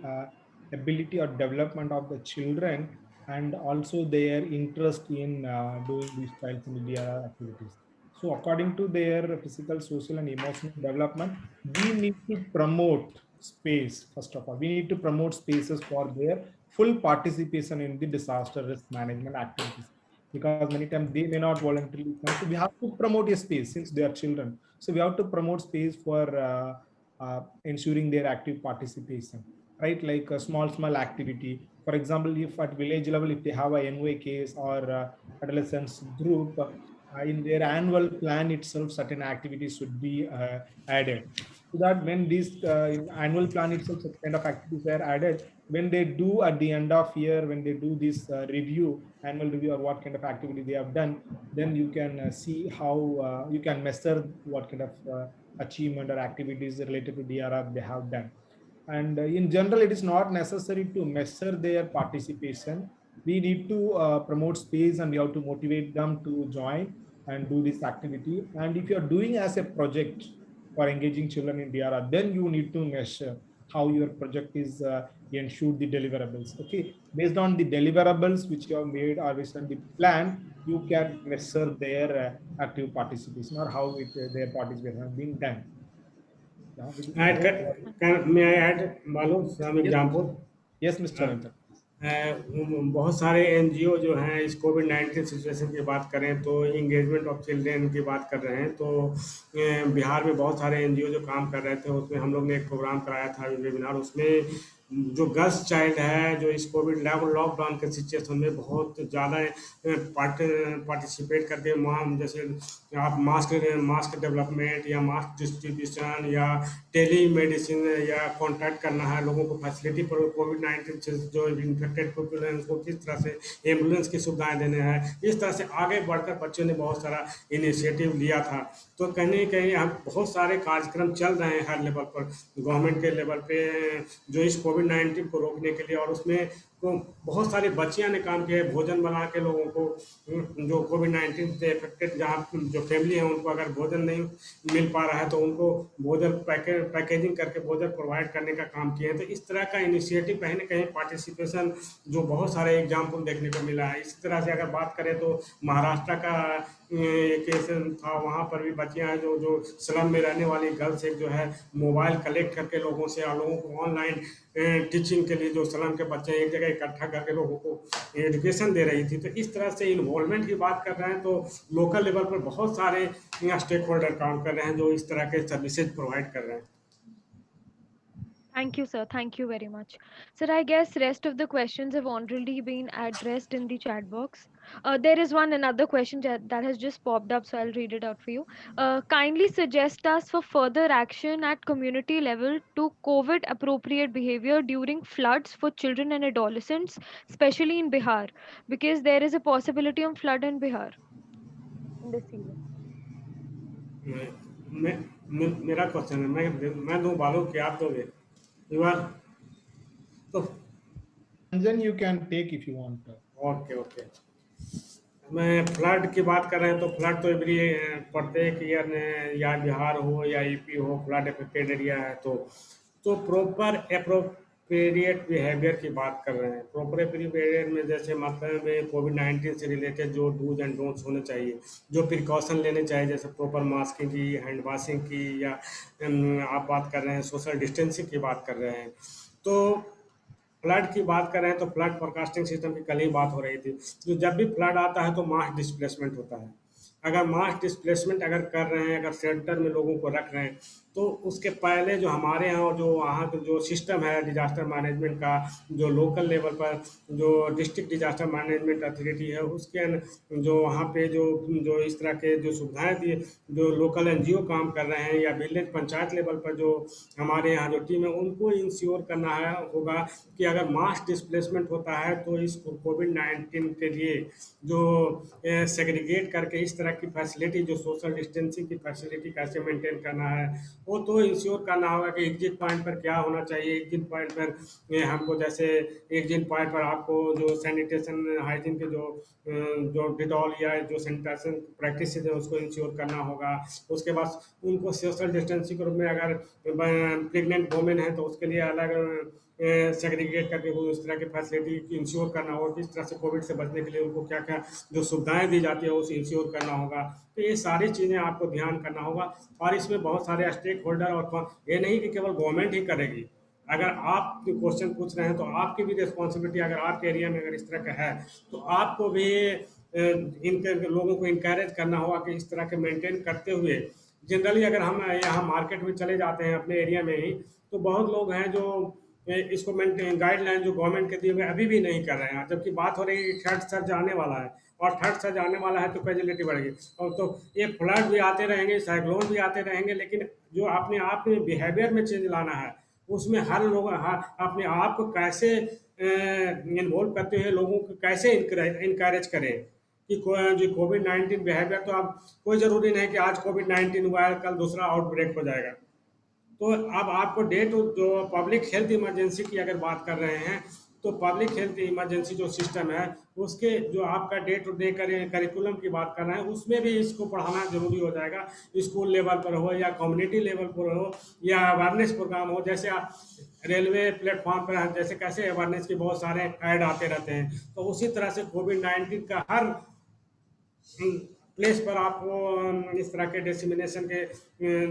ability or development of the children, and also their interest in doing these trials in DRR activities. So according to their physical, social, and emotional development, we need to promote space. First of all, we need to promote spaces for their full participation in the disaster risk management activities, because many times they may not voluntarily come. So we have to promote a space since they are children. So we have to promote space for ensuring their active participation, right? Like a small activity. For example, if at village level, if they have a NOA case or adolescents group, in their annual plan itself, certain activities should be added. So that when this in annual plan itself, such kind of activities are added, when they do at the end of year, when they do this annual review, or what kind of activity they have done, then you can see how you can measure what kind of achievement or activities related to DRR they have done. And in general, it is not necessary to measure their participation. We need to promote space, and we have to motivate them to join and do this activity. And if you are doing as a project for engaging children in DRR, then you need to measure how your project is ensure the deliverables. Okay, based on the deliverables which you have made, or based on the plan, you can measure their active participation, or how their participation has been done. Yeah, Add, may I add, Balu, some yes, example? yes, Mr. हाँ, Anand. बहुत सारे NGO जो हैं इस कोविड-19 situation की बात करें तो एंगेजमेंट ऑफ चिल्ड्रेन की बात कर रहे हैं, तो बिहार में बहुत सारे एनजीओ जो काम कर रहे थे, उसमें हम लोग ने एक प्रोग्राम कराया था वेबिनार। उसमें जो गर्ल्स चाइल्ड है, जो इस कोविड लॉकडाउन के सिचुएशन में बहुत ज़्यादा पार्टिसिपेट करके वहाँ, जैसे आप मास्क डेवलपमेंट या मास्क डिस्ट्रीब्यूशन या टेली मेडिसिन या कॉन्टैक्ट करना है लोगों को फैसिलिटी पर, कोविड-19 से जो इन्फेक्टेड पीपल हैं उनको किस तरह से एम्बुलेंस की सुविधाएं देने हैं, इस तरह से आगे बढ़कर बच्चों ने बहुत सारा इनिशिएटिव लिया था। तो कहीं न कहीं हम बहुत सारे कार्यक्रम चल रहे हैं हर लेवल पर, गवर्नमेंट के लेवल पे, जो इस कोविड-19 को रोकने के लिए। और उसमें को बहुत सारी बच्चियां ने काम किया है, भोजन बना के लोगों को, जो कोविड-19 से इफेक्टेड जहाँ जो फैमिली है उनको अगर भोजन नहीं मिल पा रहा है तो उनको भोजन पैकेजिंग करके भोजन प्रोवाइड करने का काम किए हैं। तो इस तरह का इनिशिएटिव कहीं न कहीं पार्टिसिपेशन जो बहुत सारे एग्जाम्पल देखने को मिला है। इसी तरह से अगर बात करें तो महाराष्ट्र का एक केस था, वहाँ पर भी बच्चियाँ हैं जो स्लम में रहने वाली गर्ल्स एक जो है मोबाइल कलेक्ट करके लोगों से, लोगों को ऑनलाइन टीचिंग के लिए, जो स्लम के बच्चे एक जगह इकट्ठा करके लोगों को एजुकेशन दे रही थी। तो इस तरह से इन्वॉल्वमेंट की बात कर रहे हैं तो लोकल लेवल पर बहुत सारे स्टेक होल्डर काम कर रहे हैं जो इस तरह के सर्विसेज प्रोवाइड कर रहे हैं। Thank you, sir. Thank you very much. Sir, I guess rest of the questions have already been addressed in the chat box. There is another question that has just popped up, so I'll read it out for you. Kindly suggest us for further action at community level to COVID appropriate behavior during floods for children and adolescents, especially in Bihar, because there is a possibility of flood in Bihar in this season. मेरा question है, मैं दूं बालू कि आप दोगे? You are, तो And then you can take if you want. Okay. मैं फ्लड की बात कर रहे हैं तो फ्लड तो एवरी प्रत्येक ईयर में, या बिहार हो या यूपी हो, फ्लड अफेक्टेड एरिया है। तो प्रॉपर एप्रोप्रिएट बिहेवियर की बात कर रहे हैं। प्रॉपर बिहेवियर में जैसे मतलब कोविड-19 से रिलेटेड जो डूज एंड डोंट्स होने चाहिए, जो प्रिकॉशन लेने चाहिए, जैसे प्रॉपर मास्किंग की, हैंड वॉशिंग की, या आप बात कर रहे हैं सोशल डिस्टेंसिंग की बात कर रहे हैं। तो फ्लड की बात कर रहे हैं तो फ्लड फोरकास्टिंग सिस्टम की कल ही बात हो रही थी। तो जब भी फ्लड आता है तो मास डिस्प्लेसमेंट होता है। अगर मास डिस्प्लेसमेंट अगर कर रहे हैं, अगर सेंटर में लोगों को रख रहे हैं, तो उसके पहले जो हमारे यहाँ जो वहाँ का जो सिस्टम है डिजास्टर मैनेजमेंट का, जो लोकल लेवल पर जो डिस्ट्रिक्ट डिजास्टर मैनेजमेंट अथॉरिटी है, उसके जो वहाँ पे जो जो इस तरह के जो सुविधाएं दिए, जो लोकल एनजीओ काम कर रहे हैं या विलेज पंचायत लेवल पर जो हमारे यहाँ जो टीम है, उनको इंश्योर करना है होगा कि अगर मास डिस्प्लेसमेंट होता है तो इस कोविड-19 के लिए जो सेग्रीगेट करके इस तरह की फैसिलिटी, जो सोशल डिस्टेंसिंग की फैसिलिटी कैसे मेंटेन करना है, वो तो इंश्योर करना होगा कि एग्जिट पॉइंट पर क्या होना चाहिए। एग्जिट पॉइंट पर हमको जैसे एग्जिट पॉइंट पर आपको जो सैनिटेशन हाइजीन के जो डिटॉल या जो सैनिटेशन प्रैक्टिस है उसको इंश्योर करना होगा। उसके बाद उनको सोशल डिस्टेंसिंग के रूप में अगर प्रेग्नेंट वोमेन है तो उसके लिए अलग सेग्रीगेट करके वो इस तरह की फैसिलिटी इंश्योर करना होगा। किस तरह से कोविड से बचने के लिए उनको क्या क्या जो सुविधाएं दी जाती है उसे इंश्योर करना होगा। तो ये सारी चीज़ें आपको ध्यान करना होगा। और इसमें बहुत सारे स्टेक होल्डर और ये नहीं कि केवल गवर्नमेंट ही करेगी। अगर आप क्वेश्चन पूछ रहे हैं तो आपकी भी रिस्पॉन्सिबिलिटी, अगर आपके एरिया में अगर इस तरह का है तो आपको भी इनके लोगों को इनकरेज करना होगा कि इस तरह के मेंटेन करते हुए। जनरली अगर हम यहाँ मार्केट में चले जाते हैं अपने एरिया में ही, तो बहुत लोग हैं जो इसको मेंटेन गाइडलाइन जो गवर्नमेंट के दिए हुए अभी भी नहीं कर रहे हैं, जबकि बात हो रही है कि थर्ड सर्ज आने वाला है और थर्ड सर्ज आने वाला है तो कैजुअलिटी बढ़ेगी। और तो ये फ्लड भी आते रहेंगे, साइक्लोन भी आते रहेंगे, लेकिन जो अपने आप में बिहेवियर में चेंज लाना है, उसमें हर लोग अपने आप को कैसे इन्वॉल्व करते हुए लोगों को कैसे इनकरेज करें कि जो कोविड-19 बिहेवियर, तो अब कोई ज़रूरी नहीं कि आज कोविड-19 हुआ है कल दूसरा आउटब्रेक हो जाएगा। तो अब आपको डे टू जो पब्लिक हेल्थ इमरजेंसी की अगर बात कर रहे हैं, तो पब्लिक हेल्थ इमरजेंसी जो सिस्टम है उसके जो आपका डे टू डे करिकुलम की बात कर रहे हैं, उसमें भी इसको पढ़ाना जरूरी हो जाएगा। स्कूल लेवल पर हो या कम्युनिटी लेवल पर हो या अवेयरनेस प्रोग्राम हो, जैसे आप रेलवे प्लेटफॉर्म पर जैसे कैसे अवेयरनेस के बहुत सारे ऐड आते रहते हैं, तो उसी तरह से कोविड-19 का हर प्लेस पर आपको इस तरह के डिसमिनेशन के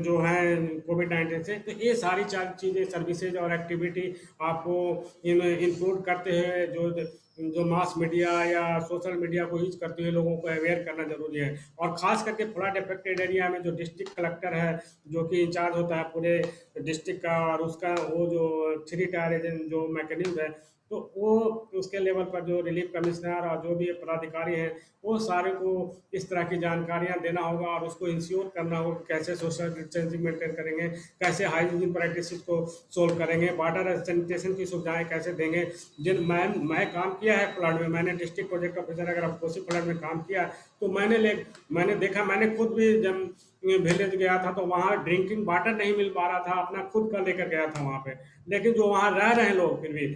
जो हैं कोविड-19 से, तो ये सारी चीज़ें सर्विसेज और एक्टिविटी आपको इंक्लूड करते हुए जो मास मीडिया या सोशल मीडिया को यूज करते हुए लोगों को अवेयर करना जरूरी है। और खास करके फ्लड अफेक्टेड एरिया में जो डिस्ट्रिक्ट कलेक्टर है, जो कि इंचार्ज होता है पूरे डिस्ट्रिक्ट का, और उसका वो जो 3 टायर एजेंट जो मैकेनिज्म है, तो वो उसके लेवल पर जो रिलीफ कमिश्नर और जो भी पदाधिकारी हैं, वो सारे को इस तरह की जानकारियां देना होगा और उसको इंश्योर करना होगा कैसे सोशल डिस्टेंसिंग मेंटेन करेंगे, कैसे हाइजीन प्रैक्टिसेस को सोल्व करेंगे, वाटर सैनिटेशन की सुविधाएं कैसे देंगे। मैं काम किया है फ्लड में, मैंने डिस्ट्रिक्ट प्रोजेक्ट ऑफिसर अगर कोसी फ्लड में काम किया, तो मैंने देखा, मैंने खुद भी जब विलेज गया था तो वहाँ ड्रिंकिंग वाटर नहीं मिल पा रहा था, अपना खुद का लेकर गया था वहाँ पे, लेकिन जो वहाँ रह रहे हैं लोग फिर भी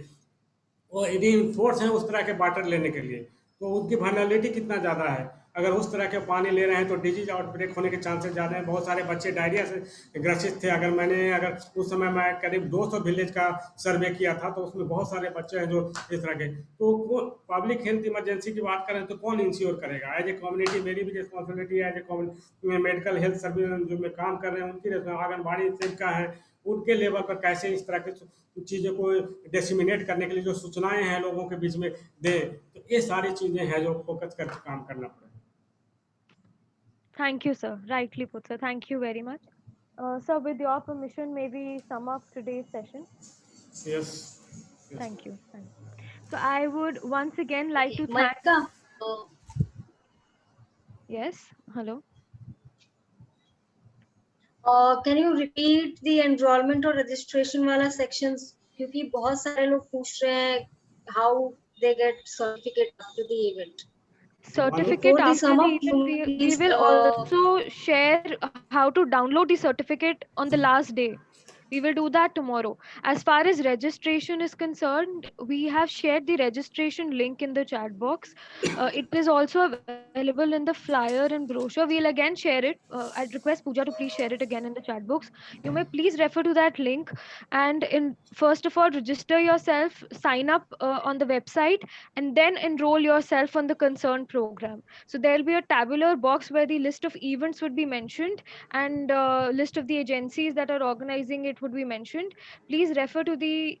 वो यदि फोर्स है उस तरह के वाटर लेने के लिए, तो उनकी वल्नरेबिलिटी कितना ज़्यादा है। अगर उस तरह के पानी ले रहे हैं तो डिजीज आउटब्रेक होने के चांसेस ज़्यादा हैं। बहुत सारे बच्चे डायरिया से ग्रसित थे। अगर उस समय मैं करीब 200 विलेज का सर्वे किया था, तो उसमें बहुत सारे बच्चे हैं जो इस तरह के। तो पब्लिक हेल्थ इमरजेंसी की बात करें तो कौन इंश्योर करेगा? एज ए कम्युनिटी मेरी भी रिस्पॉन्सिबिलिटी है, as a medical health service जो में काम कर रहे हैं उनकी, आंगनबाड़ी सेविका है, उनके लेवल पर कैसे इस तरह की चीज़ों को डिसमिनेट करने के लिए जो सूचनाएं हैं लोगों के बीच में दें। तो ये सारी चीज़ें हैं जो फोकस करके काम करना पड़ेगा। Thank you, sir. Rightly put, sir. Thank you very much. Sir, with your permission, may we sum up today's session? Yes. Thank you. So I would once again like to thank. Malika, Yes. Hello. can you repeat the enrollment or registration वाला sections, क्योंकि बहुत सारे लोग पूछ रहे हैं how they get certificate after the event. Certificate after the event, we will also share how to download the certificate on the last day. We will do that tomorrow. As far as registration is concerned, we have shared the registration link in the chat box. It is also available in the flyer and brochure. We'll again share it. I'd request Pooja to please share it again in the chat box. You may please refer to that link, and first of all, register yourself, sign up on the website, and then enroll yourself on the concerned program. So there'll be a tabular box where the list of events would be mentioned, and list of the agencies that are organizing it would be mentioned, please refer to the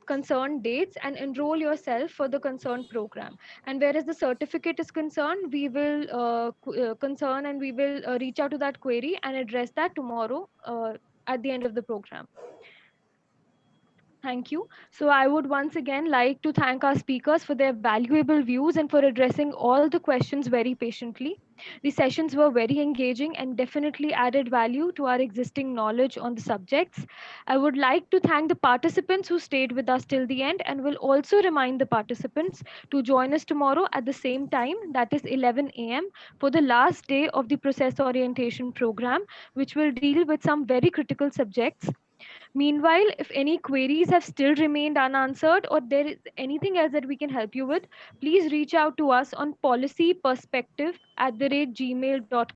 concerned dates and enroll yourself for the concerned program. And whereas the certificate is concerned, we will reach out to that query and address that tomorrow at the end of the program. Thank you. So I would once again like to thank our speakers for their valuable views and for addressing all the questions very patiently. The sessions were very engaging and definitely added value to our existing knowledge on the subjects. I would like to thank the participants who stayed with us till the end, and will also remind the participants to join us tomorrow at the same time, that is 11 a.m., for the last day of the process orientation program, which will deal with some very critical subjects. Meanwhile, if any queries have still remained unanswered or there is anything else that we can help you with, please reach out to us on policyperspective@gmail.com.